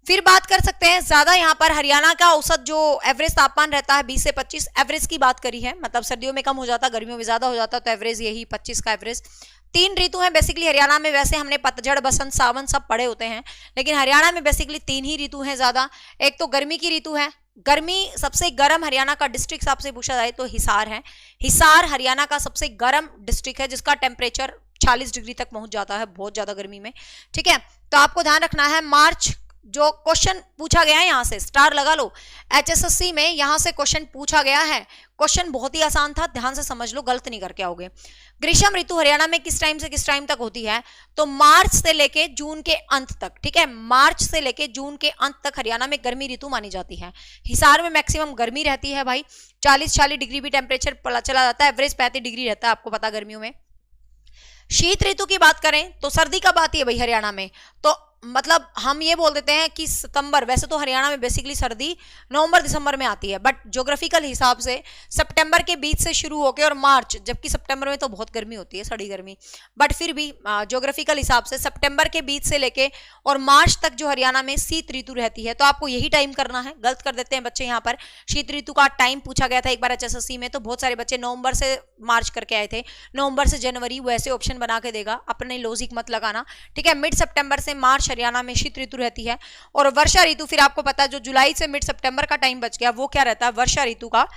फिर बात कर सकते हैं, ज्यादा यहाँ पर हरियाणा का औसत जो एवरेज तापमान रहता है 20 से 25, एवरेज की बात करी है, मतलब सर्दियों में कम हो जाता, गर्मियों में ज्यादा हो जाता, तो एवरेज यही 25 का एवरेज। 3 ऋतु हैं बेसिकली हरियाणा में, वैसे हमने पतझड़ बसंत सावन सब पढ़े होते हैं, लेकिन हरियाणा में बेसिकली 3 ही ऋतु हैं ज्यादा। एक तो गर्मी की ऋतु है, गर्मी सबसे गर्म हरियाणा का डिस्ट्रिक्ट आपसे पूछा जाए तो हिसार है। हिसार हरियाणा का सबसे गर्म डिस्ट्रिक्ट है, जिसका टेम्परेचर 40 डिग्री तक पहुंच जाता है बहुत ज्यादा गर्मी में। ठीक है, तो आपको ध्यान रखना है, मार्च जो क्वेश्चन पूछा गया है, यहां से स्टार लगा लो, HSSC में यहां से क्वेश्चन पूछा गया है। क्वेश्चन बहुत ही आसान था, ध्यान से समझ लो, गलत नहीं करके आओगे। ग्रीष्म ऋतु हरियाणा में किस टाइम से किस टाइम तक होती है, तो मार्च से लेके जून के अंत तक। ठीक है, मार्च से लेके जून के अंत तक हरियाणा में गर्मी ऋतु मानी जाती है। हिसार में मैक्सिमम गर्मी रहती है भाई, 40-40 डिग्री भी टेम्परेचर चला जाता है, एवरेज 35 डिग्री रहता है, आपको पता गर्मियों में। शीत ऋतु की बात करें तो सर्दी कब आती है भाई हरियाणा में, तो मतलब हम ये बोल देते हैं कि सितंबर, वैसे तो हरियाणा में बेसिकली सर्दी नवंबर दिसंबर में आती है, बट ज्योग्राफिकल हिसाब से सितंबर के बीच से शुरू होकर और मार्च, जबकि सितंबर में तो बहुत गर्मी होती है, सड़ी गर्मी, बट फिर भी ज्योग्राफिकल हिसाब से सितंबर के बीच से लेके और मार्च तक जो हरियाणा में शीत ऋतु रहती है, तो आपको यही टाइम करना है। गलत कर देते हैं बच्चे यहाँ पर, शीत ऋतु का टाइम पूछा गया था एक बार HSSC में, तो बहुत सारे बच्चे नवंबर से मार्च करके आए थे, नवंबर से जनवरी, वो ऐसे ऑप्शन बना के देगा, अपने लॉजिक मत लगाना। ठीक है, मिड सितंबर से मार्च हरियाणा में शीत ऋतु रहती है। और वर्षा ऋतु फिर आपको पता है, जो जुलाई से मिड सितंबर का टाइम बच गया, वो क्या रहता है, वर्षा ऋतु का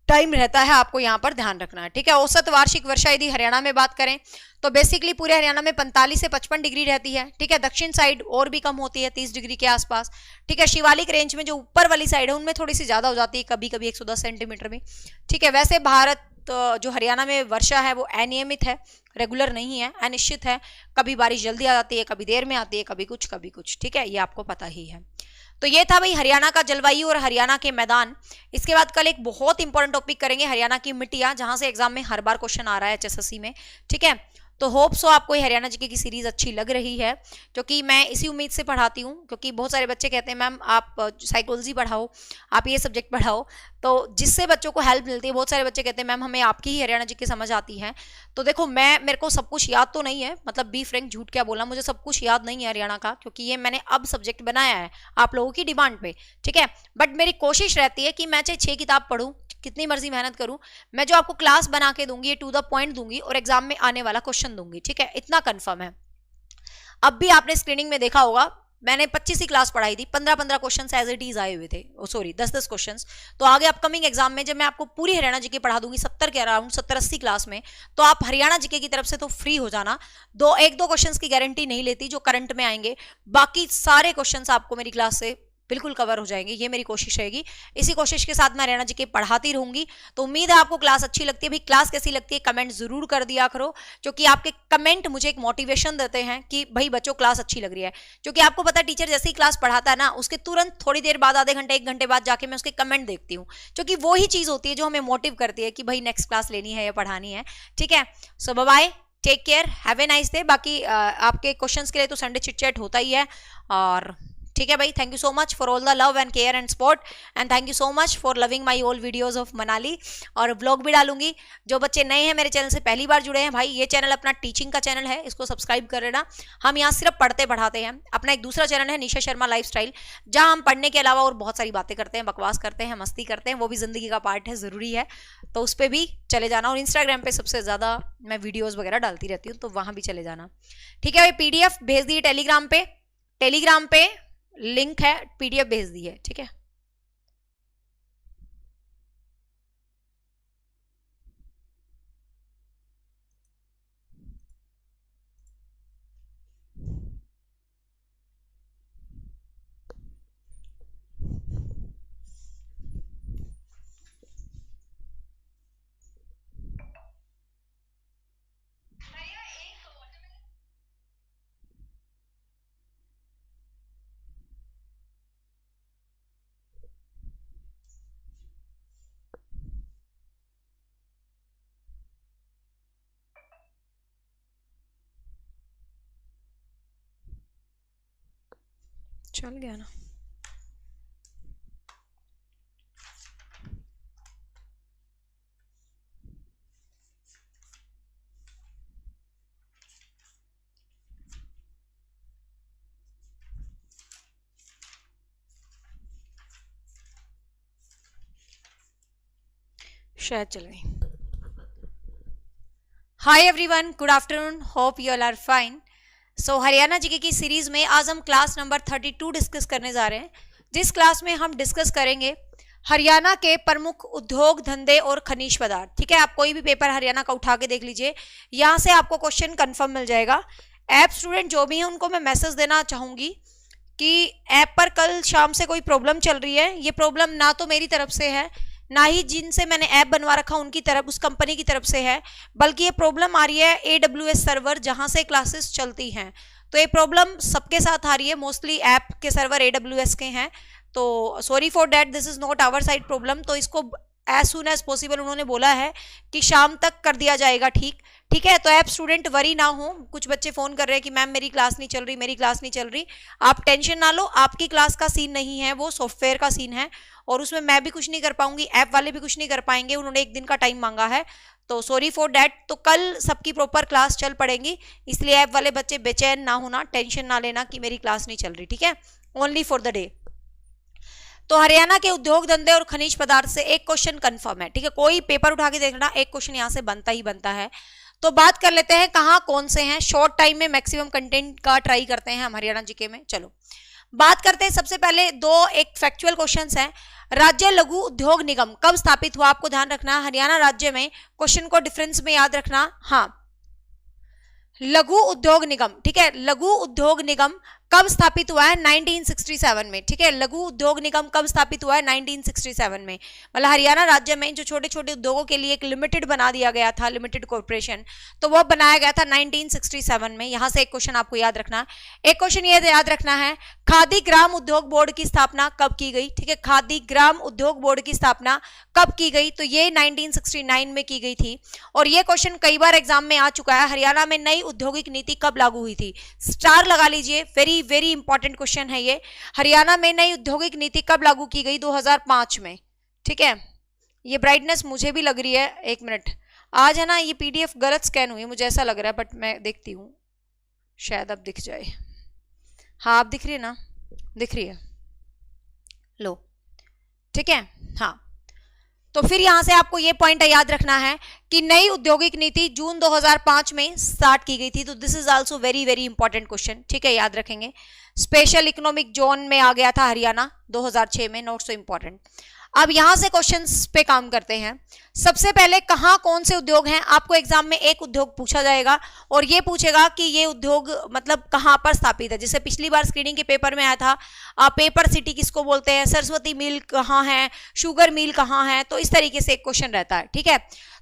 टाइम रहता है, आपको यहां पर ध्यान रखना है। ठीक है, औसत वार्षिक वर्षा यदि हरियाणा में बात करें तो बेसिकली पूरे हरियाणा में 45 से 55 डिग्री रहती है। ठीक है, दक्षिण साइड और भी कम होती है, 30 डिग्री के आसपास। ठीक है, शिवालिक रेंज में जो ऊपर वाली साइड है उनमें थोड़ी सी ज्यादा हो जाती है, कभी कभी 110 सेंटीमीटर में। ठीक है, वैसे भारत तो जो हरियाणा में वर्षा है वो अनियमित है, रेगुलर नहीं है, अनिश्चित है, कभी बारिश जल्दी आ जाती है, कभी देर में आती है, कभी कुछ कभी कुछ। ठीक है, ये आपको पता ही है। तो ये था भाई हरियाणा का जलवायु और हरियाणा के मैदान। इसके बाद कल एक बहुत इंपॉर्टेंट टॉपिक करेंगे, हरियाणा की मिट्टियां, जहां से एग्जाम में हर बार क्वेश्चन आ रहा है HSSC में। ठीक है, तो होप सो आपको ये हरियाणा जीके की सीरीज अच्छी लग रही है, क्योंकि मैं इसी उम्मीद से पढ़ाती हूँ, क्योंकि बहुत सारे बच्चे कहते हैं मैम आप साइकोलॉजी पढ़ाओ, आप ये सब्जेक्ट पढ़ाओ, तो जिससे बच्चों को हेल्प मिलती है। बहुत सारे बच्चे कहते हैं मैम हमें आपकी ही हरियाणा जीके समझ आती है। तो देखो मेरे को सब कुछ याद तो नहीं है, मतलब बी फ्रैंक झूठ क्या बोला, मुझे सब कुछ याद नहीं है हरियाणा का, क्योंकि ये मैंने अब सब्जेक्ट बनाया है आप लोगों की डिमांड पे, ठीक है। बट मेरी कोशिश रहती है कि मैं चाहे 6 किताब पढ़ूं, कितनी मर्जी मेहनत करूं, मैं जो आपको क्लास बना के दूंगी ये टू द पॉइंट दूंगी और एग्जाम में आने वाला क्वेश्चन दूंगी, ठीक है, इतना कंफर्म है। अब भी आपने स्क्रीनिंग में देखा होगा मैंने 25 ही क्लास पढ़ाई थी, 15-15 क्वेश्चन एज इट इज आए हुए थे, सॉरी 10-10 क्वेश्चन। तो आगे अपकमिंग एग्जाम में जब मैं आपको पूरी हरियाणा जीके पढ़ा दूंगी 70 के अराउंड, 70-80 क्लास में, तो आप हरियाणा जीके की तरफ से तो फ्री हो जाना। एक दो क्वेश्चंस की गारंटी नहीं लेती जो करंट में आएंगे, बाकी सारे क्वेश्चंस आपको मेरी क्लास से बिल्कुल कवर हो जाएंगे, ये मेरी कोशिश रहेगी। इसी कोशिश के साथ मैं हरियाणा जीके पढ़ाती रहूंगी। तो उम्मीद है आपको क्लास अच्छी लगती है। भाई क्लास कैसी लगती है कमेंट जरूर कर दिया करो, क्योंकि आपके कमेंट मुझे एक मोटिवेशन देते हैं कि भाई बच्चों क्लास अच्छी लग रही है। क्योंकि आपको पता है टीचर जैसे ही क्लास पढ़ाता है ना, उसके तुरंत थोड़ी देर बाद, आधे घंटे 1 घंटे बाद जाके मैं उसके कमेंट देखती हूँ, क्योंकि वो ही चीज होती है जो हमें मोटिव करती है कि भाई नेक्स्ट क्लास लेनी है या पढ़ानी है, ठीक है। So bye bye, take care, have a nice day. बाकी आपके क्वेश्चंस के लिए तो संडे चिट चैट होता ही है, और ठीक है भाई। Thank you so much for all the love and care and support, and thank you so much for loving my all videos of Manali. और व्लॉग भी डालूंगी। जो बच्चे नए हैं मेरे चैनल से पहली बार जुड़े हैं, भाई ये चैनल अपना टीचिंग का चैनल है, इसको सब्सक्राइब कर लेना। हम यहाँ सिर्फ पढ़ते पढ़ाते हैं। अपना एक दूसरा चैनल है निशा शर्मा लाइफस्टाइल, जहाँ हम पढ़ने के अलावा और बहुत सारी बातें करते हैं, बकवास करते हैं, मस्ती करते हैं, वो भी जिंदगी का पार्ट है, जरूरी है, तो उस पर भी चले जाना। और इंस्टाग्राम पे सबसे ज्यादा मैं वीडियोज वगैरह डालती रहती हूँ, तो वहां भी चले जाना, ठीक है भाई। PDF भेज दिए टेलीग्राम पे लिंक है, PDF भेज दी है, ठीक है। चल गया ना। शायद चल गई। Hi everyone, good afternoon, hope you all are fine. So Haryana GK की सीरीज में आज हम क्लास नंबर 32 डिस्कस करने जा रहे हैं, जिस क्लास में हम डिस्कस करेंगे हरियाणा के प्रमुख उद्योग धंधे और खनिज पदार्थ, ठीक है। आप कोई भी पेपर हरियाणा का उठा के देख लीजिए, यहाँ से आपको क्वेश्चन कंफर्म मिल जाएगा। ऐप स्टूडेंट जो भी हैं उनको मैं मैसेज देना चाहूंगी कि ऐप पर कल शाम से कोई प्रॉब्लम चल रही है। ये प्रॉब्लम ना तो मेरी तरफ से है, ना ही जिनसे मैंने ऐप बनवा रखा उनकी तरफ, उस कंपनी की तरफ से है, बल्कि ये प्रॉब्लम आ रही है AWS सर्वर जहां से क्लासेस चलती हैं। तो ये प्रॉब्लम सबके साथ आ रही है, मोस्टली ऐप के सर्वर AWS के हैं, तो sorry for that, this is not our side problem. तो इसको एज सुन एज पॉसिबल उन्होंने बोला है कि शाम तक कर दिया जाएगा, ठीक है। तो ऐप स्टूडेंट वरी ना हो। कुछ बच्चे फोन कर रहे हैं कि मैम मेरी क्लास नहीं चल रही, मेरी क्लास नहीं चल रही। आप टेंशन ना लो, आपकी क्लास का सीन नहीं है, वो सॉफ्टवेयर का सीन है, और उसमें मैं भी कुछ नहीं कर पाऊंगी, ऐप वाले भी कुछ नहीं कर पाएंगे, उन्होंने 1 दिन का टाइम मांगा है, तो सॉरी फॉर दैट। तो कल सबकी प्रॉपर क्लास चल पड़ेगी, इसलिए ऐप वाले बच्चे बेचैन ना होना, टेंशन ना लेना कि मेरी क्लास नहीं चल रही, ठीक है, ओनली फॉर द डे। तो हरियाणा के उद्योग धंधे और खनिज पदार्थ से एक क्वेश्चन कंफर्म है, ठीक है। कोई पेपर उठा के देखना, एक क्वेश्चन यहाँ से बनता ही बनता है। तो बात कर लेते हैं कहाँ कौन से हैं, शॉर्ट टाइम में मैक्सिमम कंटेंट का ट्राई करते हैं हम हरियाणा जीके में। चलो बात करते हैं। सबसे पहले एक फैक्चुअल क्वेश्चंस हैं। राज्य लघु उद्योग निगम कब स्थापित हुआ? आपको ध्यान रखना, हरियाणा राज्य में, क्वेश्चन को डिफरेंस में याद रखना। हाँ, लघु उद्योग निगम, ठीक है, लघु उद्योग निगम कब स्थापित हुआ है? 1967 में, ठीक है। लघु उद्योग निगम कब स्थापित हुआ है? 1967 में। मतलब हरियाणा राज्य में जो छोटे छोटे उद्योगों के लिए एक लिमिटेड बना दिया गया था, लिमिटेड कॉर्पोरेशन, तो वो बनाया गया था 1967 में। यहां से एक क्वेश्चन आपको याद रखना है। एक क्वेश्चन ये याद रखना है, खादी ग्राम उद्योग बोर्ड की स्थापना कब की गई? ठीक है, खादी ग्राम उद्योग बोर्ड की स्थापना कब की गई? तो ये 1969 में की गई थी। और ये क्वेश्चन कई बार एग्जाम में आ चुका है। हरियाणा में नई औद्योगिक नीति कब लागू हुई थी? स्टार लगा लीजिए, वेरी वेरी इंपॉर्टेंट क्वेश्चन है ये। हरियाणा में नई औद्योगिक नीति कब लागू की गई? 2005 में, ठीक है। ये ब्राइटनेस मुझे भी लग रही है, एक मिनट, आज है ना ये पीडीएफ गलत स्कैन हुई है, मुझे ऐसा लग रहा है, बट मैं देखती हूँ, शायद अब दिख जाए। हाँ, आप दिख रही है ना? दिख रही है, लो, ठीक है। हाँ, तो फिर यहां से आपको ये पॉइंट याद रखना है कि नई औद्योगिक नीति जून 2005 में स्टार्ट की गई थी। तो this is also very very important question, ठीक है, याद रखेंगे। स्पेशल इकोनॉमिक जोन में आ गया था हरियाणा 2006 में, नॉट सो इंपॉर्टेंट। अब यहां से क्वेश्चंस पे काम करते हैं। सबसे पहले कहाँ कौन से उद्योग हैं? आपको एग्जाम में एक उद्योग पूछा जाएगा और ये पूछेगा कि ये उद्योग मतलब कहाँ पर स्थापित है। जैसे पिछली बार स्क्रीनिंग के पेपर में आया था, पेपर सिटी किसको बोलते हैं, सरस्वती मिल कहाँ है, शुगर मिल कहाँ है, तो इस तरीके से एक क्वेश्चन रहता है, ठीक है।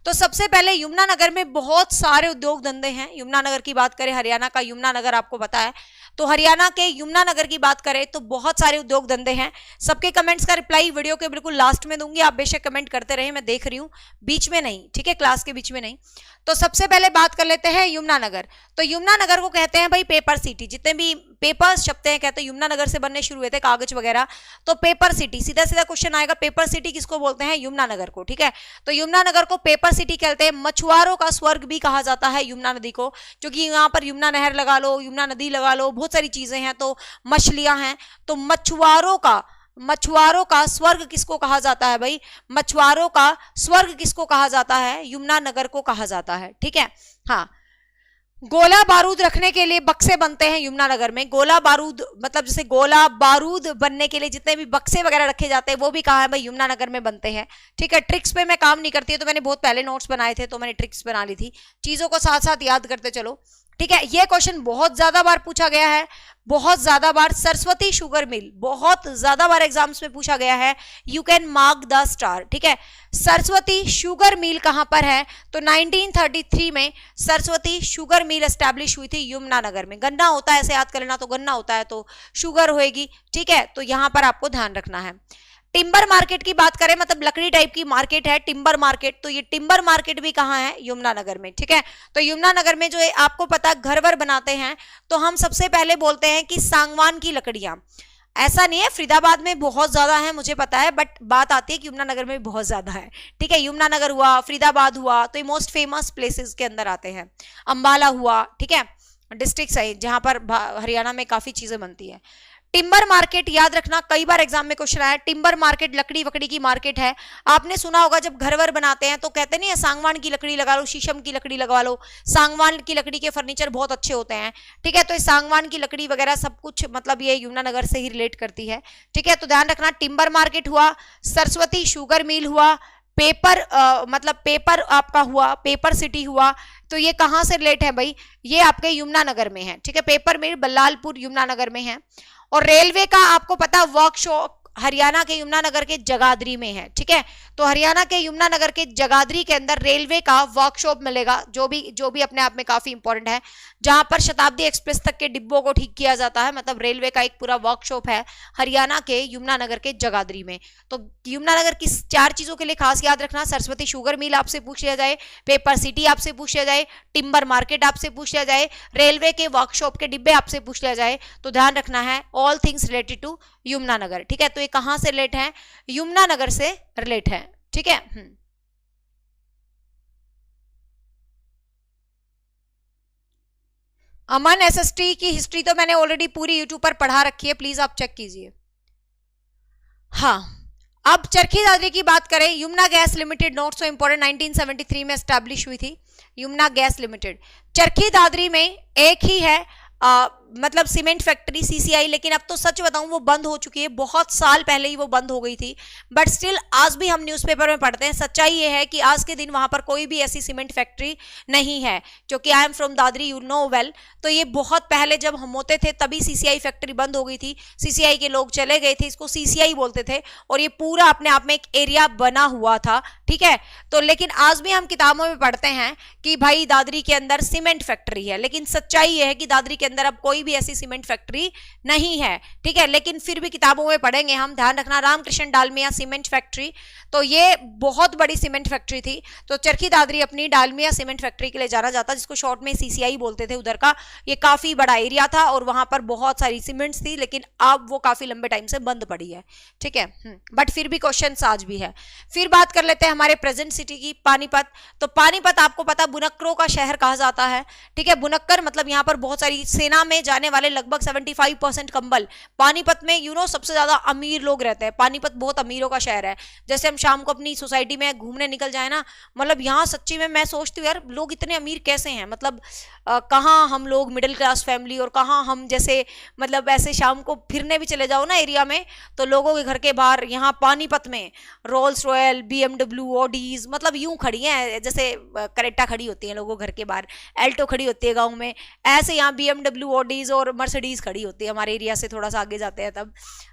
तो सबसे पहले यमुनानगर में बहुत सारे उद्योग धंधे हैं। यमुनानगर की बात करें, हरियाणा का यमुनानगर आपको पता है, तो हरियाणा के यमुनानगर की बात करें तो बहुत सारे उद्योग धंधे हैं। सबके कमेंट्स का रिप्लाई वीडियो के बिल्कुल लास्ट में दूंगी, आप बेशक कमेंट करते रहे, मैं देख रही हूँ, बीच में नहीं, ठीक है, क्लास के बीच में नहीं। तो सबसे पहले बात कर लेते हैं यमुनानगर। तो यमुनानगर को कहते हैं भाई पेपर सिटी। जितने भी पेपर्स छपते हैं कहते हैं यमुनानगर से बनने शुरू हुए थे, कागज वगैरह, तो पेपर सिटी, सीधा सीधा क्वेश्चन आएगा, पेपर सिटी किसको बोलते हैं? यमुनानगर को, ठीक है। तो यमुनानगर को पेपर सिटी कहते हैं। मछुआरों का स्वर्ग भी कहा जाता है यमुना नदी को, क्योंकि यहाँ पर यमुना नहर लगा लो, यमुना नदी लगा लो, बहुत सारी चीजें हैं, तो मछलियां हैं, तो मछुआरों का स्वर्ग किसको कहा जाता है भाई? मछुआरों का स्वर्ग किसको कहा जाता है? यमुनानगर को कहा जाता है, ठीक है। हाँ, गोला बारूद रखने के लिए बक्से बनते हैं यमुनानगर में। गोला बारूद मतलब जैसे गोला बारूद बनने के लिए जितने भी बक्से वगैरह रखे जाते हैं वो भी कहाँ है भाई? यमुनानगर में बनते हैं, ठीक है। ट्रिक्स पे मैं काम नहीं करती है, तो मैंने बहुत पहले नोट्स बनाए थे, तो मैंने ट्रिक्स बना ली थी। चीजों को साथ साथ याद करते चलो, ठीक है। ये क्वेश्चन बहुत ज्यादा बार पूछा गया है, बहुत ज्यादा बार। सरस्वती शुगर मिल बहुत ज्यादा बार एग्जाम्स में पूछा गया है, you can mark the star, ठीक है। सरस्वती शुगर मिल कहां पर है? तो 1933 में सरस्वती शुगर मिल एस्टैब्लिश हुई थी यमुनानगर में। गन्ना होता है, ऐसे याद कर लेना, तो गन्ना होता है तो शुगर होएगी, ठीक है। तो यहां पर आपको ध्यान रखना है। टिम्बर मार्केट की बात करें, मतलब लकड़ी टाइप की मार्केट है टिम्बर मार्केट, तो ये टिम्बर मार्केट भी कहाँ है? यमुनानगर में, ठीक है। तो यमुनानगर में जो है आपको पता घर वर बनाते हैं, तो हम सबसे पहले बोलते हैं कि सांगवान की लकड़ियां। ऐसा नहीं है, फरीदाबाद में बहुत ज्यादा है मुझे पता है, बट बात आती है कि यमुनानगर में बहुत ज्यादा है, ठीक है। यमुनानगर हुआ, फरीदाबाद हुआ, तो ये मोस्ट फेमस प्लेसेस के अंदर आते हैं। अंबाला हुआ, ठीक है, डिस्ट्रिक्ट है जहां पर हरियाणा में काफी चीजें बनती है। टिम्बर मार्केट याद रखना, कई बार एग्जाम में क्वेश्चन आया। टिम्बर मार्केट लकड़ी वकड़ी की मार्केट है। आपने सुना होगा जब घर वर बनाते हैं तो कहते नहीं है सांगवान की लकड़ी लगा लो, शीशम की लकड़ी लगा लो, सांगवान की लकड़ी के फर्नीचर बहुत अच्छे होते हैं, ठीक है। तो इस सांगवान की लकड़ी वगैरह सब कुछ मतलब ये यमुनानगर से ही रिलेट करती है, ठीक है। तो ध्यान रखना, टिम्बर मार्केट हुआ, सरस्वती शुगर मिल हुआ, पेपर मतलब पेपर आपका हुआ, पेपर सिटी हुआ, तो ये कहाँ से रिलेट है भाई? ये आपके यमुनानगर में है, ठीक है। पेपर मिल बल्लालपुर यमुनानगर में है। और रेलवे का आपको पता वर्कशॉप हरियाणा के यमुनानगर के जगाधरी में है, ठीक है। तो हरियाणा के यमुनानगर के जगाधरी के अंदर रेलवे का वर्कशॉप मिलेगा, जो भी अपने आप में काफी इंपॉर्टेंट है, जहां पर शताब्दी एक्सप्रेस तक के डिब्बों को ठीक किया जाता है। मतलब रेलवे का एक पूरा वर्कशॉप है हरियाणा के यमुनानगर के जगाधरी में। तो यमुनानगर की 4 चीजों के लिए खास याद रखना, सरस्वती शुगर मिल आपसे पूछ लिया जाए, पेपर सिटी आपसे पूछ लिया जाए, टिम्बर मार्केट आपसे पूछ लिया जाए, रेलवे के वर्कशॉप के डिब्बे आपसे पूछ लिया जाए, तो ध्यान रखना है all things related to Yamunanagar, ठीक है। तो ये कहां से रिलेट है? यमुनानगर से रिलेट है, ठीक है। अमन एसएसटी की हिस्ट्री तो मैंने ऑलरेडी पूरी यूट्यूब पर पढ़ा रखी है, प्लीज आप चेक कीजिए। हाँ, अब चरखी दादरी की बात करें, Yamuna gas limited, note so important, 1973 में एस्टैब्लिश हुई थी यमुना गैस लिमिटेड। चरखी दादरी में एक ही है मतलब सीमेंट फैक्ट्री सीसीआई, लेकिन अब तो सच बताऊं वो बंद हो चुकी है, बहुत साल पहले ही वो बंद हो गई थी, बट स्टिल आज भी हम न्यूज़पेपर में पढ़ते हैं। सच्चाई ये है कि आज के दिन वहां पर कोई भी ऐसी सीमेंट फैक्ट्री नहीं है, क्योंकि I am from Dadri, you know well. तो ये बहुत पहले जब हम होते थे तभी सीसीआई फैक्ट्री बंद हो गई थी, सीसीआई के लोग चले गए थे, इसको सीसीआई बोलते थे, और ये पूरा अपने आप में एक एरिया बना हुआ था, ठीक है। तो लेकिन आज भी हम किताबों में पढ़ते हैं कि भाई दादरी के अंदर सीमेंट फैक्ट्री है, लेकिन सच्चाई ये है कि दादरी के अंदर अब कोई भी ऐसी सीमेंट फैक्ट्री नहीं है, ठीक है। लेकिन फिर भी किताबों में पढ़ेंगे हम, ध्यान रखना, रामकृष्ण डालमिया सीमेंट फैक्ट्री, तो ये बहुत बड़ी सीमेंट फैक्ट्री थी। तो चरखी दादरी अपनी डालमिया सीमेंट फैक्ट्री के लिए जाना जाता, जिसको शॉर्ट में सीसीआई बोलते थे उधर का। ये काफी बड़ा एरिया था और वहां पर बहुत सारी सीमेंट्स थी, लेकिन अब वो काफी लंबे टाइम से बंद पड़ी है, ठीक है। बट फिर भी क्वेश्चन आज भी है। फिर बात कर लेते हैं हमारे प्रेजेंट सिटी की, पानीपत। तो पानीपत आपको पता बुनकरों का शहर कहा जाता है, ठीक है। बुनक्कर मतलब यहाँ पर बहुत सारी सेना में जाने वाले लगभग 75% कंबल पानीपत में, सबसे ज्यादा अमीर लोग रहते हैं। पानीपत बहुत अमीरों का शहर है। जैसे हम शाम को अपनी सोसाइटी में घूमने निकल जाए ना, मतलब यहाँ सच्ची में मैं सोचती हूँ यार लोग इतने अमीर कैसे हैं, मतलब कहाँ हम लोग मिडिल क्लास फैमिली और कहाँ हम जैसे, मतलब ऐसे शाम को फिरने भी चले जाओ ना एरिया में, तो लोगों के घर के बाहर यहाँ पानीपत में रोल्स रॉयल, BMW, ऑडीज, मतलब यूं खड़ी हैं जैसे करेटा खड़ी होती है लोगों घर के बाहर, एल्टो खड़ी होती है गाँव में, ऐसे यहाँ BMW, ऑडीज और मर्सिडीज खड़ी होती है हमारे एरिया से थोड़ा सा आगे जाते हैं तब।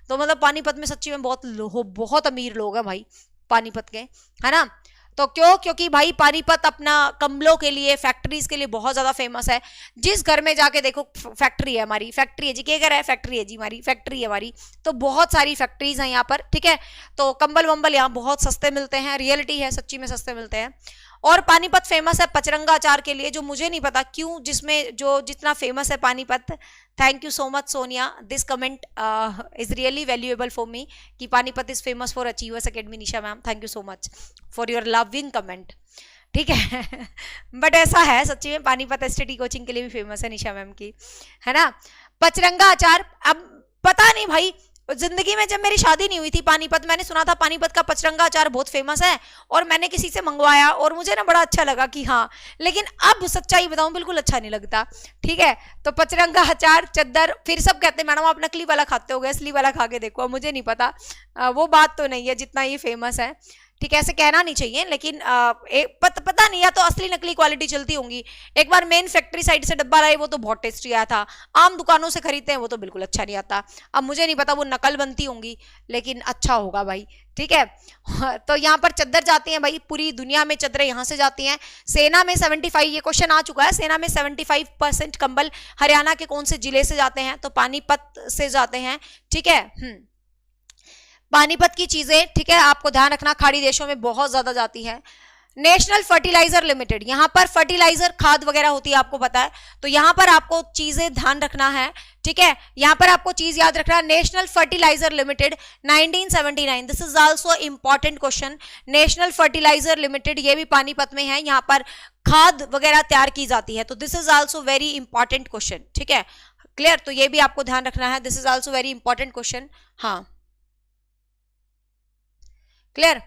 तो मतलब पानीपत में सच्ची में बहुत अमीर लोग हैं भाई पानीपत के, है ना। तो क्योंकि भाई पानीपत अपना कम्बलों के लिए, फैक्ट्रीज के लिए बहुत ज्यादा फेमस है। जिस घर में जाके देखो फैक्ट्री है हमारी, फैक्ट्री है जी, क्या कर रहा है, फैक्ट्री है जी हमारी, फैक्ट्री है हमारी। तो बहुत सारी फैक्ट्रीज हैं यहाँ पर, ठीक है। तो कंबल वंबल यहाँ बहुत सस्ते मिलते हैं, रियलिटी है, सच्ची में सस्ते मिलते हैं। और पानीपत फेमस है पचरंगा अचार के लिए, जो मुझे नहीं पता क्यों, जिसमें जो जितना फेमस है Panipat. Thank you so much Sonia, this comment is really valuable for me, कि Panipat is famous for Achievers Academy. Nisha ma'am, thank you so much for your loving comment, ठीक है। बट ऐसा है सच्ची में, पानीपत एसटीटी कोचिंग के लिए भी फेमस है निशा मैम की, है ना। पचरंगा अचार, अब पता नहीं भाई, जिंदगी में जब मेरी शादी नहीं हुई थी पानीपत, मैंने सुना था पानीपत का पचरंगा अचार बहुत फेमस है, और मैंने किसी से मंगवाया और मुझे ना बड़ा अच्छा लगा कि हाँ, लेकिन अब सच्चाई बताऊं बिल्कुल अच्छा नहीं लगता, ठीक है। तो पचरंगा अचार, चद्दर, फिर सब कहते हैं मैडम आप नकली वाला खाते हो, असली वाला खा के देखो, मुझे नहीं पता, वो बात तो नहीं है जितना ये फेमस है, ठीक है। ऐसे कहना नहीं चाहिए, लेकिन पता नहीं, या तो असली नकली क्वालिटी चलती होंगी। एक बार मेन फैक्ट्री साइड से डब्बा लाए, वो तो बहुत टेस्टी आया था। आम दुकानों से खरीदते हैं वो तो बिल्कुल अच्छा नहीं आता। अब मुझे नहीं पता वो नकल बनती होंगी, लेकिन अच्छा होगा भाई, ठीक है। तो यहाँ पर चद्दर जाती हैं भाई, पूरी दुनिया में चद्दरें यहाँ से जाती हैं। सेना में 75, ये क्वेश्चन आ चुका है, सेना में 75% कंबल हरियाणा के कौन से जिले से जाते हैं, तो पानीपत से जाते हैं, ठीक है। पानीपत की चीजें, ठीक है, आपको ध्यान रखना, खाड़ी देशों में बहुत ज्यादा जाती है। नेशनल फर्टिलाइजर लिमिटेड, यहाँ पर फर्टिलाइजर खाद वगैरह होती है, आपको पता है, तो यहाँ पर आपको चीजें ध्यान रखना है, ठीक है। यहाँ पर आपको चीज याद रखना, national fertiliser limited 1979, this is also important question. National fertiliser limited, ये भी पानीपत में है, यहाँ पर खाद वगैरह तैयार की जाती है, तो this is also very important question, ठीक है, क्लियर। तो ये भी आपको ध्यान रखना है, this is also very important question, हाँ, क्लियर।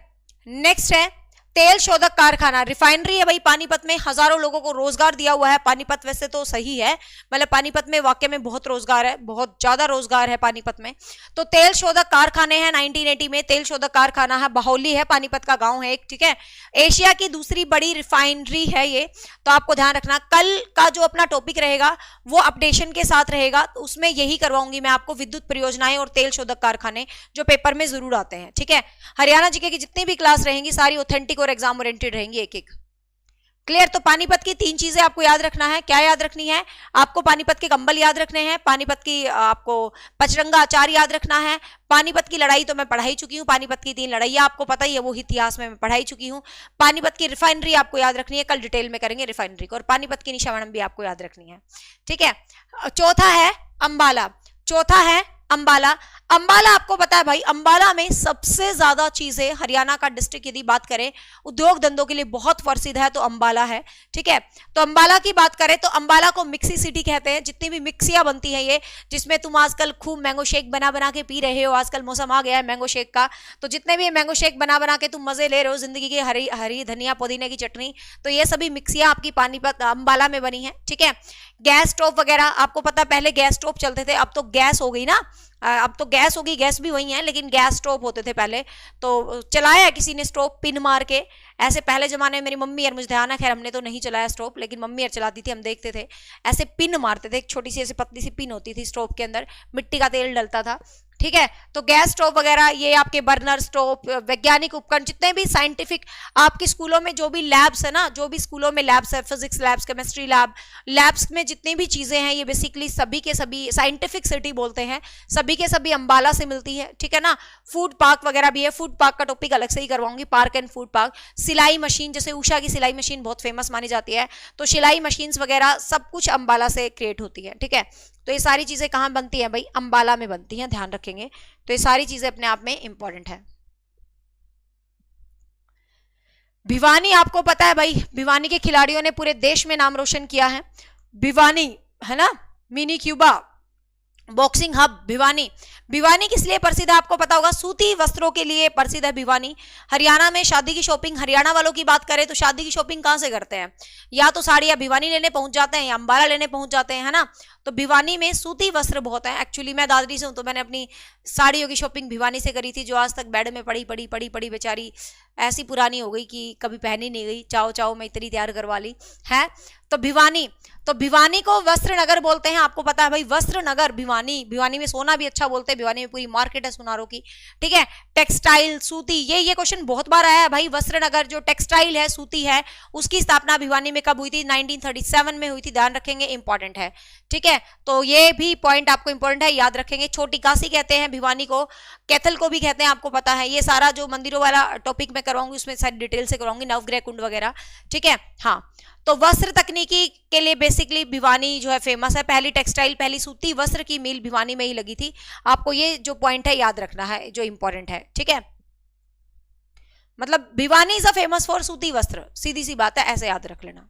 नेक्स्ट है तेल शोधक कारखाना, रिफाइनरी है भाई पानीपत में, हजारों लोगों को रोजगार दिया हुआ है। पानीपत वैसे तो सही है, मतलब पानीपत में वाकई में बहुत रोजगार है, बहुत ज्यादा रोजगार है पानीपत में। तो तेल शोधक कारखाने हैं 1980 में, तेल शोधक कारखाना है, बाहोली है, पानीपत का गांव है एक, ठीक है। एशिया की दूसरी बड़ी रिफाइनरी है ये, तो आपको ध्यान रखना। कल का जो अपना टॉपिक रहेगा वो अपडेशन के साथ रहेगा, तो उसमें यही करवाऊंगी मैं आपको, विद्युत परियोजनाएं और तेल शोधक कारखाने, जो पेपर में जरूर आते हैं, ठीक है। हरियाणा जीके की जितनी भी क्लास रहेंगी सारी ऑथेंटिक और एग्जाम ओरिएंटेड रहेंगी, एक एक, क्लियर। तो पानीपत की 3 चीजें आपको याद रखना है, क्या याद रखनी है आपको, पानीपत के कंबल याद रखने हैं, पानीपत की आपको पचरंगा अचार याद रखना है, पानीपत की लड़ाई तो मैं पढ़ा ही चुकी हूँ, पानीपत की 3 लड़ाइयाँ आपको पता ही है, वो इतिहास में मैं पढ़ाई चुकी हूँ। पानीपत की रिफाइनरी आपको याद रखनी है, कल डिटेल में करेंगे रिफाइनरी को, और पानीपत की निशा मैडम भी आपको याद रखनी है, ठीक है। चौथा है अंबाला, चौथा है अंबाला। अंबाला आपको पता है भाई, अंबाला में सबसे ज्यादा चीजें, हरियाणा का डिस्ट्रिक्ट यदि बात करें उद्योग धंधों के लिए बहुत प्रसिद्ध है तो अंबाला है, ठीक है। तो अंबाला की बात करें तो अंबाला को मिक्सी सिटी कहते हैं। जितनी भी मिक्सियां बनती हैं ये, जिसमें तुम आजकल खूब मैंगो शेक बना बना के पी रहे हो, आजकल मौसम आ गया है मैंगो शेक का, तो जितने भी मैंगो शेक बना बना के तुम मजे ले रहे हो जिंदगी की, हरी हरी धनिया पुदीने की चटनी, तो ये सभी मिक्सियां आपकी पानीपत अंबाला में बनी है, ठीक है। गैस स्टोव वगैरह आपको पता, पहले गैस स्टोव चलते थे, अब तो गैस हो गई ना, अब तो गैस होगी, गैस भी वही है, लेकिन गैस स्टोव होते थे पहले। तो चलाया किसी ने स्टोव पिन मार के, ऐसे पहले जमाने में मेरी मम्मी यार, मुझे ध्यान है, खैर हमने तो नहीं चलाया स्टोव, लेकिन मम्मी यार चलाती थी, हम देखते थे ऐसे पिन मारते थे, एक छोटी सी ऐसे पतली सी पिन होती थी स्टोव के अंदर, मिट्टी का तेल डलता था, ठीक है। तो गैस स्टोव वगैरह, ये आपके बर्नर स्टोव, वैज्ञानिक उपकरण, जितने भी साइंटिफिक आपके स्कूलों में जो भी लैब्स है ना, जो भी स्कूलों में लैब्स है, physics labs, chemistry lab, labs में जितनी भी चीजें हैं, ये बेसिकली सभी के सभी साइंटिफिक सिटी बोलते हैं, सभी के सभी अंबाला से मिलती है, ठीक है ना। फूड पार्क वगैरह भी है, फूड पार्क का टॉपिक अलग से ही करवाऊंगी, पार्क एंड फूड पार्क। सिलाई मशीन, जैसे उषा की सिलाई मशीन बहुत फेमस मानी जाती है, तो सिलाई मशीन वगैरह सब कुछ अंबाला से क्रिएट होती है, ठीक है। तो ये सारी चीजें कहाँ बनती हैं भाई, अंबाला में बनती हैं, ध्यान रखेंगे। तो ये सारी चीजें अपने आप में इंपॉर्टेंट है। भिवानी आपको पता है भाई, भिवानी के खिलाड़ियों ने पूरे देश में नाम रोशन किया है। भिवानी है ना, mini Cuba boxing hub Bhiwani. Bhiwani किस लिए प्रसिद्ध है आपको पता होगा, सूती वस्त्रों के लिए प्रसिद्ध है भिवानी। हरियाणा में शादी की शॉपिंग, हरियाणा वालों की बात करें तो शादी की शॉपिंग कहां से करते हैं, या तो साड़ियां भिवानी लेने पहुंच जाते हैं या अंबाला लेने पहुंच जाते हैं, है ना। तो भिवानी में सूती वस्त्र बहुत है। एक्चुअली मैं दादरी से हूं, तो मैंने अपनी साड़ियों की शॉपिंग भिवानी से करी थी, जो आज तक बेड में पड़ी पड़ी पड़ी पड़ी बेचारी ऐसी पुरानी हो गई कि कभी पहनी नहीं गई, चाओ चाओ मैं इतनी तैयार करवा ली है। तो भिवानी, तो भिवानी को वस्त्र नगर बोलते हैं, आपको पता है भाई, वस्त्र नगर भिवानी। भिवानी में सोना भी अच्छा बोलते हैं, भिवानी में पूरी मार्केट है सुनारों की, ठीक है। टेक्सटाइल, सूती, ये क्वेश्चन बहुत बार आया है भाई। वस्त्र नगर जो टेक्सटाइल है, सूती है, उसकी स्थापना भिवानी में कब हुई थी, 1937 में हुई थी, ध्यान रखेंगे, इंपॉर्टेंट है, ठीक है। तो ये भी पॉइंट आपको इंपॉर्टेंट है, याद रखेंगे। छोटी काशी कहते हैं भिवानी को, कैथल को भी कहते हैं, आपको पता है। ये सारा जो मंदिरों वाला टॉपिक मैं करवाऊंगी उसमें सारी डिटेल से करवाऊंगी, नवग्रह कुंड वगैरह, ठीक है। हाँ, तो वस्त्र तकनीकी के लिए बेसिकली भिवानी जो है फेमस है। पहली टेक्सटाइल, पहली सूती वस्त्र की मिल भिवानी में ही लगी थी। आपको ये जो पॉइंट है याद रखना है, जो इंपॉर्टेंट है, ठीक है। मतलब Bhiwani is a famous for सूती वस्त्र, सीधी सी बात है, ऐसे याद रख लेना।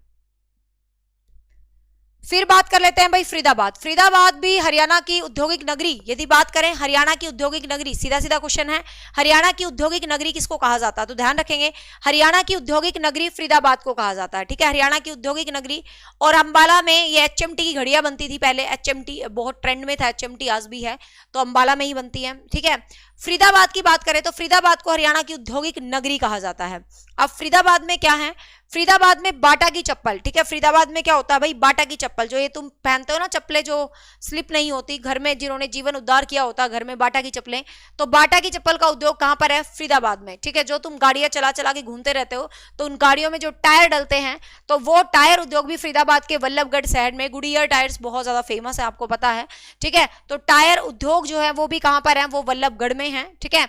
फिर बात कर लेते हैं भाई फरीदाबाद। फरीदाबाद भी हरियाणा की औद्योगिक नगरी, यदि बात करें हरियाणा की औद्योगिक नगरी, सीधा सीधा क्वेश्चन है, हरियाणा की औद्योगिक नगरी किसको कहा जाता है, तो ध्यान रखेंगे हरियाणा की औद्योगिक नगरी फरीदाबाद को कहा जाता है, ठीक है। हरियाणा की औद्योगिक नगरी। और अंबाला में ये एचएमटी की घड़ियां बनती थी पहले, एचएमटी बहुत ट्रेंड में था, एचएमटी आज भी है, तो अंबाला में ही बनती है, ठीक है। फरीदाबाद की बात करें तो फरीदाबाद को हरियाणा की औद्योगिक नगरी कहा जाता है। अब फरीदाबाद में क्या है, फरीदाबाद में बाटा की चप्पल, ठीक है। फरीदाबाद में क्या होता है भाई, बाटा की चप्पल, जो ये तुम पहनते हो ना चप्पलें, जो स्लिप नहीं होती, घर में जिन्होंने जीवन उद्धार किया होता है घर में, बाटा की चप्पलें, तो बाटा की चप्पल का उद्योग कहां पर है, फरीदाबाद में, ठीक है। जो तुम गाड़ियां चला चला के घूमते रहते हो, तो उन गाड़ियों में जो टायर डलते हैं, तो वो टायर उद्योग भी फरीदाबाद के वल्लभगढ़ शहर में, गुडियर टायर्स बहुत ज्यादा फेमस है, आपको पता है, ठीक है। तो टायर उद्योग जो है वो भी कहां पर है, वो वल्लभगढ़ में है, ठीक है।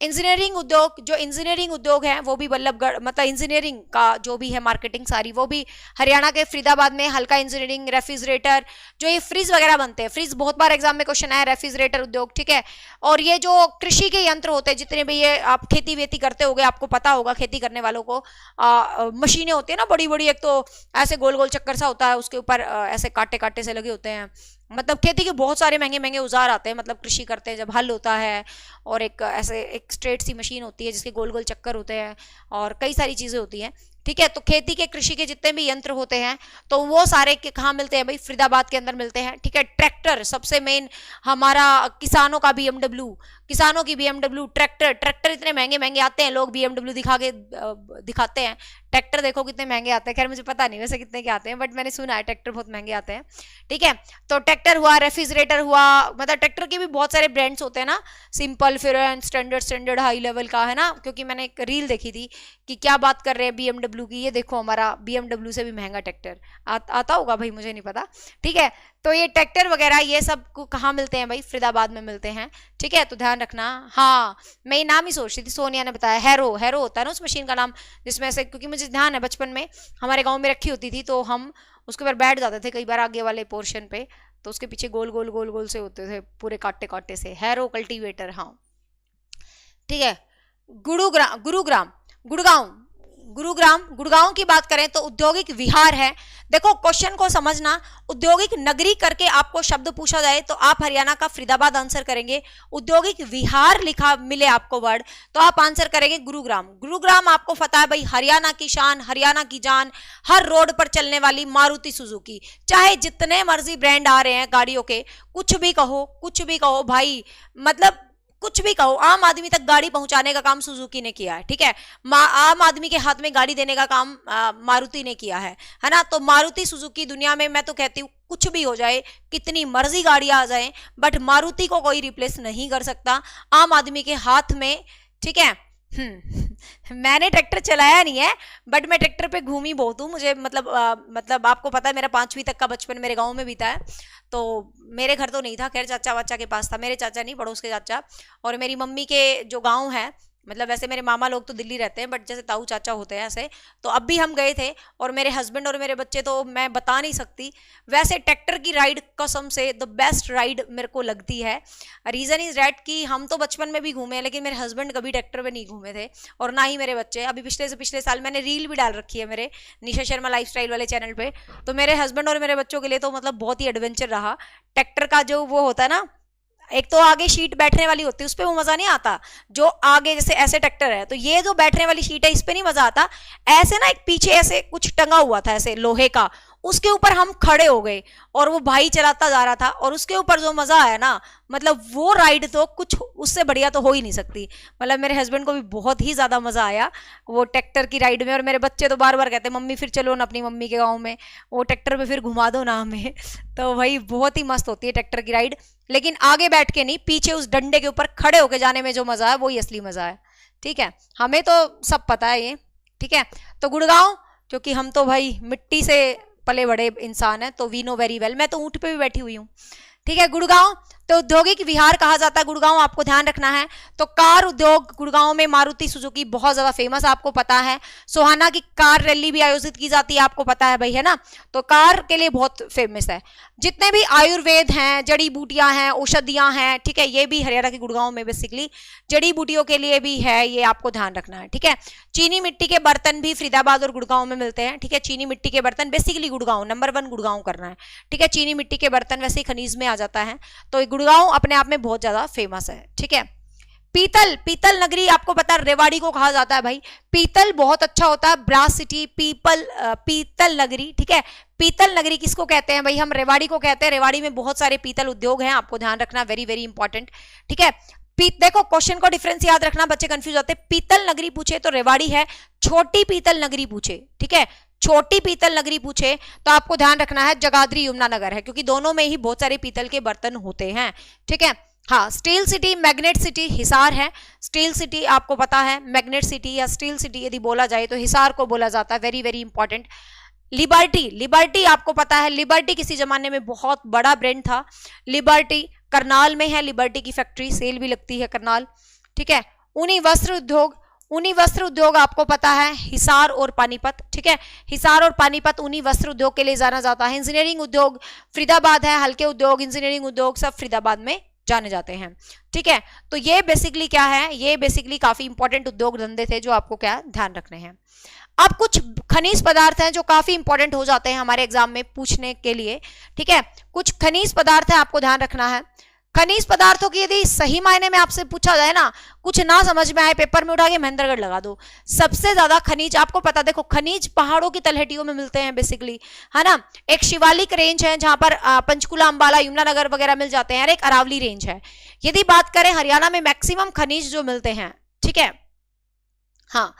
इंजीनियरिंग उद्योग, जो इंजीनियरिंग उद्योग है वो भी वल्लभगढ़, मतलब इंजीनियरिंग का जो भी है मार्केटिंग सारी, वो भी हरियाणा के फरीदाबाद में। हल्का इंजीनियरिंग, रेफ्रिजरेटर, जो ये फ्रिज वगैरह बनते हैं, फ्रिज बहुत बार एग्जाम में क्वेश्चन आया, रेफ्रिजरेटर उद्योग, ठीक है। और ये जो कृषि के यंत्र होते हैं, जितने भी ये आप खेती वेती करते होगे, आपको पता होगा, खेती करने वालों को मशीनें होती है ना बड़ी बड़ी, एक तो ऐसे गोल गोल चक्कर सा होता है, उसके ऊपर ऐसे कांटे कांटे से लगे होते हैं, मतलब खेती के बहुत सारे महंगे महंगे औजार आते हैं, मतलब कृषि करते हैं जब हल होता है, और एक ऐसे एक स्ट्रेट सी मशीन होती है जिसके गोल गोल चक्कर होते हैं, और कई सारी चीजें होती हैं, ठीक है। तो खेती के कृषि के जितने भी यंत्र होते हैं, तो वो सारे के कहाँ मिलते हैं भाई, फरीदाबाद के अंदर मिलते हैं, ठीक है। ट्रैक्टर, सबसे मेन हमारा किसानों का बीएमडब्ल्यू, किसानों की बीएमडब्ल्यू ट्रैक्टर इतने महंगे महंगे आते हैं, लोग बीएमडब्ल्यू दिखाते हैं, ट्रैक्टर देखो कितने महंगे आते हैं, खैर मुझे पता नहीं वैसे कितने के आते हैं, बट मैंने सुना है ट्रैक्टर बहुत महंगे आते हैं, ठीक है। तो ट्रैक्टर हुआ, रेफ्रिजरेटर हुआ, मतलब ट्रैक्टर के भी बहुत सारे ब्रांड्स होते हैं ना, सिंपल, फिर स्टैंडर्ड हाई लेवल का, है ना, क्योंकि मैंने एक रील देखी थी कि क्या बात कर रहे हैं बीएमडब्ल्यू की, ये देखो हमारा बीएमडब्ल्यू से भी महंगा ट्रैक्टर आता होगा भाई, मुझे नहीं पता, ठीक है। तो ये ट्रैक्टर वगैरह ये सब को कहाँ मिलते हैं भाई, फरीदाबाद में मिलते हैं, ठीक है। तो ध्यान रखना। हाँ, मैं ये नाम ही सोच रही थी, सोनिया ने बताया, हैरो होता है ना उस मशीन का नाम, जिसमें से, क्योंकि मुझे ध्यान है बचपन में हमारे गाँव में रखी होती थी, तो हम उसके ऊपर बैठ जाते थे कई बार आगे वाले पोर्शन पे, तो उसके पीछे गोल गोल गोल गोल से होते थे पूरे कांटे कांटे से, हैरो कल्टीवेटर। हाँ ठीक है। गुरुग्राम गुरुग्राम गुड़गांव गुरुग्राम गुड़गांव की बात करें तो औद्योगिक विहार है। देखो क्वेश्चन को समझना, औद्योगिक नगरी करके आपको शब्द पूछा जाए तो आप हरियाणा का फरीदाबाद आंसर करेंगे। औद्योगिक विहार लिखा मिले आपको वर्ड तो आप आंसर करेंगे गुरुग्राम। गुरुग्राम आपको पता है भाई, हरियाणा की शान, हरियाणा की जान, हर रोड पर चलने वाली मारुति सुजुकी। चाहे जितने मर्जी ब्रांड आ रहे हैं गाड़ियों के, कुछ भी कहो भाई, मतलब कुछ भी कहो, आम आदमी तक गाड़ी पहुंचाने का काम सुजुकी ने किया है। ठीक है, आम आदमी के हाथ में गाड़ी देने का काम मारुति ने किया है ना। तो मारुति सुजुकी दुनिया में, मैं तो कहती हूँ कुछ भी हो जाए, कितनी मर्जी गाड़ियां आ जाएं, बट मारुति को कोई रिप्लेस नहीं कर सकता आम आदमी के हाथ में। ठीक है। मैंने ट्रैक्टर चलाया नहीं है, बट मैं ट्रैक्टर पे घूमी बहुत हूँ। मुझे मतलब आपको पता है मेरा 5वीं तक का बचपन मेरे गांव में बीता है, तो मेरे घर तो नहीं था, खैर चाचा वाचा के पास था। मेरे चाचा नहीं, पड़ोस के चाचा। और मेरी मम्मी के जो गांव है, मतलब वैसे मेरे मामा लोग तो दिल्ली रहते हैं, बट जैसे ताऊ चाचा होते हैं ऐसे, तो अब भी हम गए थे। और मेरे हस्बैंड और मेरे बच्चे, तो मैं बता नहीं सकती, वैसे ट्रैक्टर की राइड कसम से द बेस्ट राइड मेरे को लगती है। रीज़न इज डैट कि हम तो बचपन में भी घूमे, लेकिन मेरे हस्बैंड कभी ट्रैक्टर में नहीं घूमे थे, और ना ही मेरे बच्चे। अभी पिछले साल मैंने रील भी डाल रखी है मेरे निशा शर्मा लाइफस्टाइल वाले चैनल पे। तो मेरे हस्बैंड और मेरे बच्चों के लिए तो मतलब बहुत ही एडवेंचर रहा। ट्रैक्टर का जो वो होता है ना, एक तो आगे शीट बैठने वाली होती है, उस पे वो मजा नहीं आता। जो आगे जैसे ऐसे ट्रैक्टर है, तो ये जो बैठने वाली शीट है इस पे नहीं मजा आता। ऐसे ना एक पीछे ऐसे कुछ टंगा हुआ था ऐसे लोहे का, उसके ऊपर हम खड़े हो गए और वो भाई चलाता जा रहा था, और उसके ऊपर जो मजा आया ना, मतलब वो राइड तो कुछ उससे बढ़िया तो हो ही नहीं सकती। मतलब मेरे हस्बैंड को भी बहुत ही ज्यादा मजा आया वो ट्रैक्टर की राइड में। और मेरे बच्चे तो बार बार कहते हैं मम्मी फिर चलो ना अपनी मम्मी के गाँव में, वो ट्रैक्टर पे फिर घुमा दो ना हमें। तो भाई बहुत ही मस्त होती है ट्रैक्टर की राइड, लेकिन आगे बैठ के नहीं, पीछे उस डंडे के ऊपर खड़े होके जाने में जो मजा है वही असली मजा है। ठीक है, हमें तो सब पता है ये। ठीक है, तो गुड़गांव, क्योंकि हम तो भाई मिट्टी से पले बड़े इंसान है, तो वी नो वेरी वेल। मैं तो ऊंट पे भी बैठी हुई हूँ। ठीक है, गुड़गांव तो औद्योगिक विहार कहा जाता है गुड़गांव, आपको ध्यान रखना है। तो कार उद्योग गुड़गांव में मारुति सुजुकी बहुत ज्यादा फेमस, आपको पता है। सोहाना की कार रैली भी आयोजित की जाती है, आपको पता है भाई, है ना। तो कार के लिए बहुत फेमस है। जितने भी आयुर्वेद हैं, जड़ी बूटियां हैं, औषधियां हैं, ठीक है, ये भी हरियाणा के गुड़गांव में बेसिकली जड़ी बूटियों के लिए भी है, ये आपको ध्यान रखना है। ठीक है, चीनी मिट्टी के बर्तन भी फरीदाबाद और गुड़गांव में मिलते हैं। ठीक है, चीनी मिट्टी के बर्तन बेसिकली गुड़गांव, नंबर 1 गुड़गांव करना है। ठीक है, चीनी मिट्टी के बर्तन वैसे ही खनिज में आ जाता है, तो गुड़गांव अपने आप में बहुत ज्यादा फेमस है। ठीक है, पीतल नगरी आपको पता है, रेवाड़ी को कहा जाता है भाई। पीतल बहुत अच्छा होता है, ब्रास सिटी, पीतल नगरी। ठीक है, पीतल नगरी किसको कहते हैं भाई, हम रेवाड़ी को कहते हैं। रेवाड़ी में बहुत सारे पीतल उद्योग हैं, आपको ध्यान रखना, वेरी वेरी इंपॉर्टेंट। ठीक है, देखो क्वेश्चन को डिफरेंस याद रखना, बच्चे कंफ्यूज होते हैं। पीतल नगरी पूछे तो रेवाड़ी है, छोटी पीतल नगरी पूछे, ठीक है, छोटी पीतल नगरी पूछे तो आपको ध्यान रखना है जगाधरी यमुनानगर है, क्योंकि दोनों में ही बहुत सारे पीतल के बर्तन होते हैं। ठीक है, हाँ, steel city, magnet city Hisar है। स्टील सिटी आपको पता है, मैग्नेट सिटी या स्टील सिटी यदि बोला जाए तो हिसार को बोला जाता है, वेरी वेरी इंपॉर्टेंट। लिबर्टी आपको पता है, लिबर्टी किसी जमाने में बहुत बड़ा ब्रांड था। लिबर्टी करनाल में है, लिबर्टी की फैक्ट्री, सेल भी लगती है करनाल। ठीक है, ऊनी वस्त्र उद्योग आपको पता है, हिसार और पानीपत। ठीक है, हिसार और पानीपत ऊनी वस्त्र उद्योग के लिए जाना जाता है। इंजीनियरिंग उद्योग फरीदाबाद है, हल्के उद्योग, इंजीनियरिंग उद्योग सब फरीदाबाद में जाने जाते हैं। ठीक है, तो ये बेसिकली क्या है, ये बेसिकली काफी इंपॉर्टेंट उद्योग धंधे थे जो आपको क्या ध्यान रखने हैं। अब कुछ खनिज पदार्थ हैं जो काफी इंपॉर्टेंट हो जाते हैं हमारे एग्जाम में पूछने के लिए। ठीक है, कुछ खनिज पदार्थ है, आपको ध्यान रखना है। खनिज पदार्थों की यदि सही मायने में आपसे पूछा जाए ना, कुछ ना समझ में आए, पेपर में उठा के महेंद्रगढ़ लगा दो। सबसे ज्यादा खनिज आपको पता, देखो खनिज पहाड़ों की तलहटियों में मिलते हैं बेसिकली, है ना। एक शिवालिक रेंज है जहां पर पंचकुला, अंबाला, यमुनानगर वगैरह मिल जाते हैं, और एक अरावली रेंज है। यदि बात करें हरियाणा में मैक्सिमम खनिज जो मिलते हैं, ठीक है, हाँ,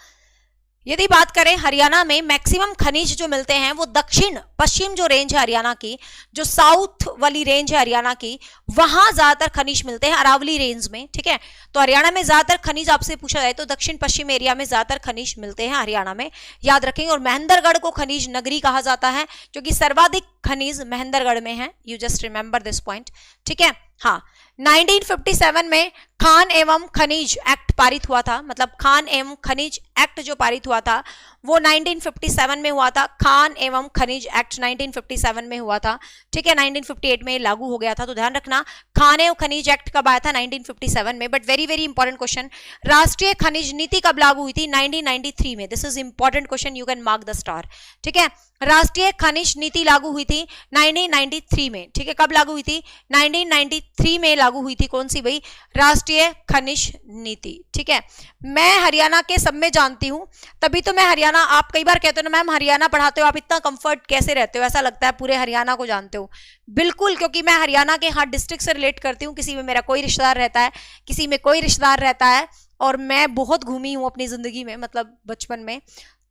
यदि बात करें हरियाणा में मैक्सिमम खनिज जो मिलते हैं वो दक्षिण पश्चिम जो रेंज है हरियाणा की, जो साउथ वाली रेंज है हरियाणा की, वहां ज्यादातर खनिज मिलते हैं, अरावली रेंज में। ठीक है, तो हरियाणा में ज्यादातर खनिज आपसे पूछा जाए तो दक्षिण पश्चिम एरिया में ज्यादातर खनिज मिलते हैं हरियाणा में, याद रखेंगे। और महेंद्रगढ़ को खनिज नगरी कहा जाता है, क्योंकि सर्वाधिक खनिज महेंद्रगढ़ में है, you just remember this point. ठीक है, हाँ, 1957 में खान एवं खनिज एक्ट पारित हुआ था, मतलब खान एवं खनिज एक्ट जो पारित हुआ था वो 1957 में हुआ था। खान एवं खनिज एक्ट 1957 में हुआ था, ठीक है। 1958 में लागू हो गया था, तो ध्यान रखना खान एवं खनिज एक्ट कब आया था, 1957 में। But very very important question, राष्ट्रीय खनिज नीति कब लागू हुई थी, 1993 में। This is important question, you can mark the star, ठीक है। राष्ट्रीय खनिज नीति लागू हुई थी 1993 में, ठीक है। कब लागू हुई थी, 1993 में लागू हुई थी। कौन सी भाई, राष्ट्रीय खनिज नीति, ठीक है। मैं हरियाणा के सब में जानती हूं, तभी तो मैं हरियाणा, आप कई बार कहते हो ना मैम हरियाणा पढ़ाते हो आप इतना कंफर्ट कैसे रहते हो, ऐसा लगता है पूरे हरियाणा को जानते हो। बिल्कुल, क्योंकि मैं हरियाणा के हर डिस्ट्रिक्ट से रिलेट करती हूँ। किसी में मेरा कोई रिश्तेदार रहता है, किसी में कोई रिश्तेदार रहता है, और मैं बहुत घूमी हूँ अपनी जिंदगी में, मतलब बचपन में।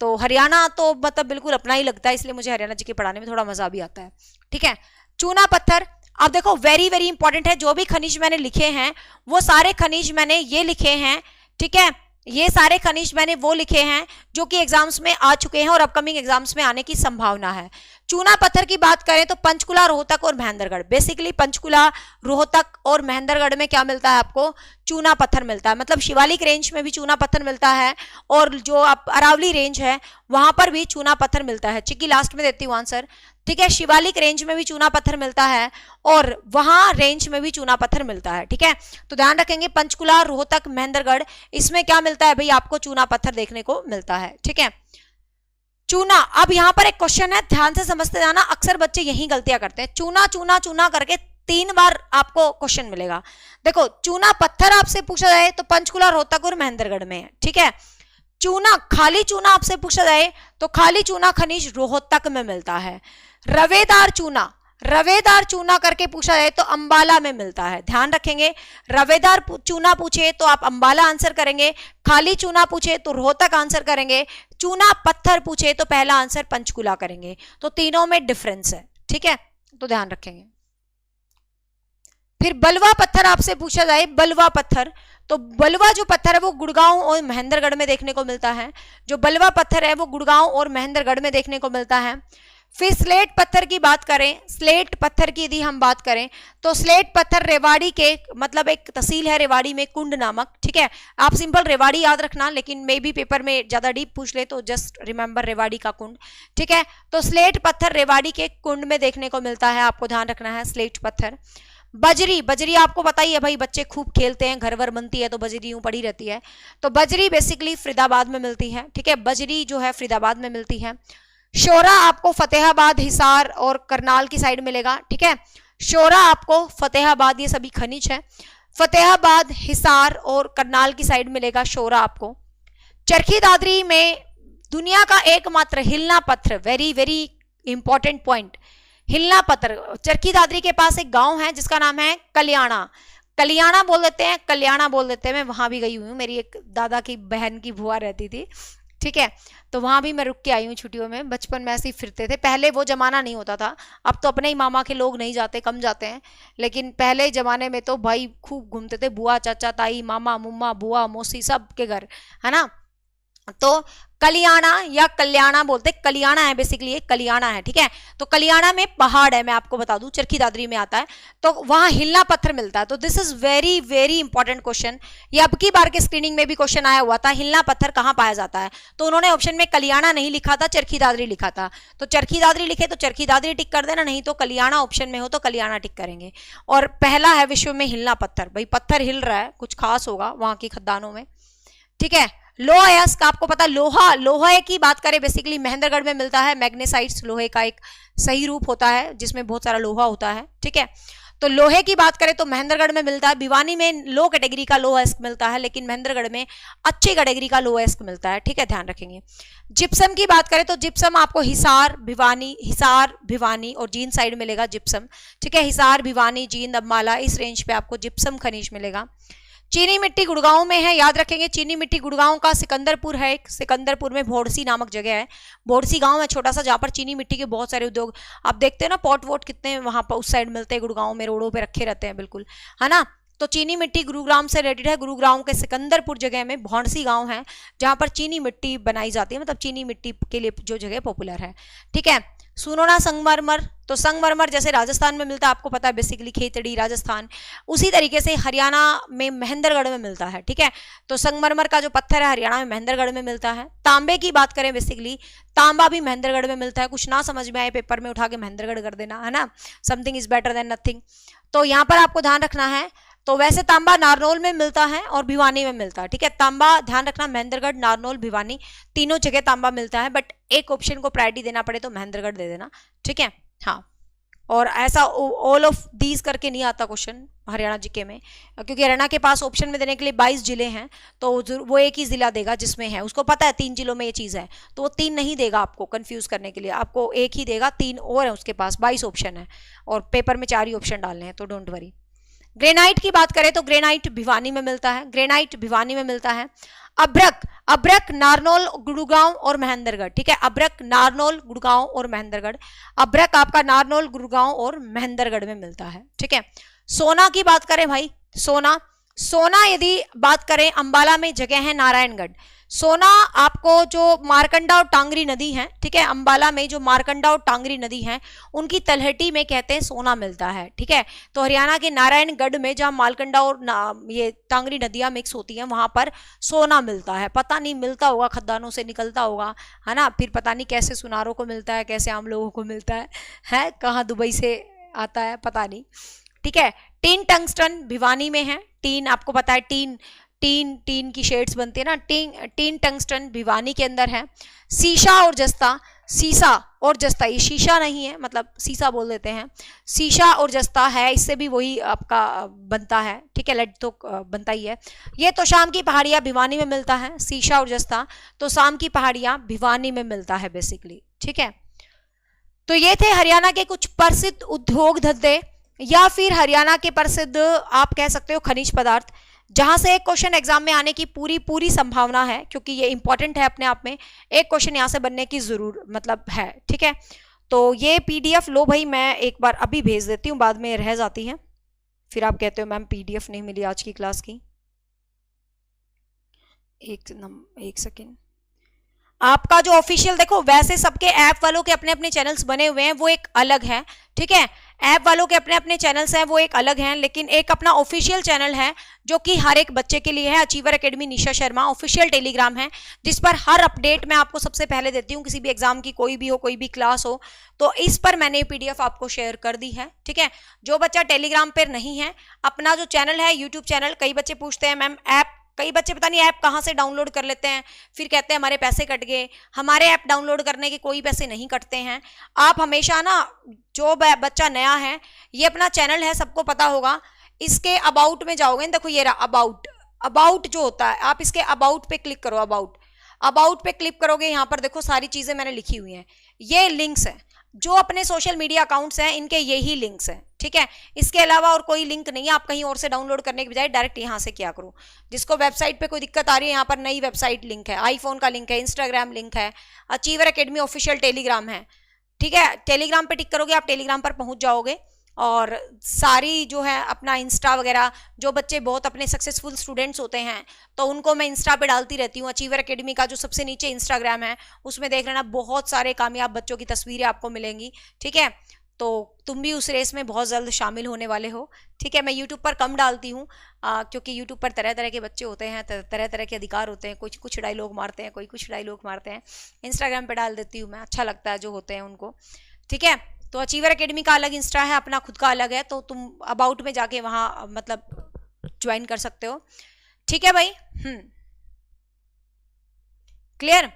तो हरियाणा तो मतलब बिल्कुल अपना ही लगता है, इसलिए मुझे हरियाणा जी के पढ़ाने में थोड़ा मजा भी आता है, ठीक है। चूना पत्थर, अब देखो वेरी वेरी इंपॉर्टेंट है, जो भी खनिज मैंने लिखे हैं वो सारे खनिज मैंने ये लिखे हैं, ठीक है। ये सारे खनिज मैंने वो लिखे हैं जो कि एग्जाम्स में आ चुके हैं और अपकमिंग एग्जाम्स में आने की संभावना है। चूना पत्थर की बात करें तो पंचकुला, रोहतक और महेंद्रगढ़, बेसिकली पंचकुला, रोहतक और महेंद्रगढ़ में क्या मिलता है आपको, चूना पत्थर मिलता है। मतलब शिवालिक रेंज में भी चूना पत्थर मिलता है, और जो अरावली रेंज है वहां पर भी चूना पत्थर मिलता है। चिक्की लास्ट में देती हूँ आंसर, ठीक है। शिवालिक रेंज में भी चूना पत्थर मिलता है और वहां रेंज में भी चूना पत्थर मिलता है, ठीक है। तो ध्यान रखेंगे पंचकुला, रोहतक, महेंद्रगढ़, इसमें क्या मिलता है भाई, आपको चूना पत्थर देखने को मिलता है, ठीक है। चूना, अब यहां पर एक क्वेश्चन है, ध्यान से समझते जाना, अक्सर बच्चे यही गलतियां करते हैं। चूना चूना चूना करके 3 बार आपको क्वेश्चन मिलेगा। देखो चूना पत्थर आपसे पूछा जाए तो पंचकुला, रोहतक और महेंद्रगढ़ में है, ठीक है। चूना, खाली चूना आपसे पूछा जाए तो खाली चूना खनिज रोहतक में मिलता है। रवेदार चूना, रवेदार चूना करके पूछा जाए तो अंबाला में मिलता है। ध्यान रखेंगे, रवेदार चूना पूछे तो आप अंबाला आंसर करेंगे, खाली चूना पूछे तो रोहतक आंसर करेंगे, चूना पत्थर पूछे तो पहला आंसर पंचकुला करेंगे। तो तीनों में डिफरेंस है, ठीक है, तो ध्यान रखेंगे। फिर बलवा पत्थर आपसे पूछा जाए, बलवा पत्थर, तो बलवा जो पत्थर है वो गुड़गांव और महेंद्रगढ़ में देखने को मिलता है। जो बलवा पत्थर है वो गुड़गांव और महेंद्रगढ़ में देखने को मिलता है। फिर स्लेट पत्थर की बात करें, स्लेट पत्थर की यदि हम बात करें तो स्लेट पत्थर रेवाड़ी के, मतलब एक तहसील है रेवाड़ी में, कुंड नामक, ठीक है। आप सिंपल रेवाड़ी याद रखना, लेकिन मे भी पेपर में ज्यादा डीप पूछ ले तो जस्ट रिमेंबर रेवाड़ी का कुंड, ठीक है। तो स्लेट पत्थर रेवाड़ी के कुंड में देखने को मिलता है, आपको ध्यान रखना है स्लेट पत्थर। बजरी, बजरी आपको पता ही है भाई, बच्चे खूब खेलते हैं, घर वर बनती है तो बजरी यूं पड़ी रहती है। तो बजरी बेसिकली फरीदाबाद में मिलती है, ठीक है। बजरी जो है फरीदाबाद में मिलती है। शोरा आपको फतेहाबाद, हिसार और करनाल की साइड मिलेगा, ठीक है। शोरा आपको फतेहाबाद, ये सभी खनिज है, फतेहाबाद, हिसार और करनाल की साइड मिलेगा शोरा आपको। चरखी दादरी में दुनिया का एकमात्र हिलना पत्थर, वेरी वेरी इंपॉर्टेंट पॉइंट, हिलना पत्थर, चरखी दादरी के पास एक गांव है जिसका नाम है कल्याणा, कल्याणा बोल देते हैं, कल्याणा बोल देते हैं। मैं वहां भी गई हुई हूँ, मेरी एक दादा की बहन की बुआ रहती थी, ठीक है। तो वहां भी मैं रुक के आई हूँ छुट्टियों में। बचपन में ऐसे ही फिरते थे, पहले वो जमाना नहीं होता था, अब तो अपने ही मामा के लोग नहीं जाते, कम जाते हैं, लेकिन पहले जमाने में तो भाई खूब घूमते थे, बुआ, चाचा, ताई, मामा, मुम्मा, बुआ, मौसी, सब के घर, है ना। तो कलियाणा या कल्याणा बोलते, कलियाणा है बेसिकली, ये कलियाणा है, ठीक है। तो कलियाणा में पहाड़ है, मैं आपको बता दूं, चरखी दादरी में आता है, तो वहां हिलना पत्थर मिलता है। तो this is very very important question, ये अब की बार के स्क्रीनिंग में भी क्वेश्चन आया हुआ था, हिलना पत्थर कहां पाया जाता है, तो उन्होंने ऑप्शन में कलियाणा नहीं लिखा था, चरखी दादरी लिखा था। तो चरखी दादरी लिखे तो चरखी दादरी टिक कर देना, नहीं तो कलियाणा ऑप्शन में हो तो कलियाणा टिक करेंगे। और पहला है विश्व में हिलना पत्थर, भाई पत्थर हिल रहा है, कुछ खास होगा वहां की खदानों में, ठीक है। लोहा अयस्क, आपको पता, लोहा, लोहे की बात करें बेसिकली महेंद्रगढ़ में मिलता है, मैग्नेसाइट्स लोहे का एक सही रूप होता है जिसमें बहुत सारा लोहा होता है, ठीक है। तो लोहे की बात करें तो महेंद्रगढ़ में मिलता है, भिवानी में लो कैटेगरी का लोहा अयस्क मिलता है, लेकिन महेंद्रगढ़ में अच्छी कैटेगरी का लोहा अयस्क मिलता है, ठीक है, ध्यान रखेंगे। जिप्सम की बात करें तो जिप्सम आपको हिसार, भिवानी और जींद साइड मिलेगा जिप्सम, ठीक है। हिसार, भिवानी, जींद, अम्बाला, इस रेंज पे आपको जिप्सम खनिज मिलेगा। चीनी मिट्टी गुड़गांव में है, याद रखेंगे, चीनी मिट्टी गुड़गांव का सिकंदरपुर है, एक सिकंदरपुर में भोड़सी नामक जगह है, भोड़सी गांव है छोटा सा, जहां पर चीनी मिट्टी के बहुत सारे उद्योग, आप देखते हैं ना पॉट वोट कितने वहां पर उस साइड मिलते हैं, गुड़गांव में रोडों पे रखे रहते हैं, बिल्कुल, है ना। तो चीनी मिट्टी गुरुग्राम से रिलेटेड है, गुरुग्राम के सिकंदरपुर जगह में भौंडसी गांव है जहां पर चीनी मिट्टी बनाई जाती है, मतलब चीनी मिट्टी के लिए जो जगह पॉपुलर है, ठीक है। सुनो ना संगमरमर, तो संगमरमर जैसे राजस्थान में मिलता है, आपको पता है बेसिकली खेतड़ी राजस्थान, उसी तरीके से हरियाणा में महेंद्रगढ़ में मिलता है। ठीक है, तो संगमरमर का जो पत्थर है हरियाणा में महेंद्रगढ़ में मिलता है। तांबे की बात करें बेसिकली, तांबा भी महेंद्रगढ़ में मिलता है। कुछ ना समझ में आए पेपर में उठा के महेंद्रगढ़ कर देना, है ना, something is better than nothing. तो यहाँ पर आपको ध्यान रखना है, तो वैसे तांबा नारनौल में मिलता है और भिवानी में मिलता है। ठीक है, तांबा ध्यान रखना, महेंद्रगढ़, नारनौल, भिवानी तीनों जगह तांबा मिलता है, बट एक ऑप्शन को प्रायोरिटी देना पड़े तो महेंद्रगढ़ दे देना। ठीक है, हाँ, और ऐसा ऑल ऑफ दीज करके नहीं आता क्वेश्चन हरियाणा जीके में, क्योंकि हरियाणा के पास ऑप्शन में देने के लिए 22 जिले हैं, तो वो एक ही जिला देगा जिसमें है, उसको पता है 3 जिलों में ये चीज़ है, तो वो 3 नहीं देगा आपको कंफ्यूज करने के लिए, आपको एक ही देगा, 3 और है उसके पास, 22 ऑप्शन है और पेपर में 4 ही ऑप्शन डालने हैं, तो डोंट वरी। ग्रेनाइट की बात करें तो ग्रेनाइट भिवानी में मिलता है, ग्रेनाइट भिवानी में मिलता है। अभ्रक, अभ्रक नारनौल, गुड़गांव और महेंद्रगढ़। ठीक है, अभ्रक नारनौल, गुड़गांव और महेंद्रगढ़। अभ्रक आपका नारनौल, गुड़गांव और महेंद्रगढ़ में मिलता है। ठीक है, सोना की बात करें भाई, सोना, सोना यदि बात करें अंबाला में जगह है नारायणगढ़। सोना आपको जो मारकंडा और टांगरी नदी है, ठीक है, अंबाला में जो मारकंडा और टांगरी नदी है उनकी तलहटी में कहते हैं सोना मिलता है। ठीक है, तो हरियाणा के नारायणगढ़ में जहाँ मारकंडा और ये टांगरी नदियां मिक्स होती हैं वहां पर सोना मिलता है। पता नहीं मिलता होगा, खदानों से निकलता होगा, है ना, फिर पता नहीं कैसे सुनारों को मिलता है, कैसे आम लोगों को मिलता है कहाँ दुबई से आता है पता नहीं। ठीक है, टीन टंगस्टन भिवानी में है, टीन आपको पता है, टीन टीन टीन की शेड्स बनती है ना, टीन टंगस्टन भिवानी के अंदर है। सीसा और जस्ता, सीसा और जस्ता, ये शीशा नहीं है, मतलब सीसा बोल देते हैं, सीसा और जस्ता है, इससे भी वही आपका बनता है। ठीक है, लेड तो बनता ही है। ये तो शाम की पहाड़ियाँ भिवानी में मिलता है, सीसा और जस्ता तो शाम की पहाड़ियाँ भिवानी में मिलता है बेसिकली। ठीक है, तो ये थे हरियाणा के कुछ प्रसिद्ध उद्योग धंधे या फिर हरियाणा के प्रसिद्ध आप कह सकते हो खनिज पदार्थ, जहां से एक क्वेश्चन एग्जाम में आने की पूरी संभावना है, क्योंकि ये इंपॉर्टेंट है अपने आप में, एक क्वेश्चन यहां से बनने की जरूर मतलब है। ठीक है, तो ये पीडीएफ लो भाई, मैं एक बार अभी भेज देती हूँ, बाद में रह जाती है, फिर आप कहते हो मैम पीडीएफ नहीं मिली आज की क्लास की। एक सेकेंड, आपका जो ऑफिशियल देखो, वैसे सबके ऐप वालों के अपने अपने चैनल्स बने हुए हैं, वो एक अलग है। ठीक है, ऐप वालों के अपने अपने चैनल्स हैं, वो एक अलग हैं, लेकिन एक अपना ऑफिशियल चैनल है जो कि हर एक बच्चे के लिए है, achiever academy Nisha Sharma official Telegram है, जिस पर हर अपडेट मैं आपको सबसे पहले देती हूँ, किसी भी एग्जाम की कोई भी हो, कोई भी क्लास हो, तो इस पर मैंने पीडीएफ आपको शेयर कर दी है। ठीक है, जो बच्चा टेलीग्राम पर नहीं है, अपना जो चैनल है यूट्यूब चैनल, कई बच्चे पूछते हैं मैम ऐप, कई बच्चे पता नहीं ऐप कहाँ से डाउनलोड कर लेते हैं, फिर कहते हैं हमारे पैसे कट गए। हमारे ऐप डाउनलोड करने के कोई पैसे नहीं कटते हैं। आप हमेशा ना, जो बच्चा नया है, ये अपना चैनल है, सबको पता होगा, इसके अबाउट में जाओगे, देखो ये रहा अबाउट, अबाउट जो होता है, आप इसके अबाउट पे क्लिक करो, अबाउट पे क्लिक करोगे, यहाँ पर देखो सारी चीजें मैंने लिखी हुई हैं, ये लिंक्स हैं, जो अपने सोशल मीडिया अकाउंट्स हैं इनके यही लिंक्स हैं। ठीक है, इसके अलावा और कोई लिंक नहीं है, आप कहीं और से डाउनलोड करने के बजाय डायरेक्ट यहाँ से क्या करो। जिसको वेबसाइट पे कोई दिक्कत आ रही है, यहाँ पर नई वेबसाइट लिंक है, आईफोन का लिंक है, इंस्टाग्राम लिंक है, अचीवर एकेडमी ऑफिशियल टेलीग्राम है। ठीक है, टेलीग्राम पे टिक करोगे आप टेलीग्राम पर पहुंच जाओगे, और सारी जो है अपना इंस्टा वगैरह, जो बच्चे बहुत अपने सक्सेसफुल स्टूडेंट्स होते हैं तो उनको मैं इंस्टा पे डालती रहती हूँ। अचीवर एकेडमी का जो सबसे नीचे इंस्टाग्राम है उसमें देख लेना, बहुत सारे कामयाब बच्चों की तस्वीरें आपको मिलेंगी। ठीक है, तो तुम भी उस रेस में बहुत जल्द शामिल होने वाले हो। ठीक है, मैं यूट्यूब पर कम डालती हूँ, क्योंकि यूट्यूब पर तरह तरह के बच्चे होते हैं, तरह तरह के अधिकार होते हैं, कुछ कुछ डायलॉग मारते हैं, कोई कुछ डायलॉग मारते हैं। इंस्टाग्राम पर डाल देती हूँ मैं, अच्छा लगता है जो होते हैं उनको। ठीक है, तो अचीवर एकेडमी का अलग इंस्टा है, अपना खुद का अलग है, तो तुम अबाउट में जाके वहाँ मतलब ज्वाइन कर सकते हो। ठीक है भाई, clear?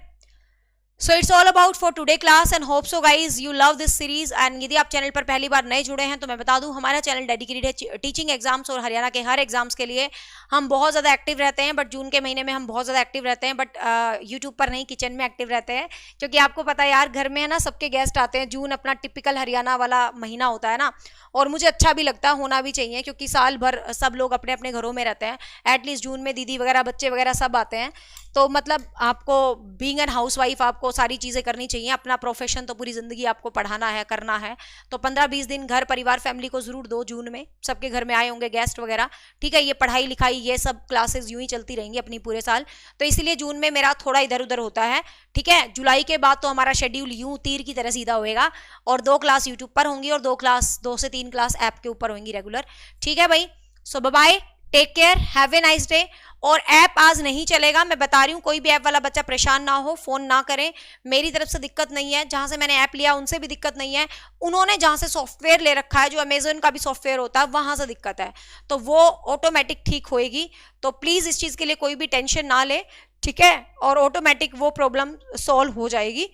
So it's all about for today class and hope so guys you love this series. And यदि आप चैनल पर पहली बार नए जुड़े हैं तो मैं बता दूं, हमारा चैनल डेडिकेटेड है टीचिंग एग्जाम्स और हरियाणा के हर एग्जाम्स के लिए। हम बहुत ज़्यादा एक्टिव रहते हैं, बट जून के महीने में हम बहुत ज़्यादा एक्टिव रहते हैं, बट यूट्यूब पर नहीं, किचन में एक्टिव रहते हैं, क्योंकि आपको पता है यार, घर में है ना सबके गेस्ट आते हैं। जून अपना टिपिकल हरियाणा वाला महीना होता है ना, और मुझे अच्छा भी लगता है, होना भी चाहिए, क्योंकि साल भर सब लोग अपने अपने घरों में रहते हैं। एटलीस्ट जून में दीदी वगैरह, बच्चे वगैरह सब आते हैं, तो मतलब आपको बीइंग एन हाउसवाइफ आपको सारी चीज़ें करनी चाहिए। अपना प्रोफेशन तो पूरी ज़िंदगी आपको पढ़ाना है, करना है, तो 15-20 दिन घर परिवार फैमिली को ज़रूर दो। जून में सबके घर में आए होंगे गेस्ट वगैरह। ठीक है, ये पढ़ाई लिखाई ये सब क्लासेस यूं ही चलती रहेंगी अपनी पूरे साल, तो इसलिए जून में मेरा थोड़ा इधर उधर होता है, ठीक है। जुलाई के बाद तो हमारा शेड्यूल यूं तीर की तरह सीधा होएगा, और 2 क्लास यूट्यूब पर होंगी और 2 से 3 क्लास ऐप के ऊपर होंगी रेगुलर, ठीक है भाई। So bye bye, take care, have a nice day. और ऐप आज नहीं चलेगा, मैं बता रही हूँ, कोई भी ऐप वाला बच्चा परेशान ना हो, फोन ना करें, मेरी तरफ से दिक्कत नहीं है, जहां से मैंने ऐप लिया उनसे भी दिक्कत नहीं है, उन्होंने जहां से सॉफ्टवेयर ले रखा है, जो अमेजोन का भी सॉफ्टवेयर होता है, वहां से दिक्कत है, तो वो ऑटोमेटिक ठीक होएगी। तो प्लीज इस चीज के लिए कोई भी टेंशन ना ले, ठीक है, और ऑटोमेटिक वो प्रॉब्लम सॉल्व हो जाएगी,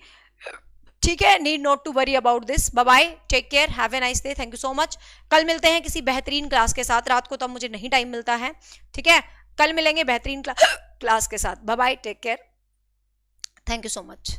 ठीक है। Need not to worry about this. Bye bye, take care, have a nice day, thank you so much. कल मिलते हैं किसी बेहतरीन क्लास के साथ, रात को तो मुझे नहीं टाइम मिलता है, ठीक है। कल मिलेंगे बेहतरीन क्लास के साथ। Bye bye, take care, thank you so much.